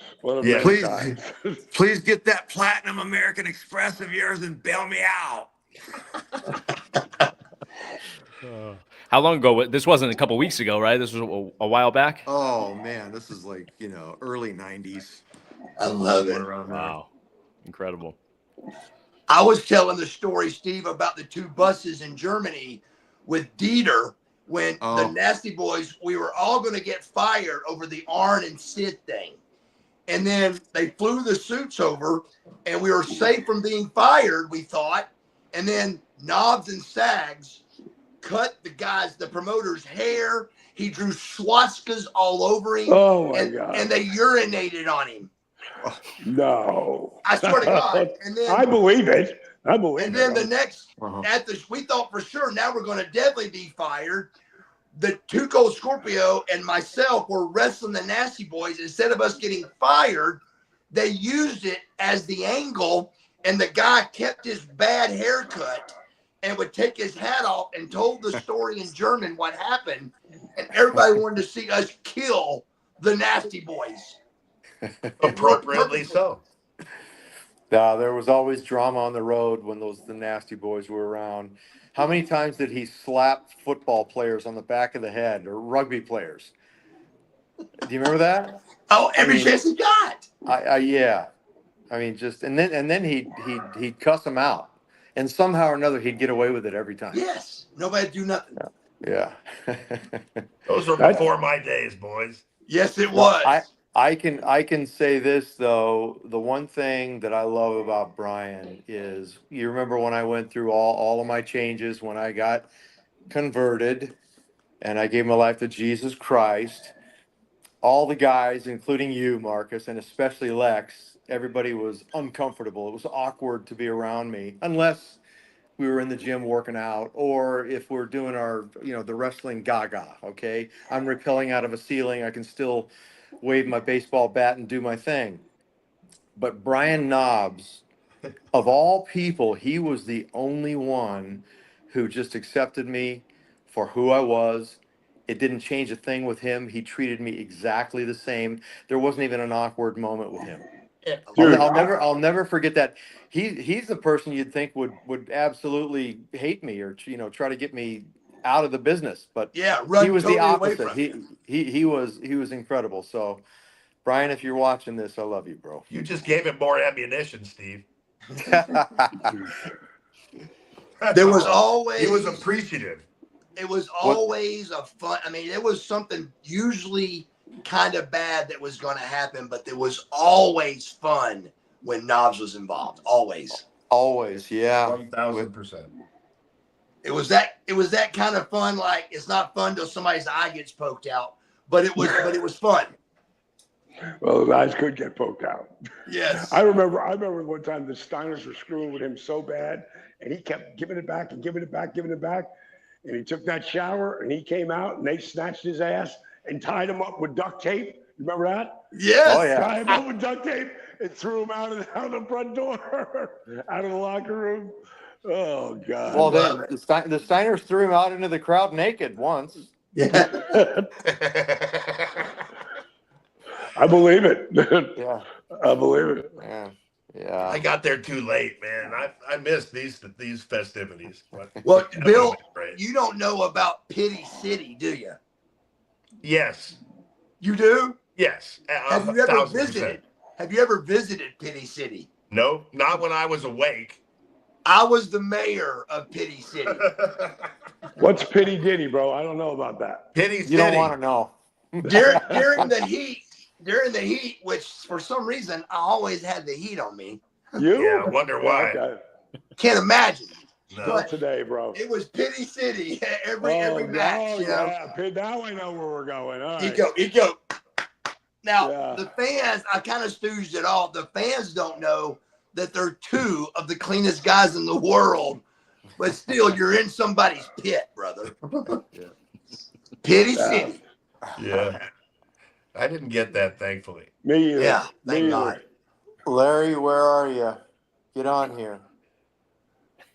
Please get that platinum American Express of yours and bail me out. How long ago? This wasn't a couple weeks ago, right? This was a while back. Oh man, this is like, early 90s. I love it. Wow. Incredible. I was telling the story, Steve, about the two buses in Germany with Dieter when the Nasty Boys, we were all going to get fired over the Arn and Sid thing. And then they flew the suits over and we were safe from being fired, we thought. And then Knobs and Sags cut the promoter's hair. He drew swastikas all over him. Oh my God. And they urinated on him. No. I swear to God. And then I believe it. And then the next, we thought for sure now we're going to definitely be fired. The Tuco Scorpio and myself were wrestling the Nasty Boys. Instead of us getting fired, they used it as the angle, and the guy kept his bad haircut and would take his hat off and told the story in German what happened, and everybody wanted to see us kill the Nasty Boys. Appropriately so. There was always drama on the road when the Nasty Boys were around. How many times did he slap football players on the back of the head, or rugby players? Do you remember that? Oh, every chance he got. Yeah. I mean, and then he'd cuss them out, and somehow or another he'd get away with it every time. Yes, nobody do nothing. Yeah. Those were before my days, boys. Yes, it was. I can say this though. The one thing that I love about Brian is, you remember when I went through all of my changes when I got converted and I gave my life to Jesus Christ. All the guys, including you, Marcus, and especially Lex, everybody was uncomfortable. It was awkward to be around me, unless we were in the gym working out, or if we're doing our, the wrestling gaga. Okay, I'm rappelling out of a ceiling. I can still wave my baseball bat and do my thing. But Brian Knobs, of all people, he was the only one who just accepted me for who I was. It didn't change a thing with him. He treated me exactly the same. There wasn't even an awkward moment with him. I'll never forget that. He's the person you'd think would absolutely hate me or try to get me out of the business, but he was the opposite. He was incredible. So, Brian, if you're watching this, I love you, bro. You just gave him more ammunition, Steve. There was always. He was appreciative. It was always a fun. I mean, it was something usually kind of bad that was going to happen, but it was always fun when Knobs was involved. Always. Always, yeah. 1,000%. It was that kind of fun. Like, it's not fun till somebody's eye gets poked out, but it was fun. Well, his eyes could get poked out. Yes. I remember one time the Steiners were screwing with him so bad, and he kept giving it back and giving it back. And he took that shower and he came out and they snatched his ass and tied him up with duct tape. Remember that? Yes. Oh, yeah. Tied him up with duct tape and threw him out the front door, out of the locker room. Oh, God. Well, then the Steiners threw him out into the crowd naked once. Yeah. I believe it. Yeah. I believe it. Yeah. Yeah. I got there too late, man. I missed these festivities. But Well, Bill, you don't know about Pity City, do you? Yes. You do? Yes. Have you ever visited? Have you ever visited Pity City? No, not when I was awake. I was the mayor of Pity City. What's Pity Diddy, bro? I don't know about that. Pity City. You don't want to know. During the heat, which for some reason I always had the heat on me. You? Yeah, I wonder why. Okay. Can't imagine. No. But Today, bro. it was Pity City every match. You know? Yeah. Now I know where we're going. All right. You go. Now, Yeah. the fans, I kind of stooged it all. The fans don't know that they're two of the cleanest guys in the world, but still, you're in somebody's pit, brother. Yeah. Pity City. Yeah. I didn't get that, thankfully. Me either. Yeah, thank Me God. Larry, where are you? Get on here.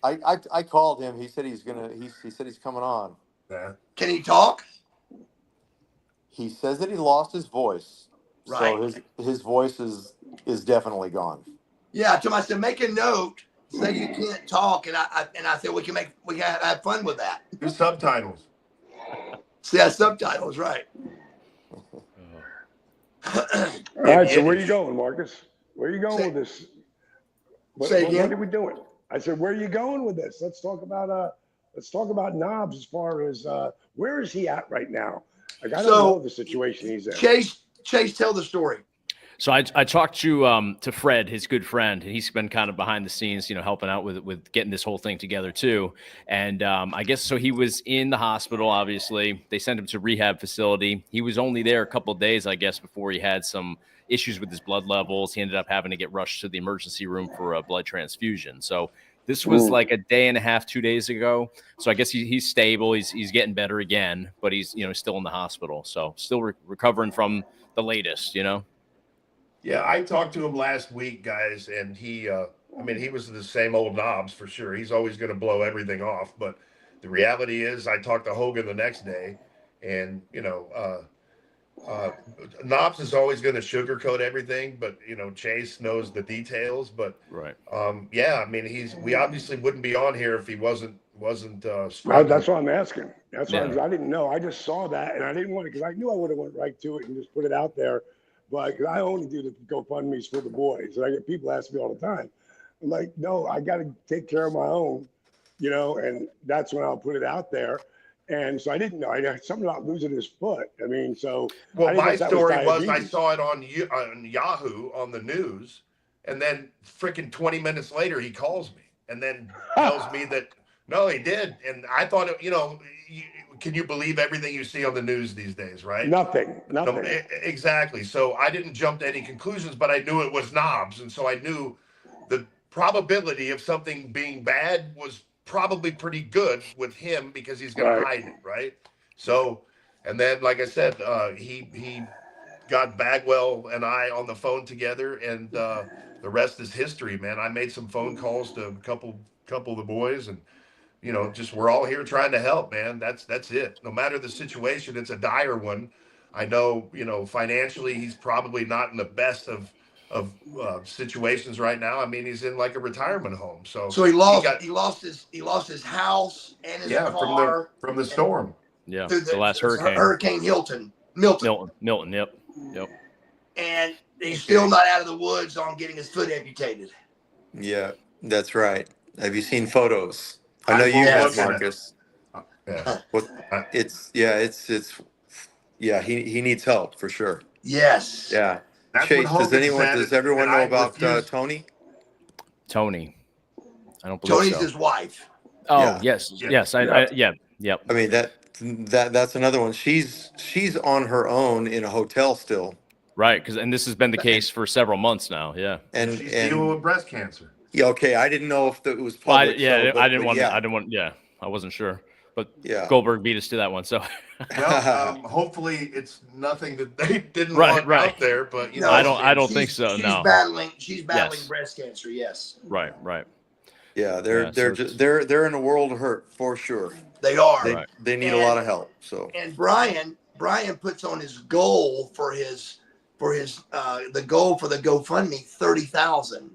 I called him. He said he said he's coming on. Yeah. Can he talk? He says that he lost his voice. Right. So his voice is definitely gone. Yeah, I told him, I said, make a note, say you can't talk, and I said we can have fun with that. Do subtitles. See, that's subtitles, right? All right, so where are you going, Marcus? Where are you going with this? Say again? What are we doing? I said, where are you going with this? Let's talk about Knobs as far as where is he at right now? Like, I don't know the situation he's in. Chase, tell the story. So I talked to Fred, his good friend, and he's been kind of behind the scenes, helping out with getting this whole thing together too. And I guess so. He was in the hospital. Obviously, they sent him to rehab facility. He was only there a couple of days, I guess, before he had some issues with his blood levels. He ended up having to get rushed to the emergency room for a blood transfusion. So this was like a day and a half, 2 days ago. So I guess he's stable. He's getting better again, but he's still in the hospital. So still recovering from the latest. Yeah, I talked to him last week, guys, and he was the same old Knobs for sure. He's always going to blow everything off, but the reality is I talked to Hogan the next day, and, Knobs is always going to sugarcoat everything, but, Chase knows the details, but, right. We obviously wouldn't be on here if he wasn't That's what I'm asking. That's what I didn't know. I just saw that, and I didn't want to, because I knew I would have went right to it and just put it out there. But cause I only do the GoFundMe's for the boys. And I get people ask me all the time. I'm like, no, I got to take care of my own, and that's when I'll put it out there. And so I didn't know. I had something about losing his foot. My story was I saw it on Yahoo on the news. And then freaking 20 minutes later, he calls me and then tells me that, no, he did. And I thought, can you believe everything you see on the news these days, right? Nothing. Exactly. So I didn't jump to any conclusions, but I knew it was Knobs. And so I knew the probability of something being bad was probably pretty good with him because he's going to hide it, right? So, and then, like I said, he got Bagwell and I on the phone together, and the rest is history, man. I made some phone calls to a couple of the boys, and just we're all here trying to help, man. That's it. No matter the situation, it's a dire one. I know, financially, he's probably not in the best of situations right now. He's in like a retirement home. So he lost his house and his car from the storm. Yeah, the last hurricane. Hurricane Milton. Yep. And he's still not out of the woods on getting his foot amputated. Yeah, that's right. Have you seen photos? I know you have, Marcus. Yeah. He needs help for sure. Yes. Yeah. That's Chase, what does everyone know about Tony? Tony. I don't believe Tony's so. his wife. Oh, yes. Yes. Yep. I mean, that's another one. She's on her own in a hotel still. Right. And this has been the case for several months now. Yeah. And she's dealing with breast cancer. Yeah. Okay. I didn't know if it was Well, public. I didn't want. Yeah. I wasn't sure. But Goldberg beat us to that one. So well, hopefully it's nothing that they didn't want out there. But you know, I don't think so. She's battling breast cancer. Yes. Right. Yeah, they're in a world of hurt for sure. They are. They need a lot of help. So and Brian puts on his goal for the goal for the GoFundMe 30,000,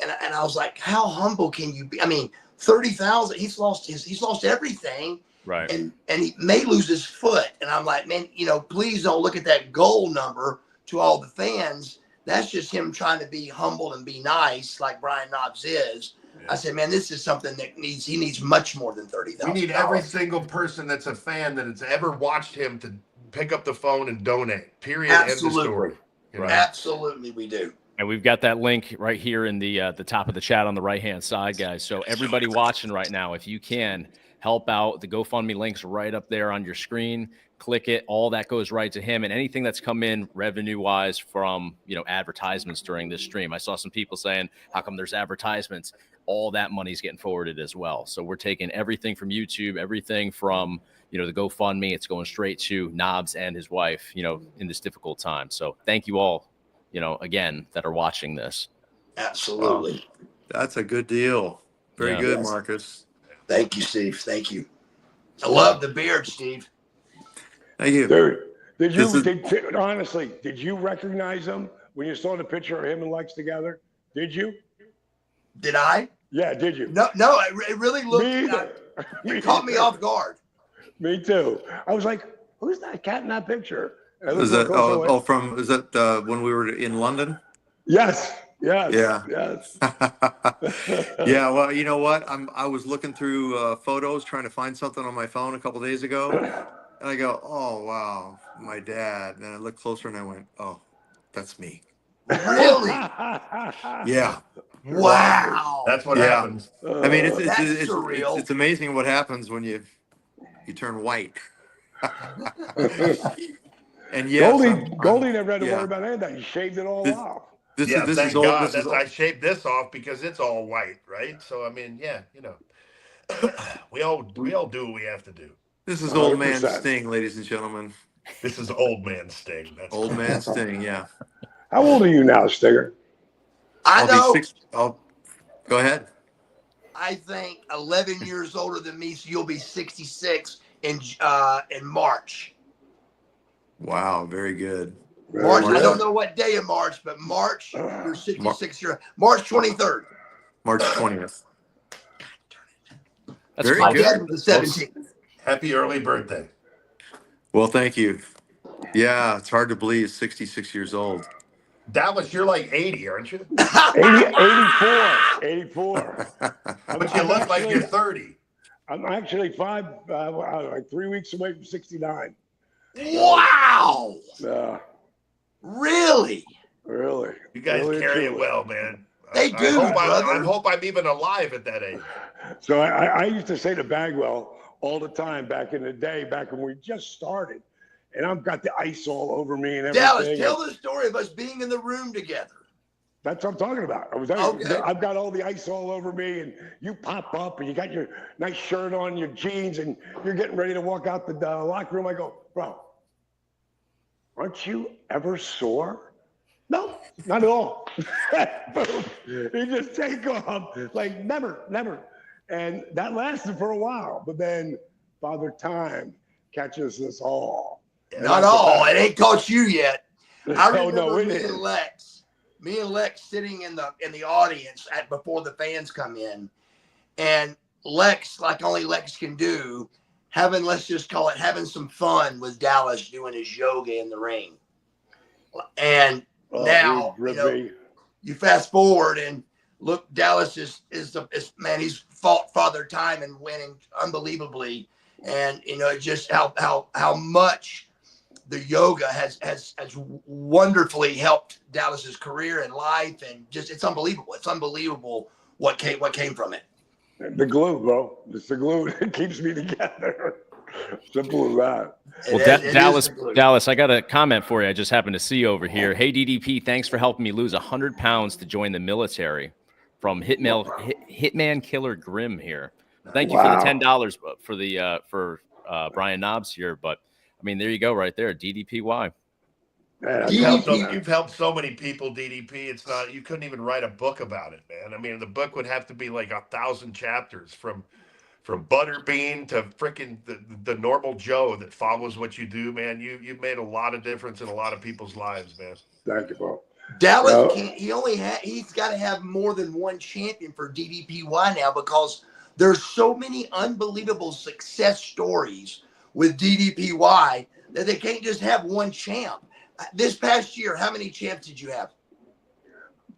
and I was like, how humble can you be? I mean, 30,000. He's lost everything. Right. And he may lose his foot. And I'm like, man, please don't look at that goal number. To all the fans, that's just him trying to be humble and be nice, like Brian Knobbs is. I said, man, this is something that he needs much more than 30,000. We need every single person that's a fan that has ever watched him to pick up the phone and donate. Period. Absolutely. End of story. Right. Absolutely, we do. And we've got that link right here in the top of the chat on the right-hand side, guys. So everybody watching right now, if you can help out, the GoFundMe link's right up there on your screen. Click it. All that goes right to him. And anything that's come in revenue-wise from, advertisements during this stream. I saw some people saying, how come there's advertisements? All that money's getting forwarded as well. So we're taking everything from YouTube, everything from, the GoFundMe. It's going straight to Knobbs and his wife, in this difficult time. So thank you all, again, that are watching this. Absolutely. That's a good deal. Very good, Marcus. Thank you, Steve. Thank you. I love the beard, Steve. Thank you. Dude, honestly, did you recognize him when you saw the picture of him and Lex together? Did you? Did I? Yeah, did you? No, it really looked. It caught me off guard. Me too. I was like, who's that cat in that picture? Is that when we were in London? Yes. Yeah. Yeah. Well, you know what? I was looking through photos trying to find something on my phone a couple days ago, and I go, oh wow, my dad. And I looked closer and I went, oh, that's me. Really? Yeah. Wow. That's what happens. I mean, it's amazing what happens when you turn white. And Goldie never had to worry about anything. He shaved it all off. Thank God. I shaved this off because it's all white, right? So I mean, we all do what we have to do. This is 100%. Old man Sting, ladies and gentlemen. This is old man Sting. That's old man Sting. Yeah. How old are you now, Stinger? Go ahead. I think 11 years older than me, so you'll be 66 in March. Wow, very good. March. I don't know what day in March, but March. You're 66 years. March 23rd. March 20th. That's very good. The 17th. Happy early birthday. Well, thank you. Yeah, it's hard to believe 66 years old. Dallas, you're like 80, aren't you? 84. But you look like you're 30. I'm actually like 3 weeks away from 69. Wow. Really? You guys carry it well, man. They do. I hope I'm even alive at that age. So I used to say to Bagwell all the time back in the day, back when we just started, and I've got the ice all over me and everything. Dallas, tell the story of us being in the room together. That's what I'm talking about. I've got all the ice all over me, and you pop up, and you got your nice shirt on, your jeans, and you're getting ready to walk out the locker room. I go, bro, aren't you ever sore? No, not at all. Boom. You just take off like never. And that lasted for a while, but then Father Time catches us all. Not all. It ain't caught you yet. I remember no, me and Lex sitting in the audience before the fans come in, and Lex, like only Lex can do, let's just call it having some fun with Dallas doing his yoga in the ring. And now you fast forward and look, Dallas is man, he's fought Father Time and winning unbelievably, and just how much the yoga has wonderfully helped Dallas's career and life, and just it's unbelievable. It's unbelievable what came from it. The glue, bro. It's the glue that keeps me together. Simple as that. Well, Dallas, I got a comment for you. I just happened to see over here. Hey, DDP, thanks for helping me lose 100 pounds to join the military. From Hitman Killer Grim here. Thank you for the $10 for Brian Knobs here. But I mean, there you go, right there. DDPY. You've helped so many people, DDP. It's not, you couldn't even write a book about it, man. I mean, the book would have to be like 1,000 chapters from Butterbean to freaking the normal Joe that follows what you do, man. You've made a lot of difference in a lot of people's lives, man. Thank you, bro. Dallas can't. He's got to have more than one champion for DDPY now, because there's so many unbelievable success stories with DDPY that they can't just have one champ. This past year, how many champs did you have?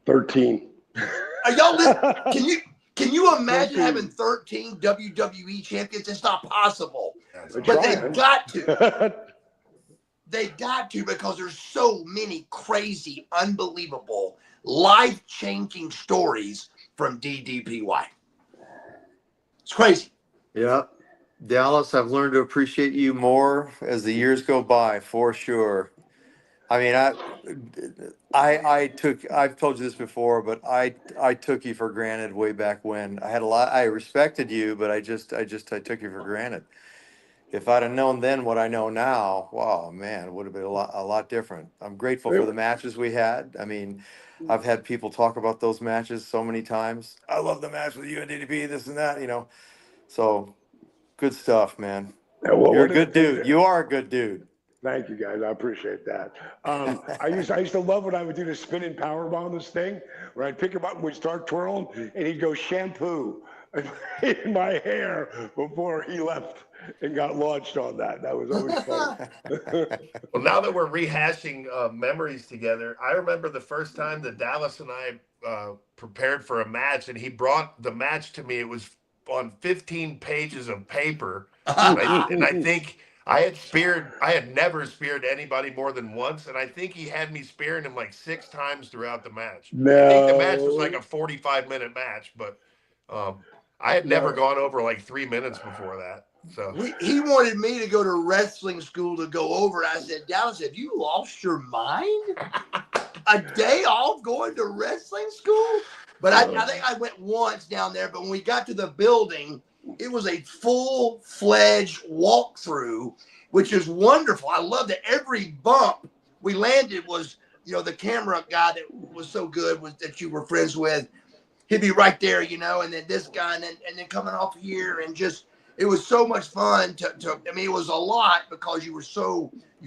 13. Are y'all listening? Can you imagine having 13 WWE champions? It's not possible. But they've got to. They've got to, because there's so many crazy, unbelievable, life-changing stories from DDPY. It's crazy. Yeah. Dallas, I've learned to appreciate you more as the years go by, for sure. I mean, I've told you this before, but I took you for granted way back when. I respected you, but I took you for granted. If I'd have known then what I know now, wow, man, it would have been a lot different. I'm grateful for the matches we had. I mean, I've had people talk about those matches so many times. I love the match with you and DDP, this and that, So good stuff, man. Yeah, well, you're a good dude. You are a good dude. Thank you, guys. I appreciate that. I used to love when I would do the spinning powerbomb, this thing, where I'd pick him up and we'd start twirling, and he'd go shampoo in my hair before he left and got launched on that. That was always fun. Well, now that we're rehashing memories together, I remember the first time that Dallas and I prepared for a match, and he brought the match to me. It was on 15 pages of paper, and I think I had never speared anybody more than once, and I think he had me spearing him like 6 times throughout the match. No. I think the match was like a 45-minute match, but I had never gone over like 3 minutes before that. So he wanted me to go to wrestling school to go over it. I said, Dallas, have you lost your mind? A day off going to wrestling school? But I think I went once down there, but when we got to the building, it was a full-fledged walkthrough, which is wonderful. I love that every bump we landed was, the camera guy that was so good that you were friends with. He'd be right there, and then this guy, and then coming off here, and just, it was so much fun it was a lot, because you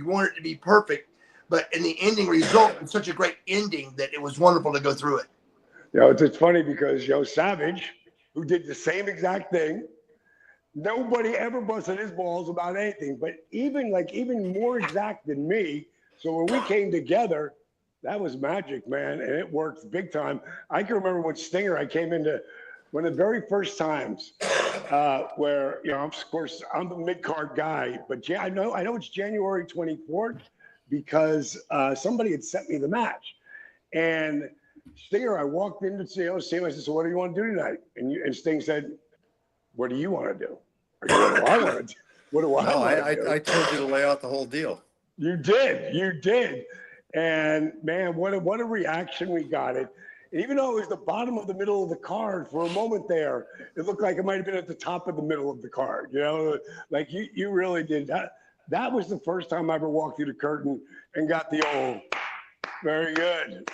wanted it to be perfect, but in the ending result, it's such a great ending that it was wonderful to go through it. It's funny because Savage, who did the same exact thing, nobody ever busted his balls about anything, but even more exact than me. So when we came together, that was magic, man, and it worked big time. I can remember when Stinger, I came into one of the very first times where, of course, I'm the mid-card guy, but I know it's January 24th because somebody had sent me the match. And Stinger, I walked in to see him. I said, so what do you want to do tonight? And Sting said, what do you want to do? What do I want to do? What do I want to do? I told you to lay out the whole deal. You did. And man, what a reaction we got it. And even though it was the bottom of the middle of the card for a moment there, it looked like it might have been at the top of the middle of the card. Like you really did that. That was the first time I ever walked through the curtain and got the old, very good.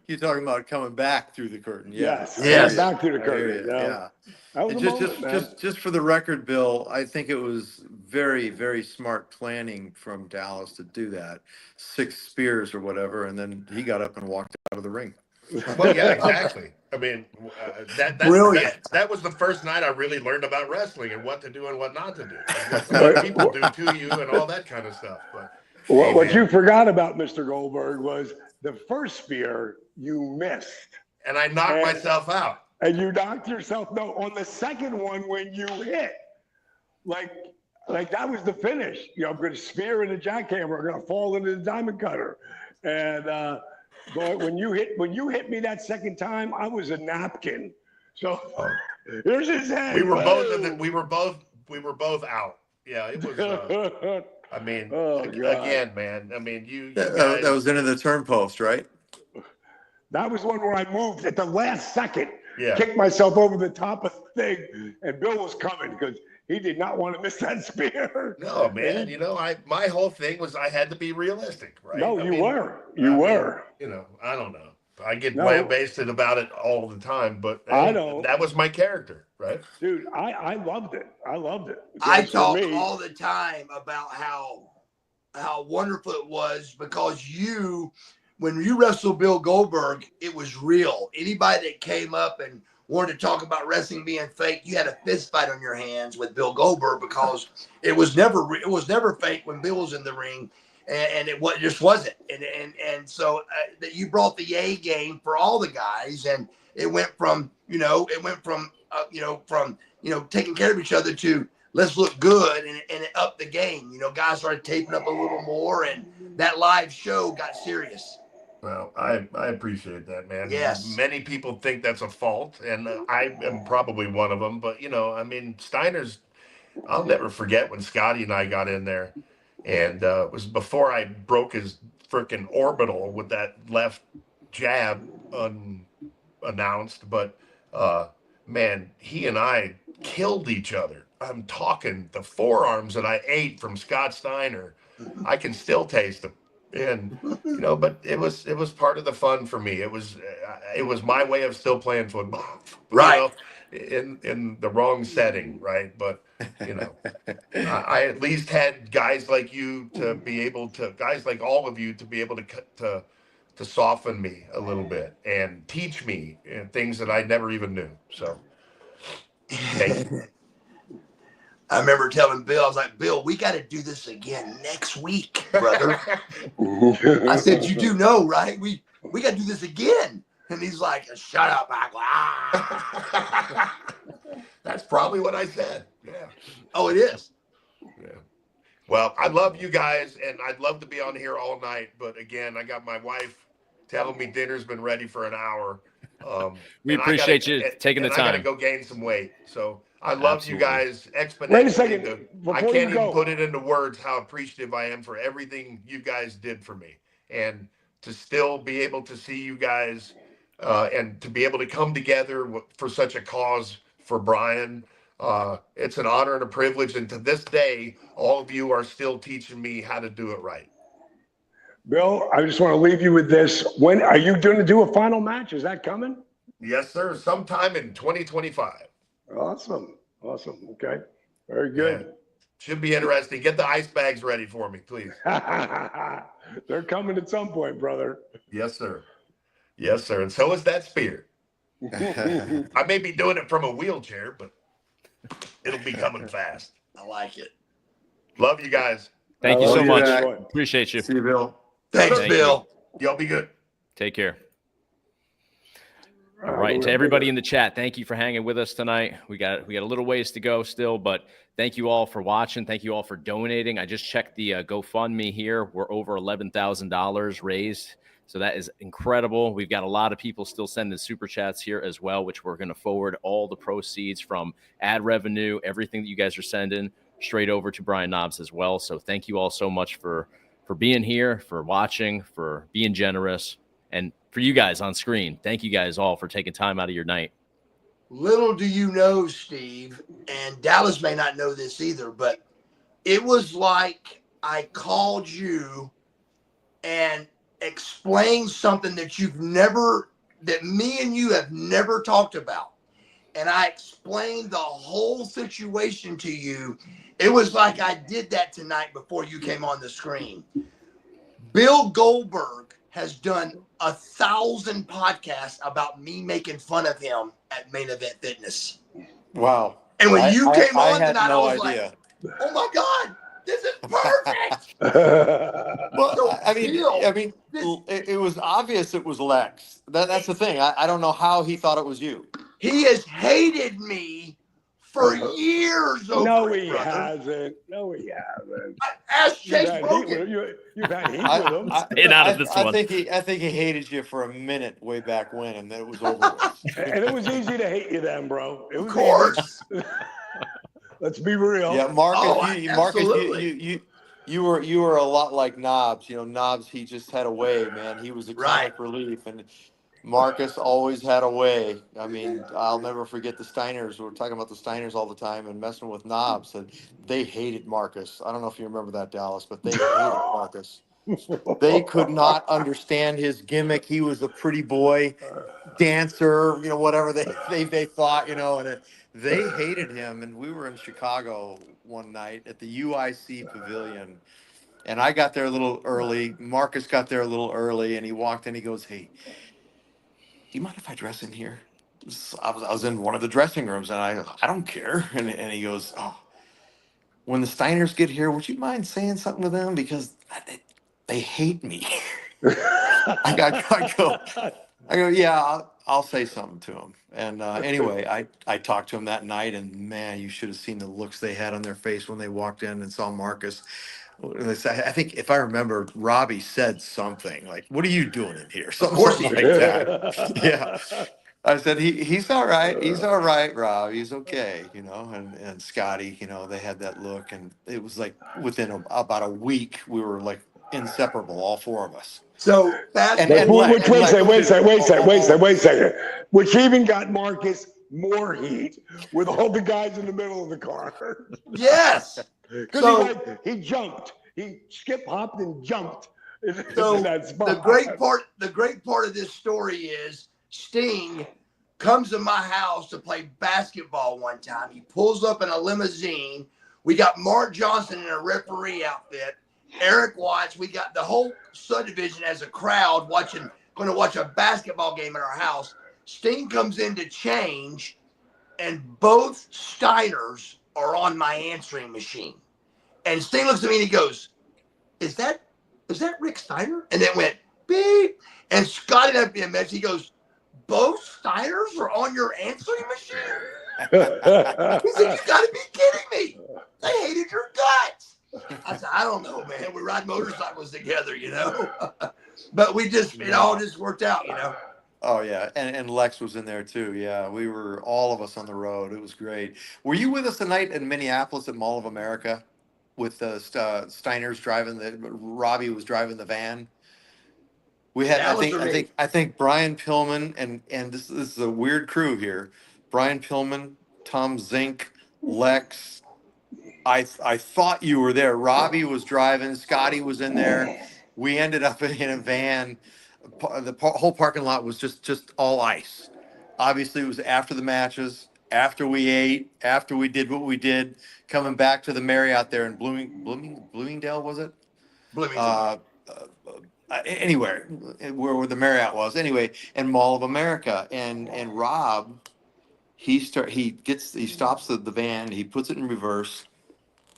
You're talking about coming back through the curtain. Yes. Back through the curtain. Yeah. That was just for the record, Bill, I think it was very, very smart planning from Dallas to do that. 6 spears or whatever, and then he got up and walked out of the ring. Well, yeah, exactly. I mean, that was the first night I really learned about wrestling and what to do and what not to do. What people do to you and all that kind of stuff. But what you forgot about Mr. Goldberg was the first spear you missed. And I knocked myself out. And you knocked yourself on the second one when you hit. Like that was the finish. I'm going to spear in a jackhammer. I'm going to fall into the diamond cutter. And But when you hit me that second time, I was a napkin. So here's his head. We were both out. Yeah, it was. I mean, again, man. I mean, you guys, that was into the turn post, right? That was one where I moved at the last second, Yeah. kicked myself over the top of the thing, and Bill was coming because he did not want to miss that spear. No, man. You know, my whole thing was I had to be realistic, right? No, you were. You know, I don't know. I get lamb-basted about it all the time, but I know that was my character, right? Dude, I loved it. I loved it. I talk all the time about how wonderful it was because when you wrestled Bill Goldberg, it was real. Anybody that came up and wanted to talk about wrestling being fake, you had a fist fight on your hands with Bill Goldberg because it was never fake when Bill was in the ring. And it just wasn't, and so that you brought the A game for all the guys, and it went from taking care of each other to let's look good, and it upped the game. You know, guys started taping up a little more, and that live show got serious. Well, I appreciate that, man. Yes. Many people think that's a fault, and I am probably one of them. But, you know, I mean, I'll never forget when Scotty and I got in there. And it was before I broke his freaking orbital with that left jab unannounced. But, man, he and I killed each other. I'm talking the forearms that I ate from Scott Steiner. I can still taste them. And, you know, but it was part of the fun for me. It was my way of still playing football. Right. You know, in the wrong setting, right? But, you know, I at least had guys like you guys like all of you to be able to soften me a little bit and teach me things that I never even knew. So, thank you. I remember telling Bill, I was like, Bill, we got to do this again next week, brother. I said, you do know, right? We got to do this again. And he's like, shut up, Bagwell. That's probably what I said. Yeah. Oh, it is. Yeah. Well, I love you guys, and I'd love to be on here all night. But again, I got my wife telling me dinner's been ready for an hour. We appreciate you taking the time. I got to go gain some weight. So I love you guys exponentially. Wait a second. I can't even put it into words how appreciative I am for everything you guys did for me. And to still be able to see you guys and to be able to come together for such a cause for Brian, it's an honor and a privilege. And to this day, all of you are still teaching me how to do it right. Bill, I just want to leave you with this. When are you going to do a final match? Is that coming? Yes, sir. Sometime in 2025. Awesome. Okay. Very good. Yeah. Should be interesting. Get the ice bags ready for me, please. They're coming at some point, brother. Yes, sir. Yes, sir. And so is that spear. I may be doing it from a wheelchair, but it'll be coming fast. I like it. Love you guys. Thank you so much. Appreciate you. See you, Bill. Thanks, Bill. Y'all be good. Take care. All right, to everybody in the chat, thank you for hanging with us tonight. We got a little ways to go still, but thank you all for watching. Thank you all for donating. I just checked the GoFundMe here. We're over $11,000 raised, so that is incredible. We've got a lot of people still sending super chats here as well, which we're going to forward all the proceeds from ad revenue, everything that you guys are sending straight over to Brian Knobbs as well. So thank you all so much for being here, for watching, for being generous, and for you guys on screen. Thank you guys all for taking time out of your night. Little do you know, Steve, and Dallas may not know this either, but it was like I called you and explained something that that me and you have never talked about. And I explained the whole situation to you. It was like I did that tonight before you came on the screen. Bill Goldberg has done 1,000 podcasts about me making fun of him at Main Event Fitness. Wow. And when you came on tonight, no I was idea. like, oh my God, this is perfect. Well, So, I mean, it was obvious it was Lex. That's the thing. I don't know how he thought it was you. He has hated me for years. No, he hasn't. No, he hasn't. Ask Chase Brogan. You've had heat with him. Staying out of this one. I think he hated you for a minute way back when, and then it was over with. And it was easy to hate you then, bro. It was of course. Let's be real. Yeah, Marcus, absolutely. you were a lot like Knobs. You know, Knobs, he just had a way, man. He was a comic relief, and Marcus always had a way. I mean, I'll never forget the Steiners. We're talking about the Steiners all the time and messing with Knobs, and they hated Marcus. I don't know if you remember that, Dallas, but they hated Marcus. They could not understand his gimmick. He was a pretty boy dancer, you know, whatever they thought, you know, and they hated him. And we were in Chicago one night at the UIC Pavilion, and I got there a little early. Marcus got there a little early, and he walked in. He goes, "Hey, do you mind if I dress in here?" I was in one of the dressing rooms, and I don't care. And he goes, "Oh, when the Steiners get here, would you mind saying something to them? Because they hate me." I go, yeah, I'll say something to them. And anyway, I talked to him that night, and man, you should have seen the looks they had on their face when they walked in and saw Marcus. I think if I remember, Robbie said something like, "What are you doing in here?" Something like that. Yeah. I said, he's all right. He's all right, Rob. He's okay, you know. And Scotty, you know, they had that look, and it was like within about a week, we were like inseparable, all four of us. So wait a second. Which even got Marcus more heat with all the guys in the middle of the car. Yes. Because he jumped. He skip hopped and jumped. So the great part of this story is Sting comes to my house to play basketball one time. He pulls up in a limousine. We got Mark Johnson in a referee outfit. Eric Watts. We got the whole subdivision as a crowd going to watch a basketball game in our house. Sting comes in to change, and both Steiners are on my answering machine. And Sting looks at me and he goes, is that Rick Steiner? And then went beep. And Scotty left me a message. He goes, both Steiners are on your answering machine? He said, you gotta be kidding me. They hated your guts. I said, I don't know, man. We ride motorcycles together, you know. But it all just worked out, you know. Oh yeah, and Lex was in there too. Yeah, we were all of us on the road. It was great. Were you with us tonight in Minneapolis at Mall of America with the Steiners driving Robbie was driving the van? We had I think Brian Pillman and this is a weird crew here. Brian Pillman, Tom Zink, Lex. I thought you were there. Robbie was driving. Scotty was in there. We ended up in a van. The whole parking lot was just all ice. Obviously, it was after the matches, after we ate, after we did what we did, coming back to the Marriott there in Bloomingdale, was it? Bloomingdale. Anywhere where the Marriott was. Anyway, and Mall of America, and Rob, he stops the van, he puts it in reverse,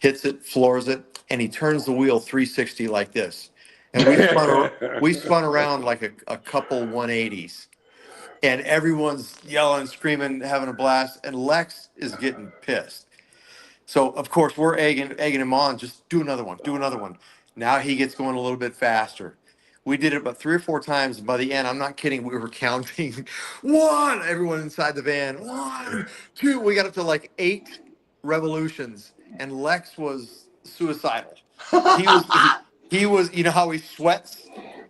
hits it, floors it, and he turns the wheel 360 like this. And we spun around like a couple 180s, and everyone's yelling, screaming, having a blast. And Lex is getting pissed. So of course we're egging him on. Just do another one. Now he gets going a little bit faster. We did it about 3 or 4 times. And by the end, I'm not kidding. We were counting 1. Everyone inside the van. 1, 2. We got up to like 8 revolutions, and Lex was suicidal. He was, you know how he sweats?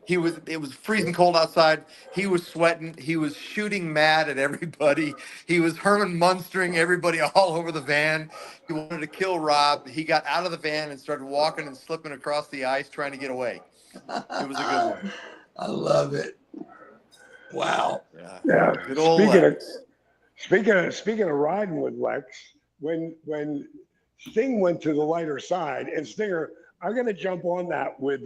It was freezing cold outside. He was sweating. He was shooting mad at everybody. He was Herman Munstering everybody all over the van. He wanted to kill Rob. He got out of the van and started walking and slipping across the ice trying to get away. It was a good one. I love it. Wow. Yeah. Good old Lex. Speaking of riding with Lex, when Sting went to the lighter side, and Stinger, I'm going to jump on that with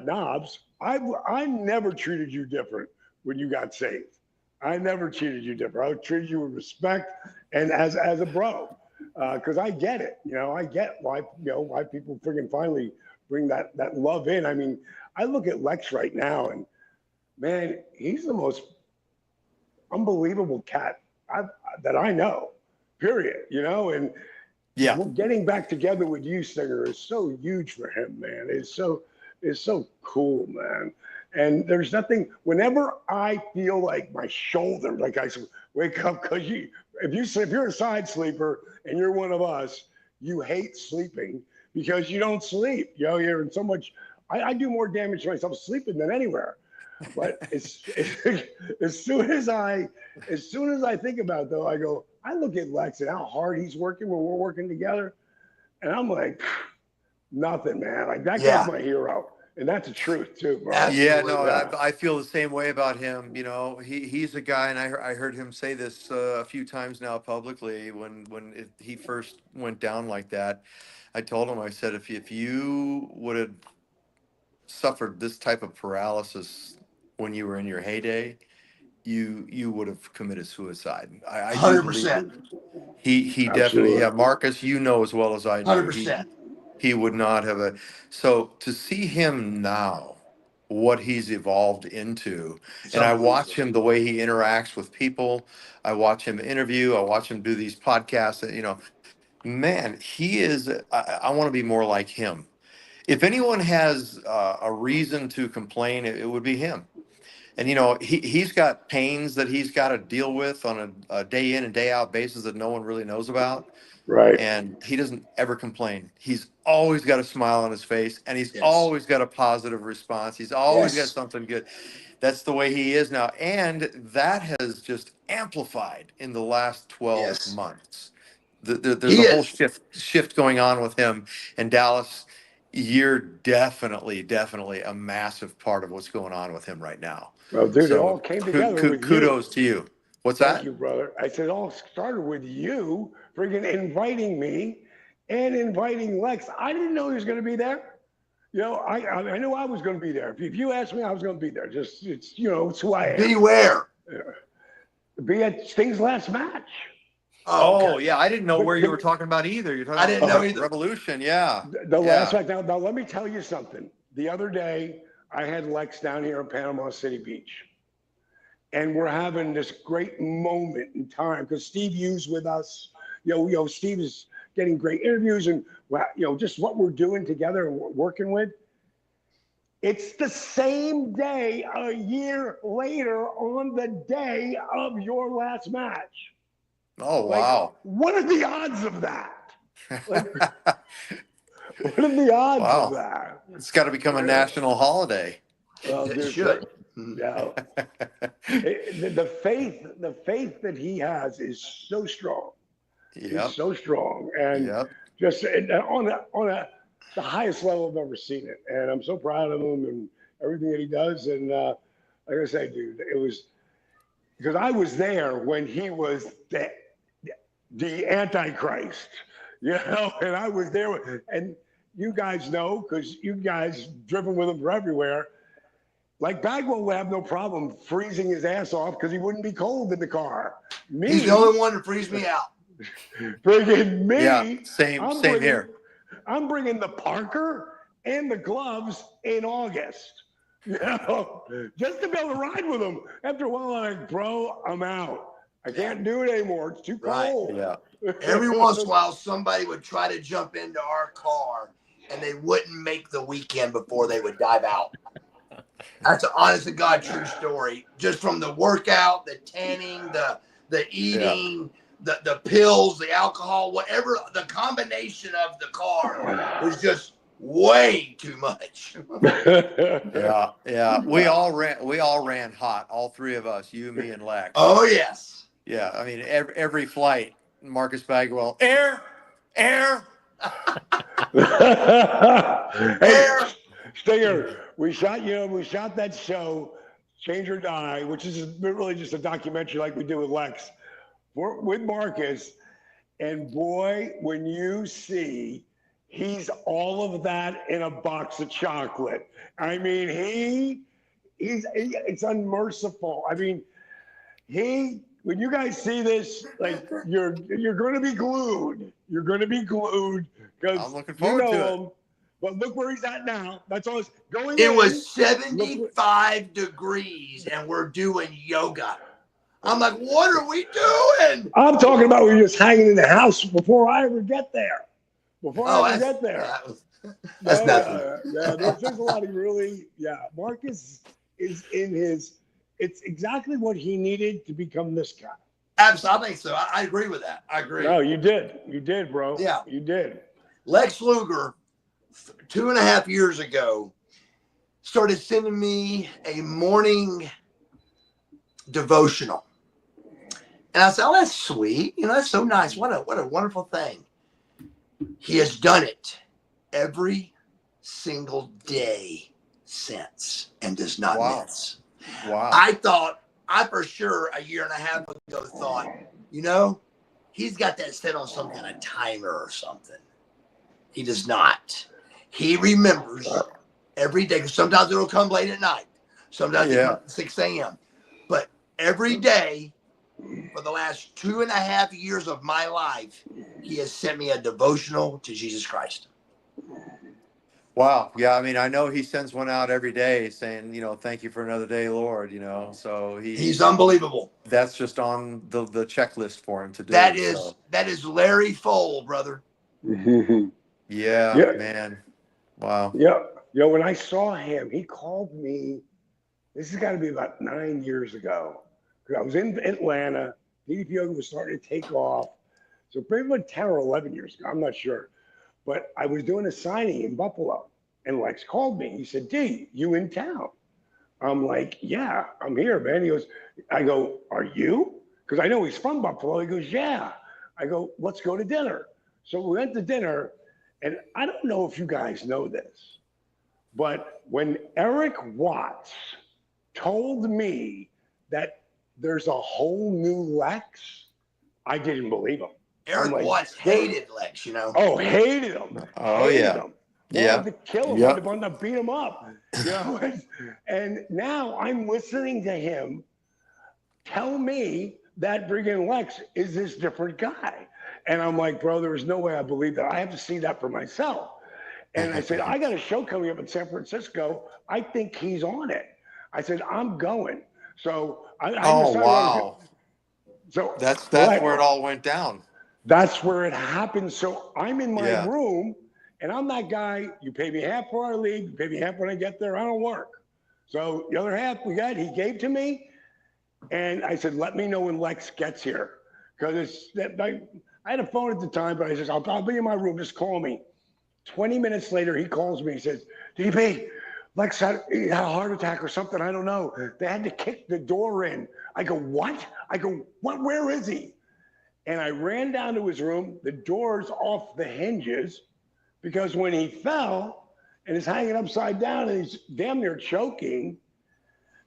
Knobs. I never treated you different when you got saved. I never treated you different. I treated you with respect and as a bro, because I get it. You know, I get why people freaking finally bring that love in. I mean, I look at Lex right now, and man, he's the most unbelievable cat that I know. period, you know, and getting back together with you, Singer, is so huge for him, man. It's so cool, man. And there's nothing, whenever I feel like my shoulder, like I wake up, because if you're a side sleeper and you're one of us, you hate sleeping because you don't sleep. You know, you're in so much, I do more damage to myself sleeping than anywhere. But as soon as I think about it, though, I look at Lex and how hard he's working when we're working together, and I'm like, nothing, man. Like that guy's my hero, and that's the truth too, bro. I feel the same way about him. You know, he's a guy, and I heard him say this a few times now publicly when he first went down like that. I told him, I said, if you would have suffered this type of paralysis when you were in your heyday, you would have committed suicide. I 100%. He definitely, Marcus, you know as well as I do. 100%. He would not have so to see him now, what he's evolved into, and I watch him, the way he interacts with people. I watch him interview. I watch him do these podcasts. You know, man, he is. I want to be more like him. If anyone has a reason to complain, it would be him. And, you know, he's got pains that he's got to deal with on a day in and day out basis that no one really knows about. Right. And he doesn't ever complain. He's always got a smile on his face, and he's always got a positive response. He's always got something good. That's the way he is now. And that has just amplified in the last 12 months. There's a whole shift going on with him. And Dallas, you're definitely a massive part of what's going on with him right now. Well, dude, it all came together with kudos to you. What's that? Thank you, brother. I said it all started with you freaking inviting me and inviting Lex. I didn't know he was going to be there. You know, I knew I was going to be there. If you asked me, I was going to be there. Just, it's who I am. Be where? Be at Sting's last match. Oh, yeah. I didn't know where you were talking about either. You're talking about Revolution. Yeah. The last match. Now, let me tell you something. The other day, I had Lex down here in Panama City Beach. And we're having this great moment in time because Steve Hughes with us. You know, Steve is getting great interviews and, you know, just what we're doing together and working with. It's the same day a year later on the day of your last match. Oh, wow. What are the odds of that? What are the odds of that? It's got to become a national holiday. Well, it should. Yeah. The faith that he has is so strong. He's so strong, and just on the highest level I've ever seen it. And I'm so proud of him and everything that he does. And like I say, dude, it was because I was there when he was the Antichrist, you know, and I was there. And you guys know, because you guys driven with him for everywhere. Like Bagwell would have no problem freezing his ass off because he wouldn't be cold in the car. He's the only one to freeze me out. Friggin' me. Yeah, same here. I'm bringing the Parker and the gloves in August. You know, just to be able to ride with him. After a while, I'm like, bro, I'm out. I can't do it anymore. It's too cold. Yeah. Every once in a while, somebody would try to jump into our car, and they wouldn't make the weekend before they would dive out. That's an honest to God true story. Just from the workout, the tanning, the eating, the pills, the alcohol, whatever, the combination of the car was just way too much. Yeah. We all ran hot, all three of us, you, me, and Lex. Oh yes. Yeah, I mean every flight, Marcus Bagwell, air. Hey, Stinger, we shot that show, Change or Die, which is really just a documentary like we do with Lex, with Marcus. And boy, when you see he's all of that in a box of chocolate. I mean, it's unmerciful. I mean, when you guys see this, like you're going to be glued. You're going to be glued because I'm looking forward to it. Him. But look where he's at now. That's all. It was 75 degrees, and we're doing yoga. I'm like, what are we doing? I'm talking about we're just hanging in the house before I ever get there. That's nothing. There's a lot of really, Marcus is in his, it's exactly what he needed to become this guy. Absolutely, I think so. I agree with that. I agree. No, you did. You did, bro. Yeah. You did. Lex Luger, 2.5 years ago, started sending me a morning devotional. And I said, oh, that's sweet. That's so nice. What a wonderful thing. He has done it every single day since and does not miss. Wow. I for sure a year and a half ago thought, he's got that set on some kind of timer or something. He does not. He remembers every day. Sometimes it'll come late at night. Sometimes it comes at 6 a.m. But every day for the last 2.5 years of my life, he has sent me a devotional to Jesus Christ. Wow. Yeah. I mean, I know he sends one out every day saying, thank you for another day, Lord, so he's unbelievable. That's just on the checklist for him to do. That is Larry Fowl, brother. Yeah, man. Wow. Yeah. When I saw him, he called me. This has got to be about 9 years ago. I was in Atlanta. DDP Yoga was starting to take off. So maybe about 10 or 11 years ago. I'm not sure. But I was doing a signing in Buffalo. And Lex called me. He said, D, you in town? I'm like, yeah, I'm here, man. I go, are you? Because I know he's from Buffalo. He goes, yeah. I go, let's go to dinner. So we went to dinner. And I don't know if you guys know this, but when Eric Watts told me that there's a whole new Lex, I didn't believe him. Eric Watts hated Lex, Oh, hated him. Oh, hated yeah. him. Wanted to kill him. Wanted to beat him up. And now I'm listening to him tell me that friggin' Lex is this different guy. And I'm like, bro, there's no way I believe that. I have to see that for myself. And I said, I got a show coming up in San Francisco. I think he's on it. I said, I'm going. So I wow. So that's where it all went down. That's where it happened. So I'm in my room, and I'm that guy. You pay me half for our leave. You pay me half when I get there. I don't work. So the other half he gave to me. And I said, let me know when Lex gets here. Because I had a phone at the time, but I said, I'll be in my room. Just call me. 20 minutes later, he calls me. He says, DDP, Lex had a heart attack or something. I don't know. They had to kick the door in. I go, what? What? Where is he? And I ran down to his room. The door's off the hinges because when he fell and is hanging upside down and he's damn near choking,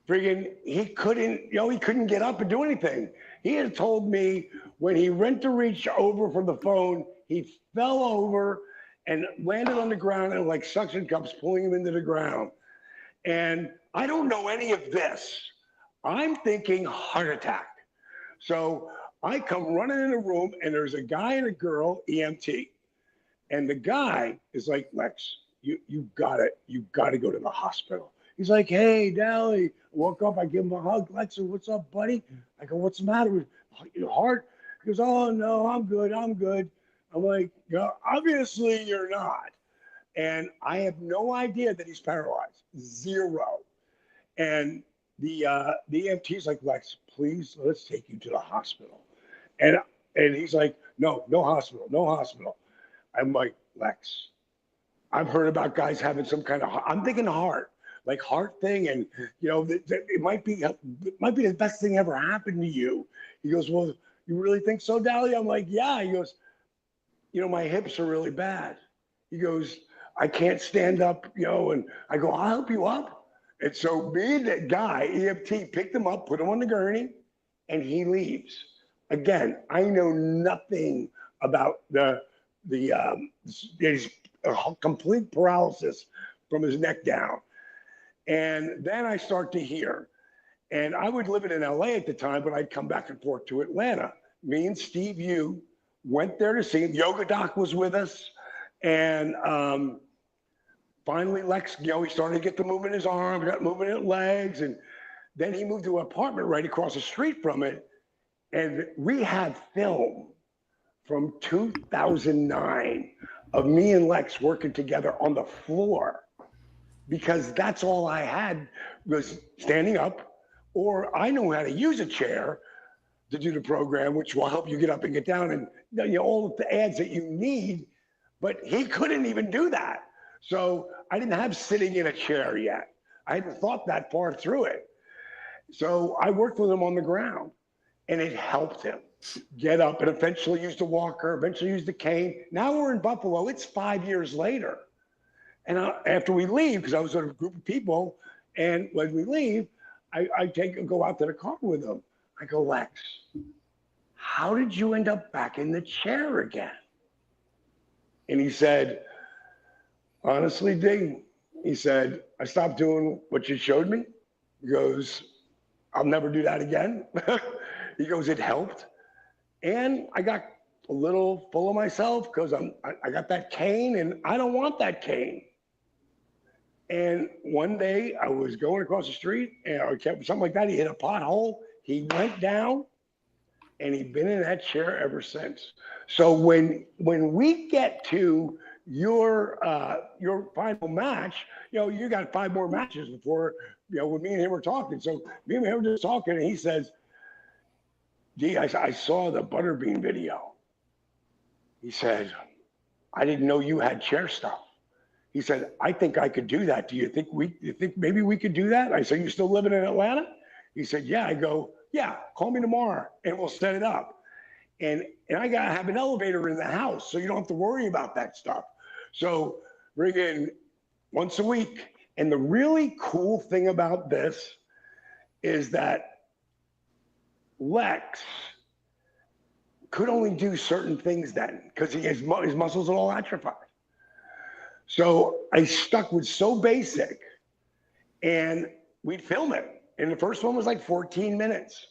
he couldn't get up and do anything. He had told me when he went to reach over for the phone, he fell over and landed on the ground and like suction cups pulling him into the ground. And I don't know any of this. I'm thinking heart attack. So I come running in the room and there's a guy and a girl, EMT. And the guy is like, Lex, you got to go to the hospital. He's like, hey, Dally. I woke up, I give him a hug. Lex, what's up, buddy? I go, what's the matter with your heart? He goes, oh, no, I'm good. I'm like, obviously you're not. And I have no idea that he's paralyzed. Zero. And the EMT's like, Lex, please, let's take you to the hospital. And he's like, no hospital. I'm like, Lex, I've heard about guys having some kind of, I'm thinking heart thing. And, it might be the best thing ever happened to you. He goes, well, you really think so, Dally? I'm like, yeah. He goes, my hips are really bad. He goes, I can't stand up, and I go, I'll help you up. And so me and that guy, EMT, picked him up, put him on the gurney, and he leaves. Again, I know nothing about his complete paralysis from his neck down. And then I start to hear, and I was living in LA at the time, but I'd come back and forth to Atlanta. Me and Steve Yu went there to see him. Yoga Doc was with us. And finally, Lex, he started to get the movement in his arm, got movement in his legs. And Then he moved to an apartment right across the street from it, and rehab film from 2009 of me and Lex working together on the floor, because that's all I had was standing up, or I know how to use a chair to do the program, which will help you get up and get down and all of the ads that you need, but he couldn't even do that. So I didn't have sitting in a chair yet. I hadn't thought that far through it. So I worked with him on the ground, and it helped him get up, and eventually used a walker, eventually used the cane. Now we're in Buffalo. It's 5 years later. And after we leave, because I was with a group of people, and when we leave, I go out to the car with him. I go, Lex, how did you end up back in the chair again? And he said, honestly, D, he said, I stopped doing what you showed me. He goes, I'll never do that again. He goes, it helped. And I got a little full of myself because I got that cane, and I don't want that cane. And one day I was going across the street, and I kept something like that. He hit a pothole. He went down, and he'd been in that chair ever since. So when we get to your final match, you got 5 more matches before, when me and him were talking. So me and him were just talking, and he says, D, I saw the Butterbean video. He said, I didn't know you had chair stuff. He said, I think I could do that. Do you think maybe we could do that? I said, you still living in Atlanta? He said, yeah. I go, yeah, call me tomorrow and we'll set it up. And I got to have an elevator in the house, so you don't have to worry about that stuff. So bring in once a week. And the really cool thing about this is that Lex could only do certain things then because his muscles are all atrophied. So I stuck with so basic, and we'd film it. And the first one was like 14 minutes.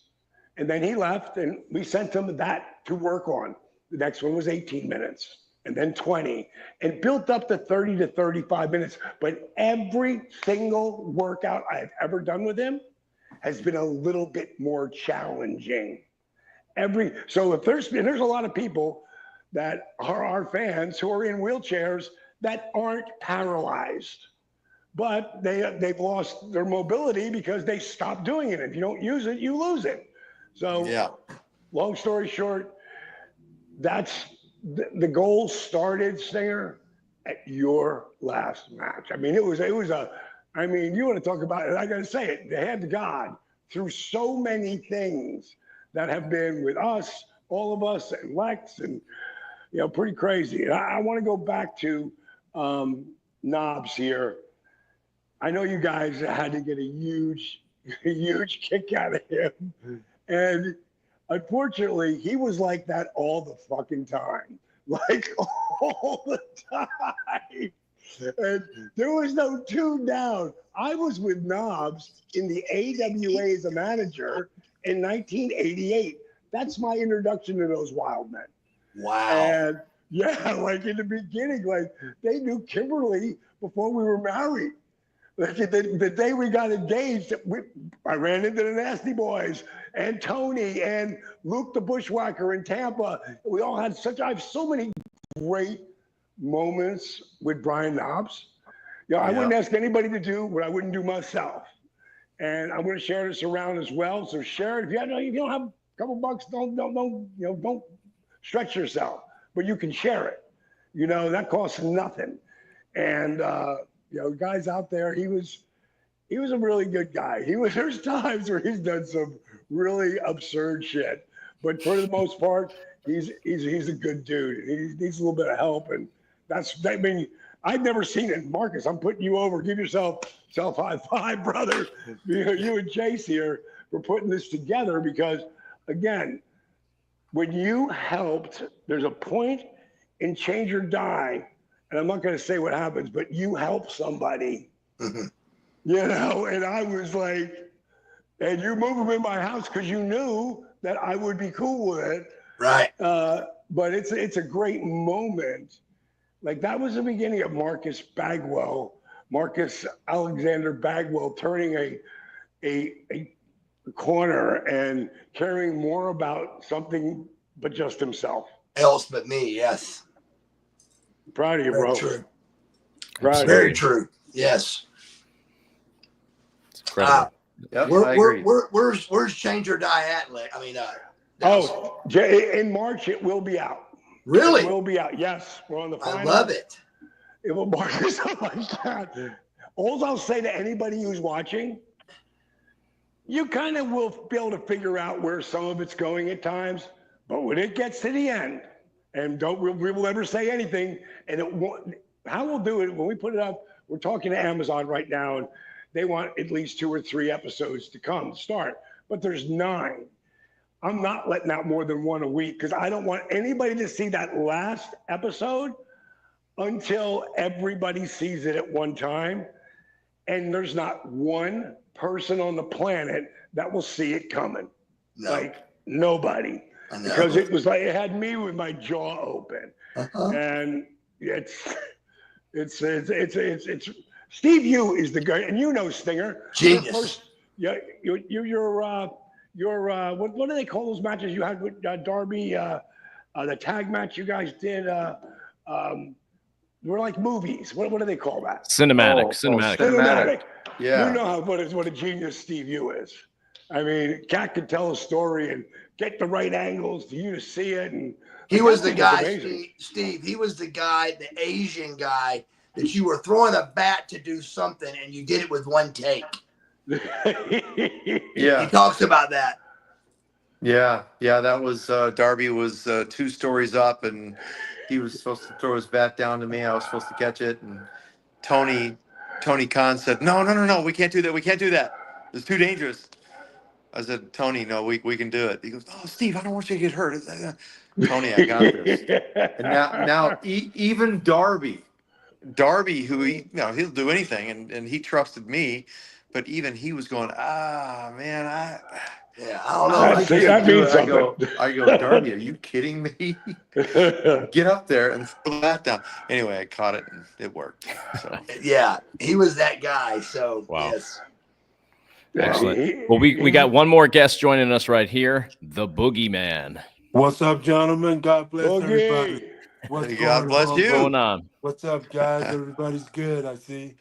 And then he left, and we sent him that to work on. The next one was 18 minutes, and then 20, and built up to 30 to 35 minutes. But every single workout I've ever done with him has been a little bit more challenging. So if there's a lot of people that are our fans who are in wheelchairs that aren't paralyzed, but they've lost their mobility because they stopped doing it. If you don't use it, you lose it. So yeah. Long story short, that's the goal started, Stinger, at your last match. I mean, you want to talk about it, I got to say it, the hand to God, through so many things that have been with us, all of us, and Lex, and, pretty crazy. And I want to go back to Knobs here. I know you guys had to get a huge kick out of him. And unfortunately, he was like that all the fucking time. Like all the time. And there was no tune down. I was with Knobs in the AWA as a manager in 1988. That's my introduction to those wild men. Wow. And yeah, like in the beginning, like they knew Kimberly before we were married. Like the day we got engaged, I ran into the Nasty Boys and Tony and Luke the Bushwhacker in Tampa. We all had I have so many great moments with Brian Knobs. I wouldn't ask anybody to do what I wouldn't do myself. And I'm going to share this around as well. So share it. If you don't have a couple bucks, don't stretch yourself. But you can share it. That costs nothing. And guys out there, he was a really good guy. There's times where he's done some really absurd shit, but for the most part, he's a good dude. He needs a little bit of help, and I've never seen it. Marcus, I'm putting you over. Give yourself high five, brother. You and Chase here for putting this together, because again, when you helped, there's a point in Change or Die, and I'm not going to say what happens, but you help somebody, and I was like, and you move them in my house because you knew that I would be cool with it. Right. But it's a great moment. Like that was the beginning of Marcus Alexander Bagwell turning a corner and caring more about something but just himself. Else but me, yes. Proud of you, Very bro. true. Proud Very true. Yes. It's incredible. I agree. Where's Change or Die at? I mean, in March it will be out. Really? It will be out. Yes, we're on the final. I love it. It will mark something like that. All I'll say to anybody who's watching, you kind of will be able to figure out where some of it's going at times, but when it gets to the end, and we will never say anything, and it won't. How we'll do it when we put it up. We're talking to Amazon right now, and they want at least 2 or 3 episodes to start, but there's 9. I'm not letting out more than 1 a week because I don't want anybody to see that last episode until everybody sees it at one time. And there's not one person on the planet that will see it coming. No. Like nobody. Because it was like, it had me with my jaw open. And it's Steve Yu is the guy, and you know Stinger. Genius. What do they call those matches you had with Darby? The tag match you guys did. We're like movies. What do they call that? Cinematic. Yeah. You know what a genius Steve Yu is. I mean, Cat could tell a story and get the right angles for you to see it. And he was the guy, Steve. He was the guy, the Asian guy that you were throwing a bat to do something, and you did it with one take. Yeah, he talks about that. Yeah, that was Darby was 2 stories up, and he was supposed to throw his bat down to me. I was supposed to catch it, and Tony Khan said, "No, we can't do that. We can't do that. It's too dangerous." I said, "Tony, no, we can do it." He goes, "Oh, Steve, I don't want you to get hurt." Tony, I got this. And now even Darby, who he'll do anything, and he trusted me, but even he was going, man, I don't know. That means something. I go, Darby, are you kidding me? Get up there and throw that down. Anyway, I caught it and it worked. So. Yeah, he was that guy. So wow. Yes. Excellent. Well, we got one more guest joining us right here, the Boogeyman. What's up, gentlemen? God bless everybody. God bless you. What's going on? What's up, guys? Everybody's good, I see.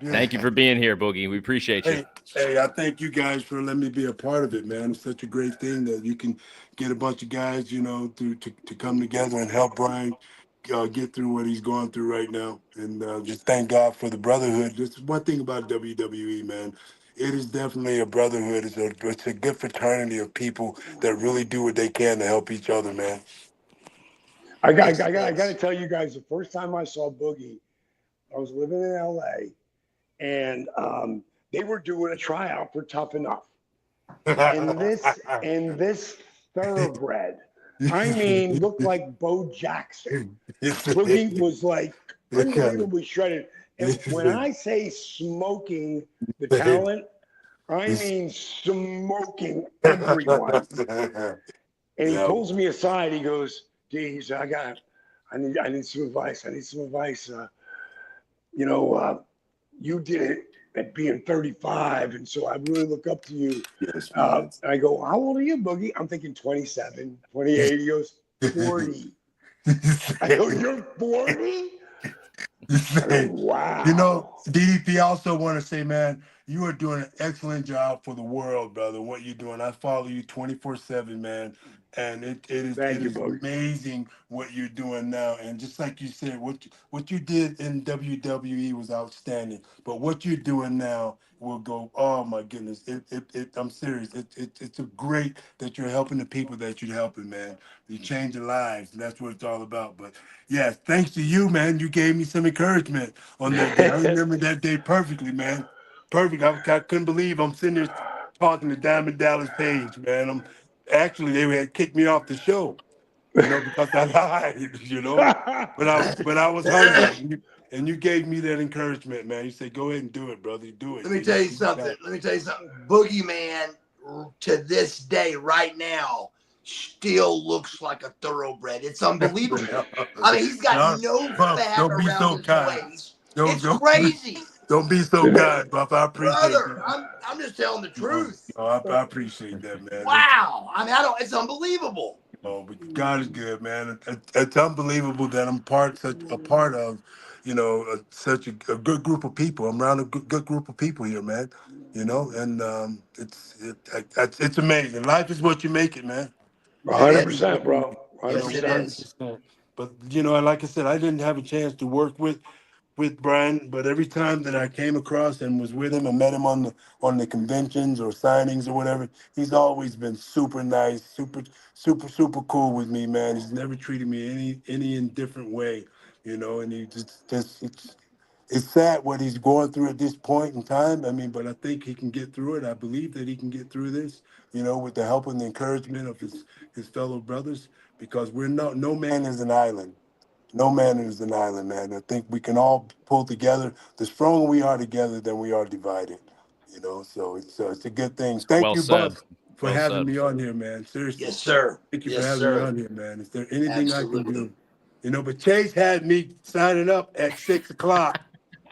Yeah. Thank you for being here, Boogie. We appreciate you. Hey, I thank you guys for letting me be a part of it, man. It's such a great thing that you can get a bunch of guys, to come together and help Brian get through what he's going through right now. And just thank God for the brotherhood. Just one thing about WWE, man. It is definitely a brotherhood. It's a good fraternity of people that really do what they can to help each other, man. I got to tell you guys, the first time I saw Boogie, I was living in LA, and they were doing a tryout for Tough Enough. And this thoroughbred, I mean, looked like Bo Jackson. Boogie was like unbelievably shredded. And when I say smoking the talent, I mean smoking everyone. And he pulls me aside. He goes, "D," he said, I need some advice. You did it at being 35, and so I really look up to you." Yes, and I go, "How old are you, Boogie?" I'm thinking 27, 28. He goes, 40. I go, "You're 40?" Wow. DDP, I also want to say, man, you are doing an excellent job for the world, brother. What you're doing, I follow you 24/7, man, and it is amazing what you're doing now. And just like you said, what you did in WWE was outstanding. But what you're doing now will go. Oh my goodness, I'm serious. It's a great that you're helping the people that you're helping, man. You're changing lives, and that's what it's all about. But yes, thanks to you, man. You gave me some encouragement on that day. I remember that day perfectly, man. Perfect. I couldn't believe I'm sitting there talking to Diamond Dallas Page, man. They had kicked me off the show, because I lied, But I was hungry, and you gave me that encouragement, man. You said, "Go ahead and do it, brother. Do it." Let me tell you something. Boogeyman, to this day, right now, still looks like a thoroughbred. It's unbelievable. I mean, he's got no fat around his waist. It's crazy. Don't be so kind, Buff. I appreciate Brother, that. I'm just telling the truth. I appreciate that, man. Wow. I mean, it's unbelievable. Oh, but God is good, man. It's unbelievable that I'm such a part of, such a good group of people. I'm around a good group of people here, man. And it's amazing. Life is what you make it, man. 100%, bro. 100%. Yes, it is. But like I said, I didn't have a chance to work with Brian, but every time that I came across and was with him and met him on the conventions or signings or whatever, he's always been super nice, super cool with me, man. He's never treated me any indifferent way, and he just it's sad what he's going through at this point in time. I mean, but I think he can get through it. I believe that he can get through this, with the help and the encouragement of his fellow brothers, because no man is an island. No man is an island, man. I think we can all pull together. The stronger we are together, than we are divided. So it's a good thing. Thank you, Buff, for having me on here, man. Seriously. Yes, sir. Thank you for having me on here, man. Is there anything I can do? But Chase had me signing up at 6:00.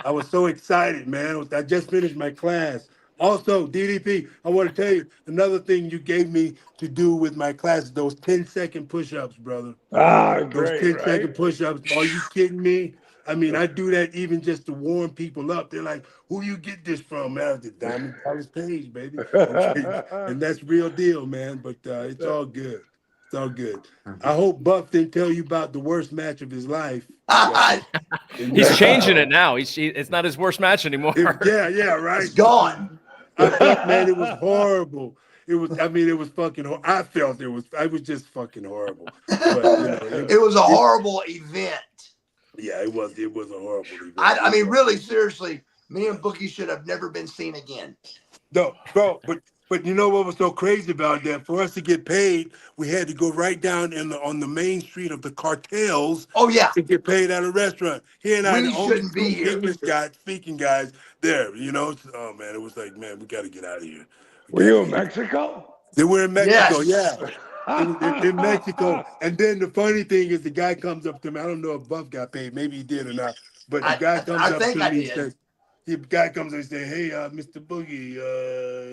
I was so excited, man. I just finished my class. Also, DDP, I want to tell you another thing you gave me to do with my class, those 10-second push-ups, brother. Great, those 10-second push-ups. Are you kidding me? I mean, I do that even just to warm people up. They're like, who you get this from, man? The Diamond Palace page, baby. And that's real deal, man. But it's all good. It's all good. I hope Buff didn't tell you about the worst match of his life. He's changing it now. It's not his worst match anymore. Yeah, right. It's gone. I thought, man, it was horrible. It was fucking. I felt it was just fucking horrible. But, it was a horrible event. Yeah, it was a horrible event. I mean, really, seriously, me and Bookie should have never been seen again. No, bro, but you know what was so crazy about that? For us to get paid, we had to go right down on the main street of the cartels. Oh yeah, to get paid at a restaurant. He and I, we the only shouldn't be here. English guys, speaking guys there. Oh man, it was like, man, we got to get out of here. Were you in Mexico? They were in Mexico, yes. Yeah. in Mexico. And then the funny thing is, the guy comes up to me. I don't know if Buff got paid. Maybe he did or not. But the guy comes up to me and says, the guy comes and says, hey, Mr. Boogie,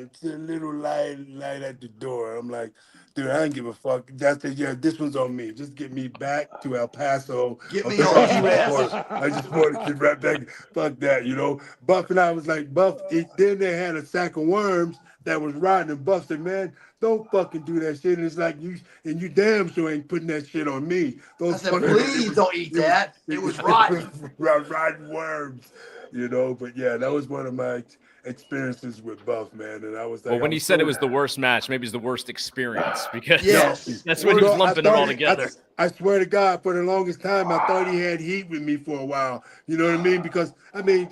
it's a little light at the door. I'm like, dude, I don't give a fuck. That's it. Yeah, this one's on me. Just get me back to El Paso. Get me on US. I just want to get right back. Fuck that, Buff and I was like, Buff, then they had a sack of worms that was rotten, and Buff said, man, don't fucking do that shit. And it's like, you damn sure ain't putting that shit on me. I said, please don't eat that. It was rotten. Rotten worms. But yeah, that was one of my experiences with Buff, man. And I was like, well, when he said it was the worst match, maybe it's the worst experience, because yes. that's when he was lumping them all together. I swear to God, for the longest time, I thought he had heat with me for a while. You know what I mean? Because I mean,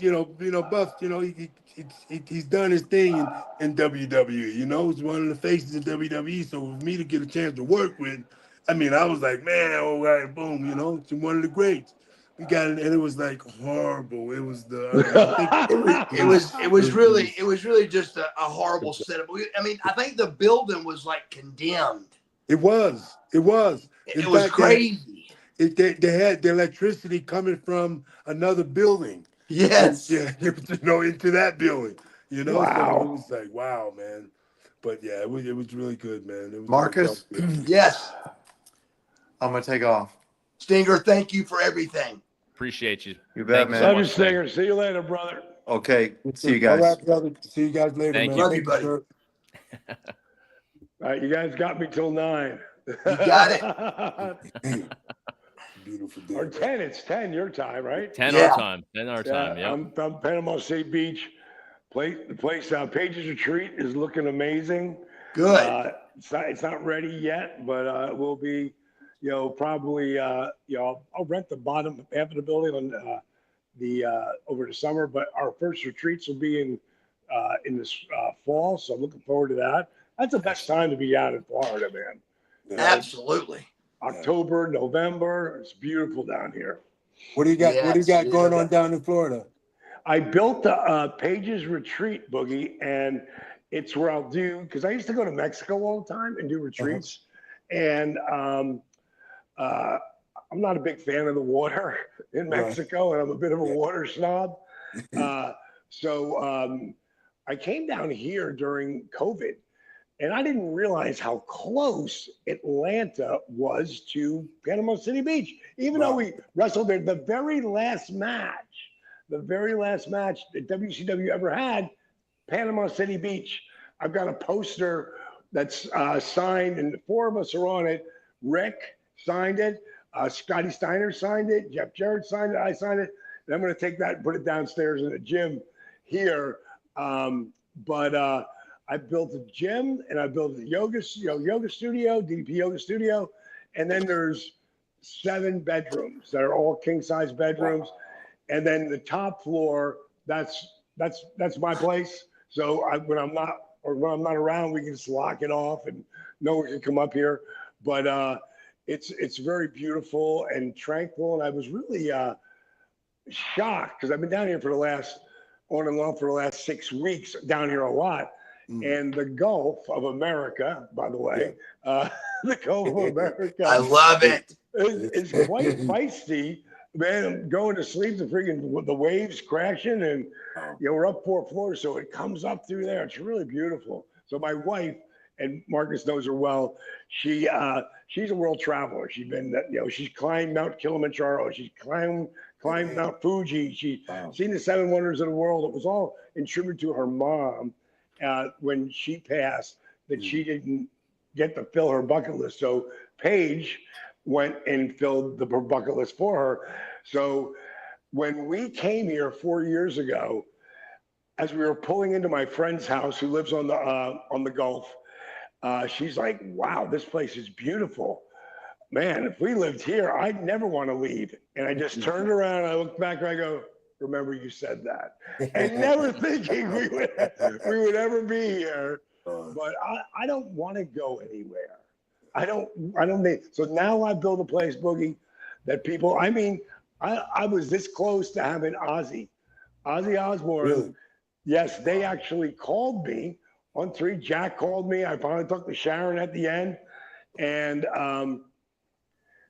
Buff, he's done his thing in WWE. He's one of the faces of WWE. So for me to get a chance to work with, I mean, I was like, man, all right, boom, it's one of the greats. We got it, and it was like horrible. It was it was really just a horrible setup. I mean, I think the building was like condemned. It was. It was crazy. They had the electricity coming from another building. Yes. Yeah, into that building. Wow. So it was like, wow, man. But yeah, it was really good, man. It was Marcus? Yes. I'm gonna take off. Stinger, thank you for everything. Appreciate you. You bet, man. Love you, Stinger. See you later, brother. Okay. See you guys. All right, brother. See you guys later, Thank man. you. Love you, buddy. Sir. All right, you guys got me till 9. You got it. Beautiful day. Or 10. It's 10 your time, right? 10 our time. 10 our time. Yeah. I'm Panama City Beach. The place, Pages Retreat, is looking amazing. Good. It's not ready yet, but it will be. Probably. I'll rent the bottom half of the building on over the summer. But our first retreats will be in this fall, so I'm looking forward to that. That's the best time to be out in Florida, man. Absolutely. October, November. It's beautiful down here. What do you got? What do you got going on down in Florida? I built the Pages Retreat, Boogie, and it's where I'll do, because I used to go to Mexico all the time and do retreats, and I'm not a big fan of the water in Mexico, and I'm a bit of a water snob. So I came down here during COVID, and I didn't realize how close Atlanta was to Panama City Beach. Even though we wrestled there, the very last match that WCW ever had, Panama City Beach. I've got a poster that's signed, and the 4 of us are on it. Rick signed it. Scotty Steiner signed it. Jeff Jarrett signed it. I signed it. And I'm going to take that and put it downstairs in the gym here. But I built a gym, and I built a yoga studio, DDP Yoga Studio. And then there's 7 bedrooms that are all king-size bedrooms. And then the top floor, that's my place. So when I'm not around, we can just lock it off and no one can come up here. But it's very beautiful and tranquil. And I was really shocked because I've been down here on and off for the last 6 weeks, down here a lot. And the Gulf of America, by the way, the Gulf of America. I love it. It's quite feisty. Man, I'm going to sleep, the waves crashing, and we're up 4 floors, so it comes up through there. It's really beautiful. So my wife, and Marcus knows her well, she's a world traveler. She's climbed Mount Kilimanjaro. She's climbed Mount Fuji. She's seen the 7 wonders of the world. It was all in tribute to her mom when she passed, that she didn't get to fill her bucket list. So Paige went and filled the bucket list for her. So when we came here 4 years ago, as we were pulling into my friend's house who lives on the Gulf, she's like, wow, this place is beautiful. Man, if we lived here, I'd never want to leave. And I just turned around and I looked back and I go, remember you said that. And never thinking we would ever be here. But I don't want to go anywhere. I don't need. So now I build a place, Boogie, that people, I was this close to having Ozzy Osbourne. Really? Yes, they actually called me on 3. Jack called me. I finally talked to Sharon at the end. And,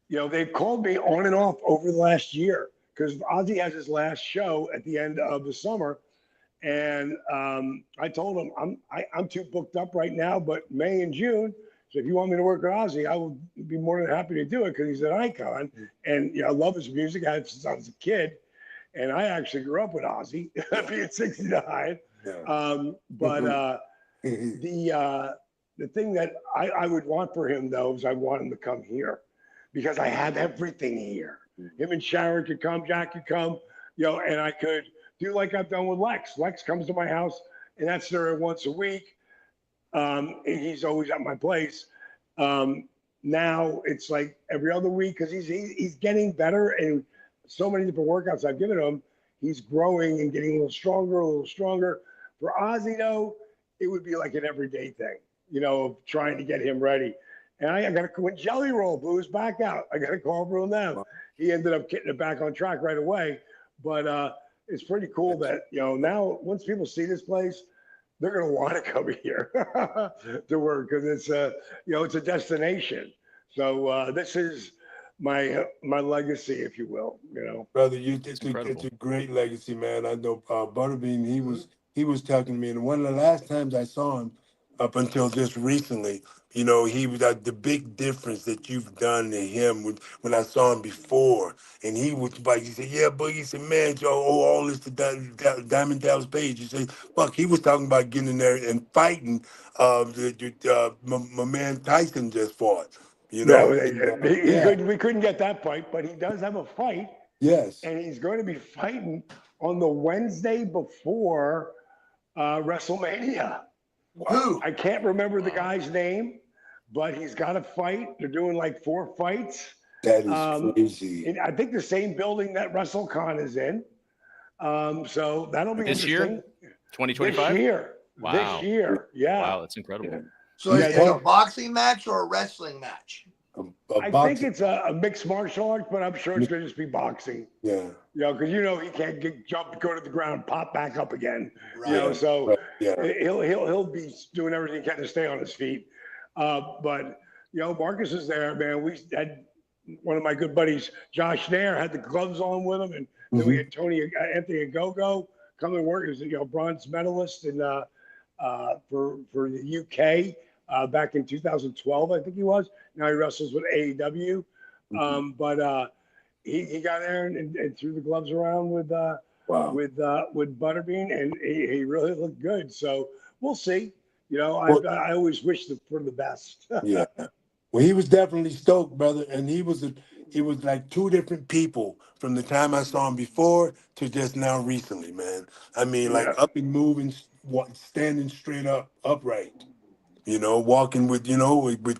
they've called me on and off over the last year because Ozzy has his last show at the end of the summer. And I told him, I'm too booked up right now, but May and June, so if you want me to work with Ozzy, I will be more than happy to do it because he's an icon. And I love his music. I had since I was a kid. And I actually grew up with Ozzy, being 69. But the thing that I would want for him, though, is I want him to come here because I have everything here. Him and Sharon could come, Jack could come, and I could do like I've done with Lex. Lex comes to my house, and that's there once a week. And he's always at my place. Now it's like every other week because he's getting better, and so many different workouts I've given him, he's growing and getting a little stronger. For Ozzy, though, it would be like an everyday thing, of trying to get him ready. And I got to, when Jelly Roll blew his back out, I got to call from them. He ended up getting it back on track right away. But it's pretty cool that, now once people see this place, they're going to want to come here to work because it's a destination. So this is my legacy, if you will. Brother, it's a great legacy, man. I know Butterbean. He was talking to me, and one of the last times I saw him, up until just recently, he was the big difference that you've done to him when I saw him before, and he was like, he said, yeah, Boogie, he said, man, you owe all this to Diamond Dallas Page. He said, fuck, he was talking about getting in there and fighting my man Tyson just fought. We couldn't get that fight, but he does have a fight. Yes. And he's going to be fighting on the Wednesday before WrestleMania. Wow. I can't remember the guy's name, but he's got a fight. They're doing like 4 fights. That is crazy. I think the same building that WrestleCon is in. So that'll be this interesting. Year? 2025? This year. Wow. This year. Yeah. Wow, that's incredible. Yeah. So is it a boxing match or a wrestling match? I think it's a mixed martial arts, but I'm sure it's going to just be boxing. Yeah. Because he can't go to the ground, pop back up again. Right. So he'll be doing everything he can to stay on his feet. But Marcus is there, man. We had one of my good buddies, Josh Nair, had the gloves on with him, and then we had Anthony Ogogo come and work as a bronze medalist in for the UK back in 2012, I think he was. Now he wrestles with AEW. But he got there and threw the gloves around with Butterbean, and he really looked good. So we'll see. I always wish for the best. Yeah. Well, he was definitely stoked, brother, and he was like two different people from the time I saw him before to just now recently, man. I mean, like up and moving, standing straight up, upright, walking with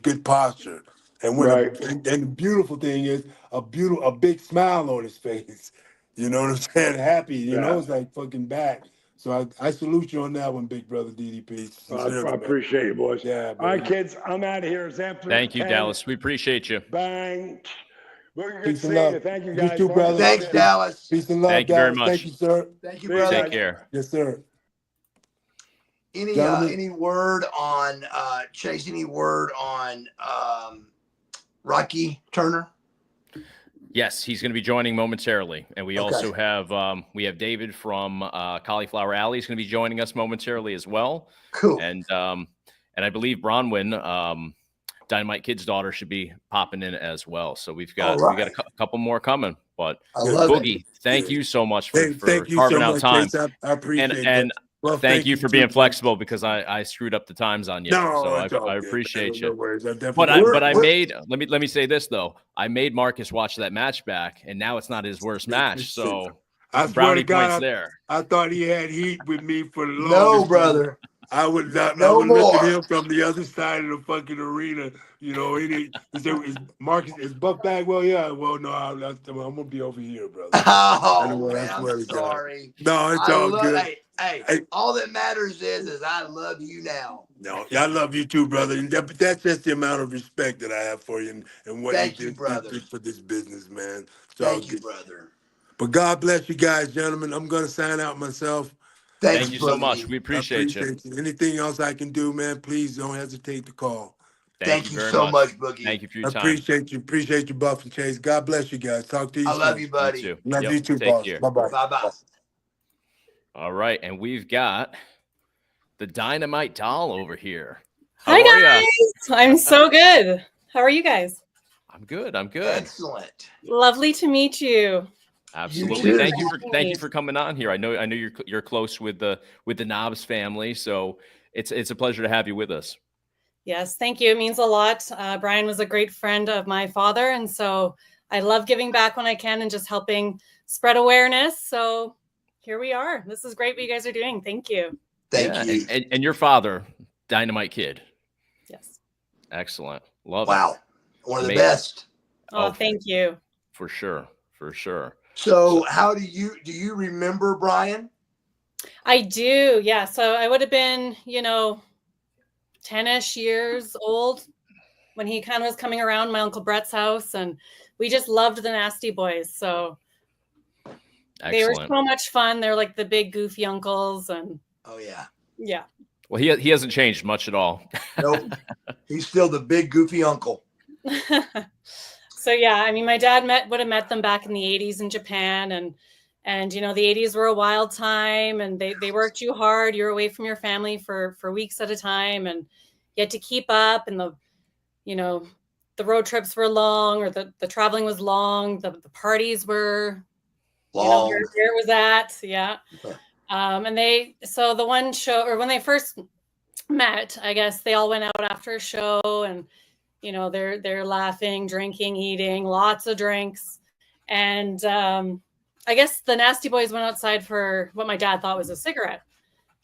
good posture. And and the beautiful thing is a big smile on his face. You know what I'm saying? Happy, it's like fucking back. So I salute you on that one, big brother DDP. I appreciate you, boys. Yeah. All right, kids, I'm out of here. It's after Thank you, 10. Dallas. We appreciate you. Bang. Peace and love. Thank you, guys. You too, brother. Thanks, Dallas. Peace and love, Thank you Dallas. very much. Thank you, sir. Thank you, brother. Take care. Yes, sir. Any word on Chase? Any word on Rocky Turner? Yes, he's going to be joining momentarily, and we also have David from Cauliflower Alley is going to be joining us momentarily as well. Cool. And I believe Bronwyn, Dynamite Kid's daughter, should be popping in as well. So we got a couple more coming. But Boogie, thank you so much for carving out time. I appreciate it. And thank you for being flexible because I screwed up the time zone yet. So I appreciate you. No worries. But I made let me say this though. I made Marcus watch that match back, and now it's not his worst match. So I swear brownie to God, points there. I thought he had heat with me for the longest. No, brother. I would not. No I would look more. at him from the other side of the fucking arena. He is Marcus is Buff Bagwell? Yeah. Well, no, I'm gonna be over here, brother. Oh, man, I'm sorry. No, it's all good. Hey, all that matters is I love you now. No, I love you too, brother. But that's just the amount of respect that I have for you and what you did for this business, man. Thank you, brother. But God bless you guys, gentlemen. I'm gonna sign out myself. Thank you so much. We appreciate you. Anything else I can do, man, please don't hesitate to call. Thank you so much, Boogie. Thank you for your time. Appreciate you, Buff and Chase. God bless you guys. Talk to you soon. I love you, buddy. You too. Love you too, Take boss. care. Bye-bye. Bye-bye. All right, and we've got the Dynamite Doll over here. Hi, guys. I'm so good. How are you guys? I'm good. Excellent. Lovely to meet you. Absolutely. Thank you for coming on here. I know you're close with the Knobs family, so it's a pleasure to have you with us. Yes, thank you. It means a lot. Brian was a great friend of my father, and so I love giving back when I can and just helping spread awareness. So here we are. This is great what you guys are doing. Thank you. Thank you. And your father, Dynamite Kid. Yes. Excellent. Love it. Wow. One of the best. Oh, thank you. For sure. So how do you remember Brian? I do. Yeah. So I would have been, 10-ish years old when he kind of was coming around my Uncle Brett's house, and we just loved the Nasty Boys. So they were so much fun. They're like the big goofy uncles, and yeah. Well, he hasn't changed much at all. Nope. He's still the big goofy uncle. So yeah, I mean, my dad would have met them back in the 80s in Japan, and the 80s were a wild time, and they worked you hard. You're away from your family for weeks at a time, and you had to keep up, and the road trips were long, or the traveling was long. The parties were long. Where it was at, yeah. So the one show, or when they first met, I guess they all went out after a show, and they're laughing, drinking, eating, lots of drinks, and I guess the Nasty Boys went outside for what my dad thought was a cigarette,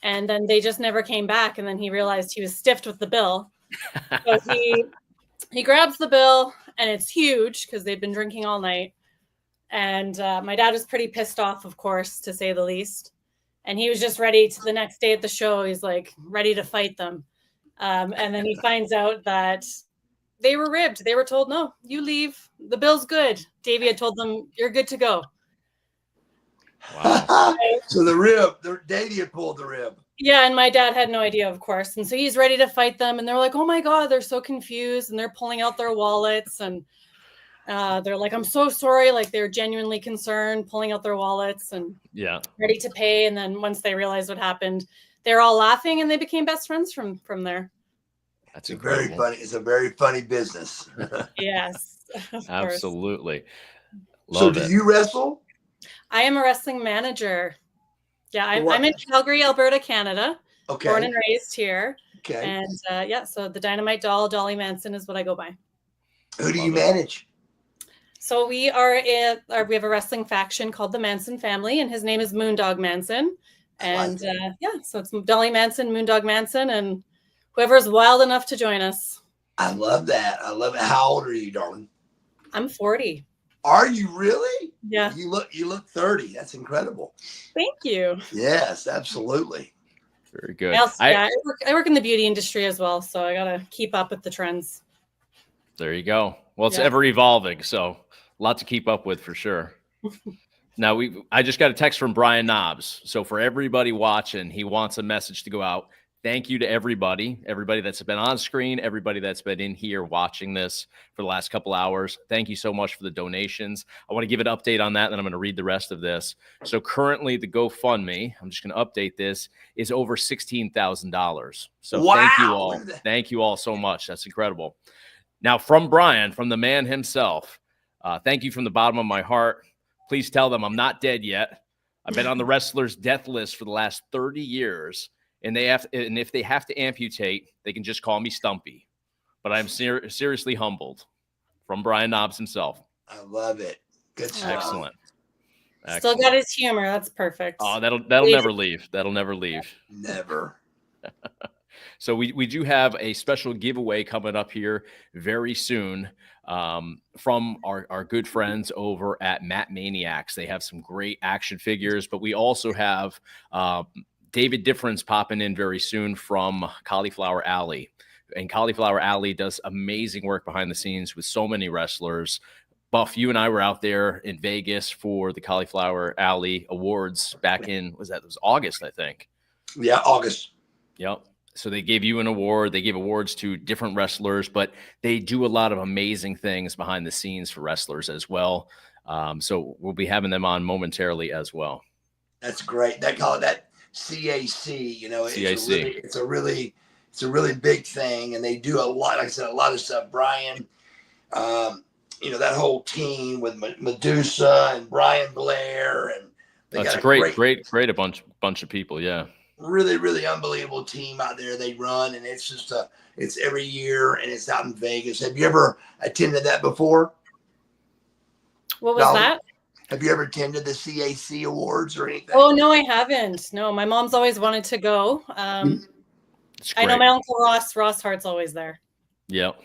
and then they just never came back. And then he realized he was stiffed with the bill, so he grabs the bill, and it's huge because they'd been drinking all night. And my dad was pretty pissed off, of course, to say the least. And he was just ready to the next day at the show. He's like ready to fight them. And then he finds out that they were ribbed. They were told, no, you leave. The bill's good. Davey had told them, you're good to go. Wow. So Davey had pulled the rib. Yeah, and my dad had no idea, of course. And so he's ready to fight them. And they're like, oh my God, they're so confused. And they're pulling out their wallets. And They're like, I'm so sorry. Like they're genuinely concerned, pulling out their wallets and ready to pay. And then once they realized what happened, they're all laughing and they became best friends from there. That's very funny. It's a very funny business. Yes, absolutely. So do you wrestle? I am a wrestling manager. Yeah, I'm in Calgary, Alberta, Canada. Okay. Born and raised here. Okay. And so the Dynamite Doll, Dolly Manson is what I go by. Who do you manage? So we have a wrestling faction called the Manson family, and his name is Moondog Manson. And so it's Dolly Manson, Moondog Manson, and whoever's wild enough to join us. I love that. I love it. How old are you, darling? I'm 40. Are you really? Yeah. You look 30. That's incredible. Thank you. Yes, absolutely. Very good. I work in the beauty industry as well, so I gotta keep up with the trends. There you go. Well, it's ever evolving, so a lot to keep up with for sure. Now, I just got a text from Brian Knobs. So for everybody watching, he wants a message to go out. Thank you to everybody that's been on screen, everybody that's been in here watching this for the last couple hours. Thank you so much for the donations. I want to give an update on that, and then I'm going to read the rest of this. So currently, the GoFundMe, I'm just going to update this, is over $16,000. So Thank you all. Thank you all so much. That's incredible. Now, from Brian, from the man himself, thank you from the bottom of my heart. Please tell them I'm not dead yet. I've been on the wrestler's death list for the last 30 years. And if they have to amputate, they can just call me Stumpy. But I'm seriously humbled. From Brian Knobs himself. I love it. Good stuff. Excellent. Still got his humor. That's perfect. Oh, that'll never leave. That'll never leave. Never. So we do have a special giveaway coming up here very soon from our good friends over at Matt Maniacs. They have some great action figures, but we also have David Difference popping in very soon from Cauliflower Alley. And Cauliflower Alley does amazing work behind the scenes with so many wrestlers. Buff, you and I were out there in Vegas for the Cauliflower Alley Awards back in, it was August, I think. Yeah, August. Yep. So they gave you an award. They gave awards to different wrestlers, but they do a lot of amazing things behind the scenes for wrestlers as well. So we'll be having them on momentarily as well. That's great. They call it that CAC. You know, CAC. It's a really big thing, and they do a lot. Like I said, a lot of stuff. Brian, you know, that whole team with Medusa and Brian Blair, and that's great. A bunch of people. Yeah. Really, really unbelievable team out there they run, and it's just it's every year, and it's out in Vegas. Have you ever attended that before? What was that? Have you ever attended the CAC awards or anything? Oh, no, I haven't. No, my mom's always wanted to go. I know my uncle Ross Hart's always there. Yep.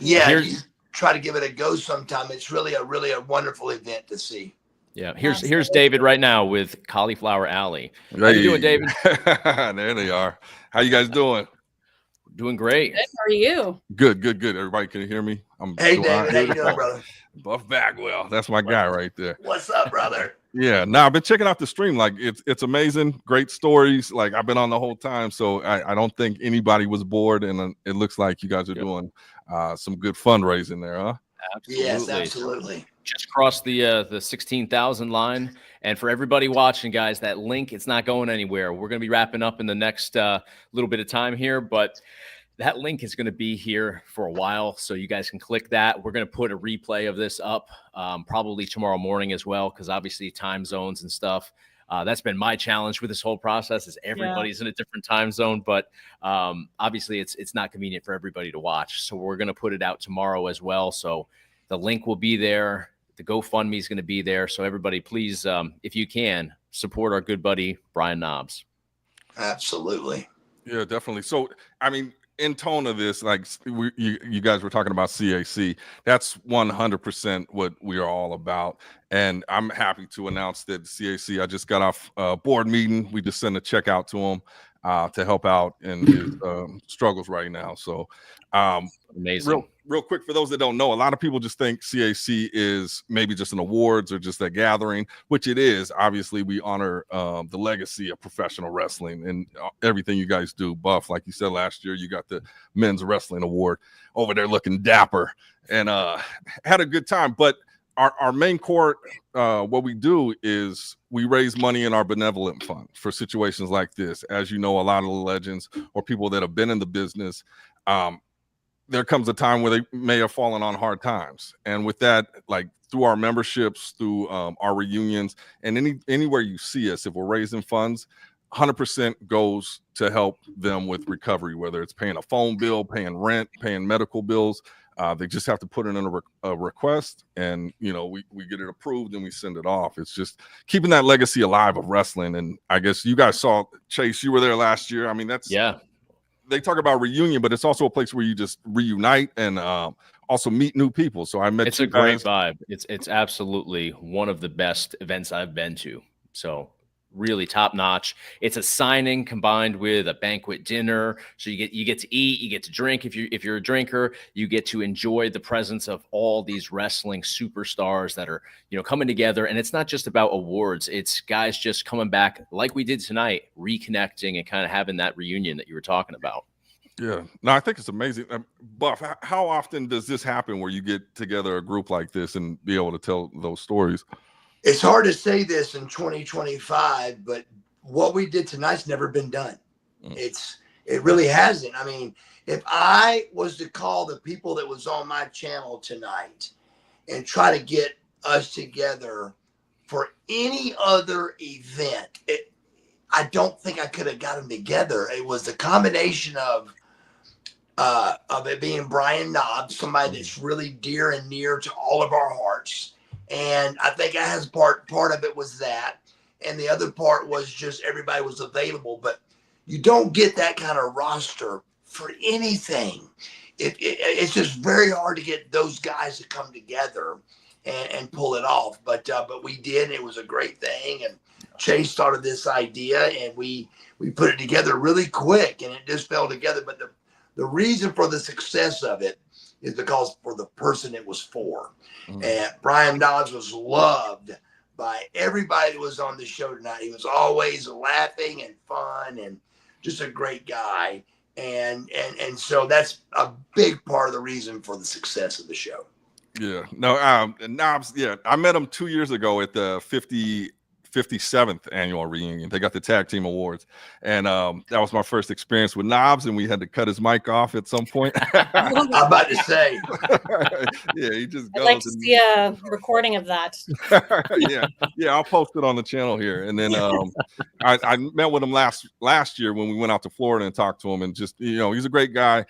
Yeah, you try to give it a go sometime. It's really a wonderful event to see. Yeah, here's David right now with Cauliflower Alley. How you doing, David? There they are. How you guys doing? Doing great. Good. How are you? Good. Everybody can hear me? Hey, David. How you doing, brother? Buff Bagwell. That's my guy right there. What's up, brother? Yeah. Now I've been checking out the stream. Like it's amazing. Great stories. Like I've been on the whole time, so I don't think anybody was bored, and it looks like you guys are doing some good fundraising there, huh? Absolutely. Yes, absolutely. Just crossed the 16,000 line. And for everybody watching, guys, that link, it's not going anywhere. We're going to be wrapping up in the next little bit of time here, but that link is going to be here for a while, so you guys can click that. We're going to put a replay of this up probably tomorrow morning as well, because obviously time zones and stuff. That's been my challenge with this whole process is everybody's in a different time zone, but obviously it's not convenient for everybody to watch. So we're going to put it out tomorrow as well. So the link will be there. The GoFundMe is going to be there. So everybody, please, if you can, support our good buddy, Brian Knobs. Absolutely. Yeah, definitely. So, I mean, in tone of this, like you guys were talking about CAC, that's 100% what we are all about. And I'm happy to announce that CAC, I just got off a board meeting. We just sent a check out to him to help out in his struggles right now. So amazing. real quick, for those that don't know, a lot of people just think CAC is maybe just an awards or just a gathering, which it is. Obviously, we honor the legacy of professional wrestling and everything you guys do. Buff, like you said last year, you got the men's wrestling award over there looking dapper and had a good time. But our main core, what we do is we raise money in our benevolent fund for situations like this. As you know, a lot of the legends or people that have been in the business, there comes a time where they may have fallen on hard times. And with that, like through our memberships, through our reunions, and anywhere you see us, if we're raising funds, 100% goes to help them with recovery, whether it's paying a phone bill, paying rent, paying medical bills. They just have to put in a request, and we get it approved and we send it off. It's just keeping that legacy alive of wrestling. And I guess you guys saw, Chase, you were there last year. I mean, they talk about reunion, but it's also a place where you just reunite and also meet new people. So it's a great vibe. It's absolutely one of the best events I've been to. So really top notch. It's a signing combined with a banquet dinner. So you get to eat, you get to drink. If you're a drinker, you get to enjoy the presence of all these wrestling superstars that are, coming together. And it's not just about awards. It's guys just coming back like we did tonight, reconnecting and kind of having that reunion that you were talking about. Yeah, no, I think it's amazing. Buff, how often does this happen where you get together a group like this and be able to tell those stories? It's hard to say this in 2025, but what we did tonight's never been done. It really hasn't. I mean, if I was to call the people that was on my channel tonight and try to get us together for any other event, I don't think I could have got them together. It was the combination of it being Brian Knobs, somebody that's really dear and near to all of our hearts. And I think part of it was that. And the other part was just everybody was available. But you don't get that kind of roster for anything. It's just very hard to get those guys to come together and pull it off. But we did, and it was a great thing. And Chase started this idea, and we put it together really quick, and it just fell together. But the reason for the success of it is because for the person it was for. And Brian Knobs was loved by everybody that was on the show tonight. He was always laughing and fun and just a great guy. And so that's a big part of the reason for the success of the show. Yeah, no, Knobs, yeah, I met him 2 years ago at the 57th annual reunion. They got the tag team awards, and that was my first experience with Knobs, and we had to cut his mic off at some point. I'm about to say, yeah, he just goes. I'd like to see a recording of that. yeah, I'll post it on the channel here. And then I met with him last year when we went out to Florida and talked to him, and just he's a great guy,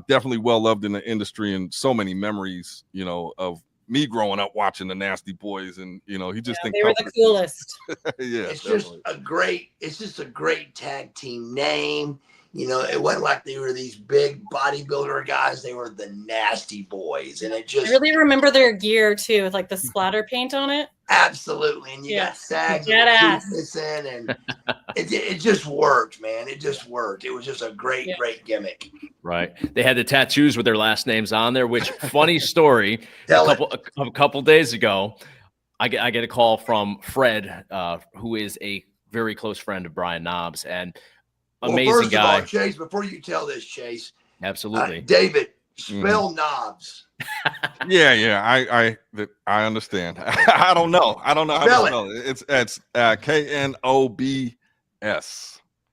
definitely well loved in the industry, and so many memories, of me growing up watching the Nasty Boys, and he just thinks they were the coolest. Yeah, it's just a great tag team name. It wasn't like they were these big bodybuilder guys. They were the Nasty Boys, and I really remember their gear too, with like the splatter paint on it. Absolutely, and you got Sags missing, and it just worked, man. It just worked. It was just a great gimmick. Right. They had the tattoos with their last names on there, which funny story. A couple days ago, I get a call from Fred, who is a very close friend of Brian Knobs, and amazing first guy. Of all, Chase, before you tell this, Chase, absolutely, David, spell Knobs. I understand. I don't know how to spell it. It's KNOBS.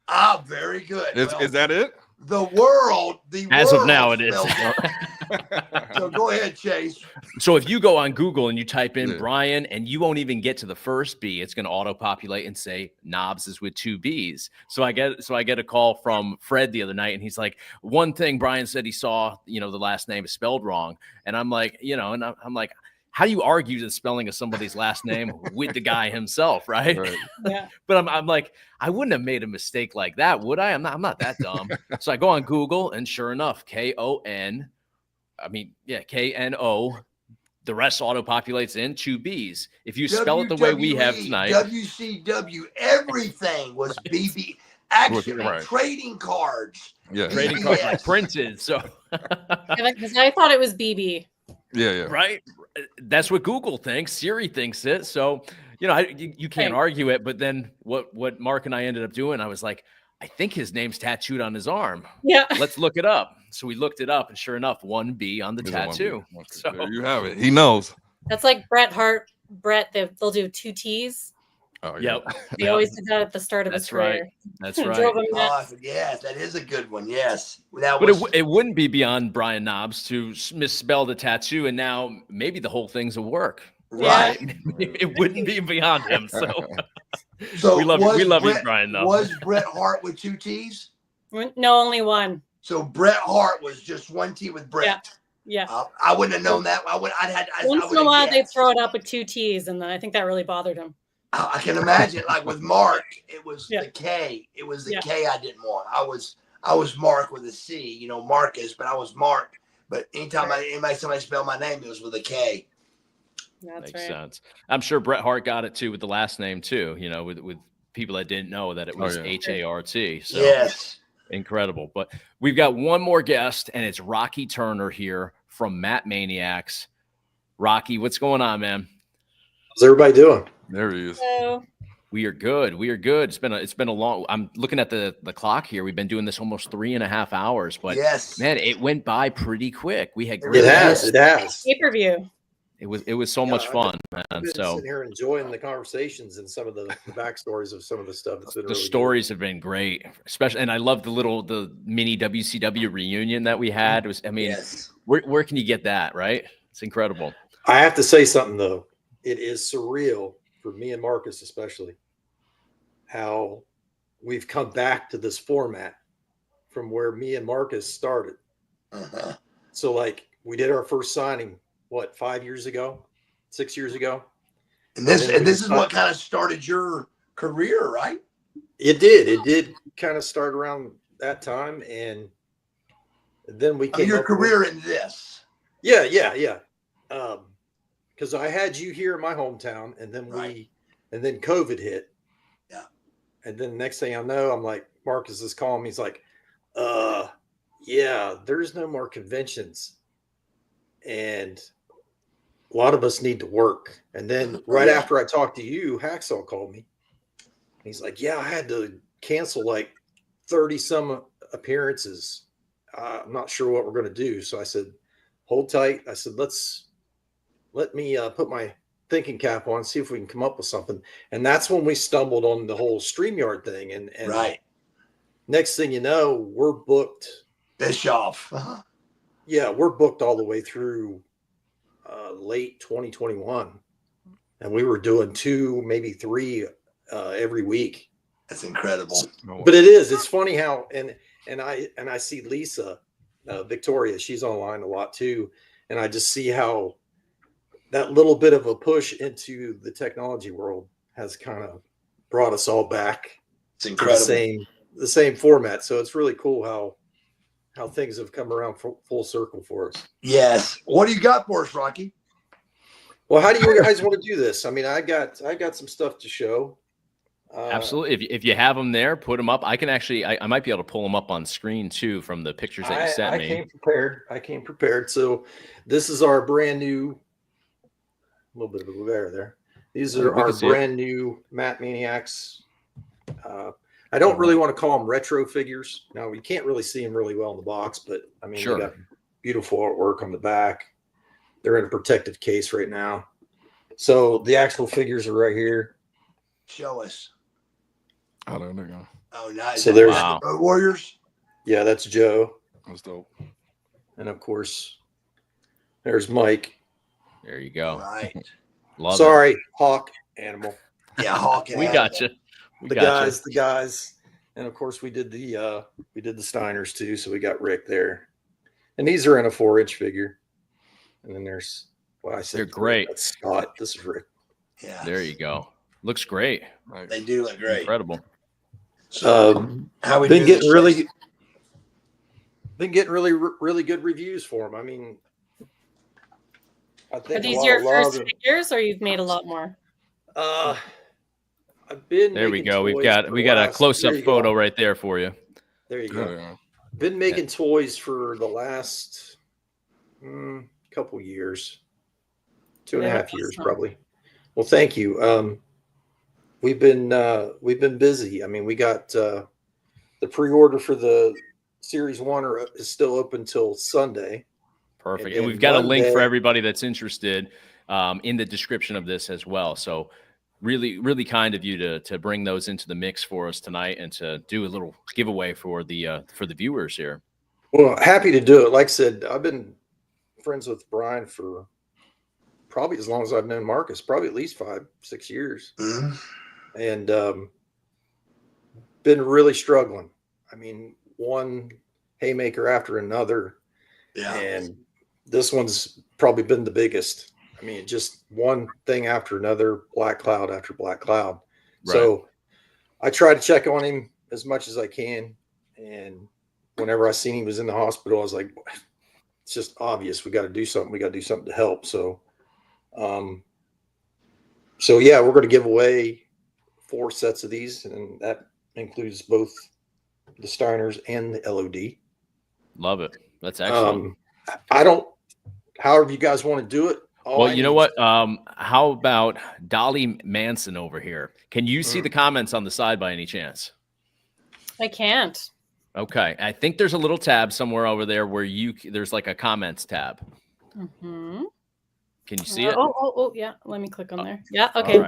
Ah, very good. Is that it? The world, as of now, it is. So go ahead, Chase. So if you go on Google and you type in Brian, and you won't even get to the first B, it's going to auto-populate and say Knobs is with 2 B's. So I get a call from Fred the other night, and he's like, one thing Brian said he saw, the last name is spelled wrong, and I'm like, and I'm like, how do you argue the spelling of somebody's last name with the guy himself, right? Yeah. But I'm like, I wouldn't have made a mistake like that, would I? I'm not that dumb. So I go on Google, and sure enough, KNO. The rest auto-populates in 2 B's. If you spell it the way we have tonight. WCW, everything was BB. Actually, Right. trading cards. Yeah. Trading cards like printed. So Because I thought it was BB. Yeah. Right. That's what Google thinks. Siri thinks it. So, you know, you can't argue it. But then what Mark and I ended up doing, I was like, I think his name's tattooed on his arm. Yeah. Let's look it up. So we looked it up, and sure enough, 1B on the tattoo. So there you have it. He knows. That's like Bret Hart. They'll do 2 T's. Oh, yeah. He always did that at the start of his career. That's right. Drove him nuts. Yes, that is a good one. Yes. That But was, it wouldn't be beyond Brian Knobs to misspell the tattoo, and now maybe the whole thing's a work. right. It wouldn't be beyond him. So, So we love you, Bret, Brian Knobs. Was Bret Hart with 2 T's? No, only one. So Bret Hart was just 1 T with Bret. Yeah. I wouldn't have known that. Once in a while, they'd throw it up with 2 T's, and then I think that really bothered him. I can imagine. Like with Mark, it was the K. It was the Yeah. K I didn't want. I was Mark with a C. You know, Marcus, but I was Mark. But anytime somebody spell my name, it was with a K. That's Makes sense. I'm sure Bret Hart got it too with the last name too. You know, with people that didn't know that it was Hart. So yes, incredible. But we've got one more guest, and it's Rocky Turner here from Mat Maniacs. Rocky, what's going on, man? How's everybody doing? There he is. Hello. We are good. We are good. It's been a long. I'm looking at the clock here. We've been doing this almost 3.5 hours, but yes, man, it went by pretty quick. We had It has. Pay-per-view. It was so much fun, I've man. been So sitting here enjoying the conversations and some of the backstories of some of the stuff. It's been the really stories have been great, especially, and I love the mini WCW reunion that we had. It was, I mean, where can you get that, right? It's incredible. I have to say something though. It is surreal for me and Marcus, especially, how we've come back to this format from where me and Marcus started. So, like, we did our first signing, what, 5 years ago, 6 years ago, and this is what kind of started your career, right? It did kind of start around that time, and then we came your up career with, in this. Yeah. Because I had you here in my hometown, and then and then COVID hit. Yeah. And then next thing I know, I'm like, Marcus is calling me. He's like, yeah, there's no more conventions. And a lot of us need to work. And then right after I talked to you, Hacksaw called me. He's like, yeah, I had to cancel like 30 some appearances. I'm not sure what we're going to do. So I said, hold tight. I said, let me put my thinking cap on, see if we can come up with something. And that's when we stumbled on the whole StreamYard thing. And next thing you know, we're booked. Bischoff. Yeah, we're booked all the way through late 2021. And we were doing 2, maybe 3 every week. That's incredible. But it's funny how, and I see Lisa, Victoria, she's online a lot too. And I just see how that little bit of a push into the technology world has kind of brought us all back. It's incredible. The same format. So it's really cool how things have come around full circle for us. Yes. What do you got for us, Rocky? Well, how do you guys want to do this? I mean, I got some stuff to show. Absolutely. If you have them there, put them up. I can actually, I might be able to pull them up on screen too from the pictures that you sent me. I came prepared. So this is our brand new, a little bit of a glare there. These are our brand new Mat Maniacs. I don't really want to call them retro figures. Now, we can't really see them really well in the box, but I mean, they got beautiful artwork on the back. They're in a protective case right now. So the actual figures are right here. Show us. Oh, there they go. Oh, nice. So there's the Warriors. Yeah, that's Joe. That's dope. And of course, there's Mike. There you go. Right. Sorry, Hawk Animal. Yeah, Hawk Animal. We got you. The guys. And of course, we did the Steiners too. So we got Rick there. And these are in a 4-inch figure. And then there's, they're great. That's Scott. This is Rick. Yeah. There you go. Looks great. Right. They do look great. Incredible. So how we been getting really good reviews for them. I mean, I think are these your first figures, or you've made a lot more? I've been. There we go. We got a close-up photo right there for you. There you go. Been making toys for the last couple years, 2.5 years probably. Well, thank you. We've been busy. I mean, we got the pre-order for the Series 1 is still open till Sunday. Perfect. And we've got a link for everybody that's interested in the description of this as well. So really, really kind of you to bring those into the mix for us tonight and to do a little giveaway for the viewers here. Well, happy to do it. Like I said, I've been friends with Brian for probably as long as I've known Marcus, probably at least 5-6 years. Mm-hmm. And been really struggling. I mean, one haymaker after another. Yeah. And this one's probably been the biggest. I mean, just one thing after another, black cloud after black cloud. Right. So I try to check on him as much as I can. And whenever I seen he was in the hospital, I was like, it's just obvious. We got to do something. We got to do something to help. So, yeah, we're going to give away 4 sets of these, and that includes both the Steiners and the LOD. Love it. That's excellent. However you guys want to do it. Well, you know what? How about Dolly Manson over here? Can you see the comments on the side by any chance? I can't. Okay. I think there's a little tab somewhere over there where there's like a comments tab. Mm-hmm. Can you see it? Oh, yeah. Let me click on there. Yeah. Okay.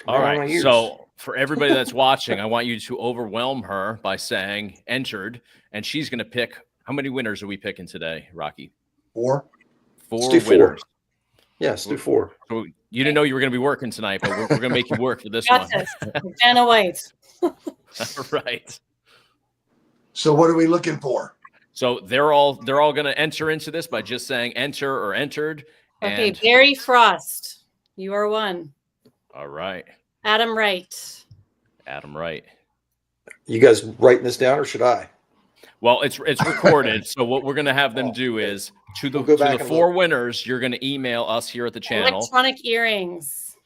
All right. So for everybody that's watching, I want you to overwhelm her by saying entered, and she's going to pick. How many winners are we picking today, Rocky? 4. 4 winners. Yes, do 4. So you didn't know you were going to be working tonight, but we're going to make you work for this one. Anna White. Right. So what are we looking for? So they're all going to enter into this by just saying enter or entered. Okay, Barry Frost, you are 1. All right. Adam Wright. Adam Wright. You guys writing this down, or should I? Well, it's recorded. So what we're going to have them do is to the 4 winners, you're going to email us here at the channel. Electronic earrings.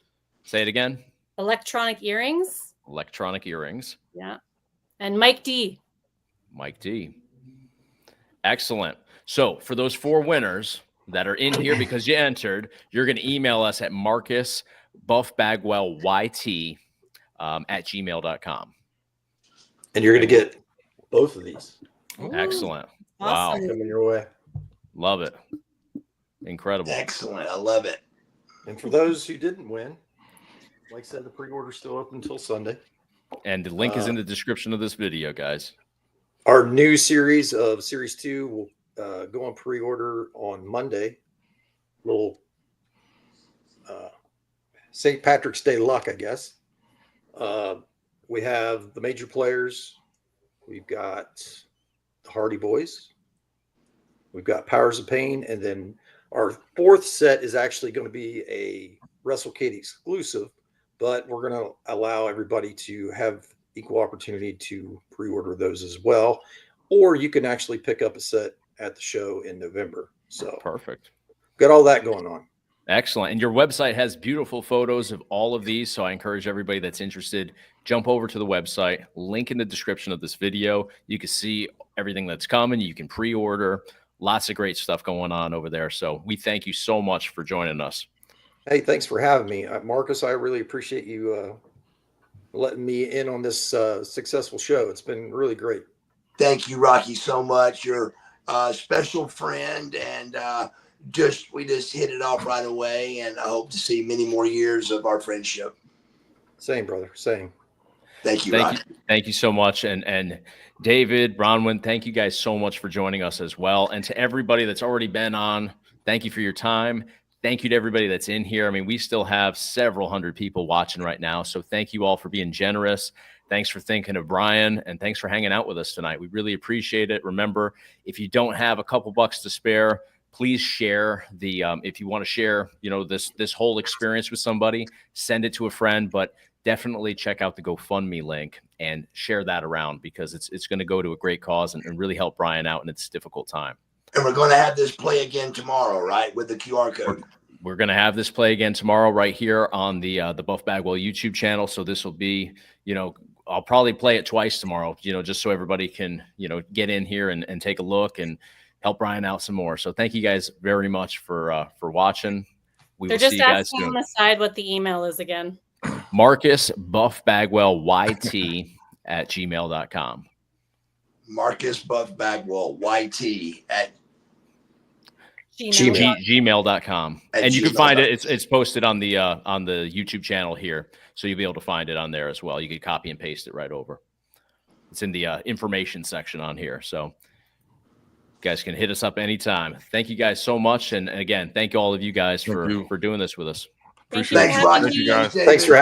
Say it again. Electronic earrings. Electronic earrings. Yeah. And Mike D. Mike D. Excellent. So for those 4 winners that are in here because you entered, you're going to email us at marcusbuffbagwellyt at gmail.com. And you're going to get both of these. Excellent. Awesome. Wow. Coming your way. Love it. Incredible. Excellent. I love it. And for those who didn't win, like I said, the pre-order's still open until Sunday. And the link is in the description of this video, guys. Our new series of Series 2 will go on pre-order on Monday. Little St. Patrick's Day luck, I guess. We have the major players. We've got the Hardy Boys. We've got Powers of Pain. And then our 4th set is actually going to be a WrestleCade exclusive, but we're going to allow everybody to have equal opportunity to pre-order those as well. Or you can actually pick up a set at the show in November. So perfect. Got all that going on. Excellent. And your website has beautiful photos of all of these. So I encourage everybody that's interested, jump over to the website, link in the description of this video. You can see everything that's coming. You can pre-order. Lots of great stuff going on over there. So we thank you so much for joining us. Hey, thanks for having me. Marcus, I really appreciate you letting me in on this successful show. It's been really great. Thank you, Rocky, so much. You're a special friend, and we just hit it off right away, and I hope to see many more years of our friendship. Same, brother. Same. Thank you, Rocky. Thank you so much. And David, Bronwyn, thank you guys so much for joining us as well. And to everybody that's already been on, thank you for your time. Thank you to everybody that's in here. I mean, we still have several hundred people watching right now. So thank you all for being generous. Thanks for thinking of Brian, and thanks for hanging out with us tonight. We really appreciate it. Remember, if you don't have a couple bucks to spare, please share the if you want to share, this whole experience with somebody, send it to a friend, but definitely check out the GoFundMe link and share that around, because it's going to go to a great cause and really help Brian out in this difficult time. And we're going to have this play again tomorrow, right? With the QR code. we're going to have this play again tomorrow right here on the Buff Bagwell YouTube channel. So this will be, I'll probably play it twice tomorrow, just so everybody can, get in here and take a look and help Brian out some more. So thank you guys very much for watching. They're just asking on the side what the email is again. Marcus Buff Bagwell YT at gmail.com. Marcus Buff Bagwell YT at gmail.com. And you can find it. It's posted on the YouTube channel here. So you'll be able to find it on there as well. You can copy and paste it right over. It's in the information section on here. So you guys can hit us up anytime. Thank you guys so much. And again, thank all of you guys for doing this with us. Thanks, Roger. Thanks for having me.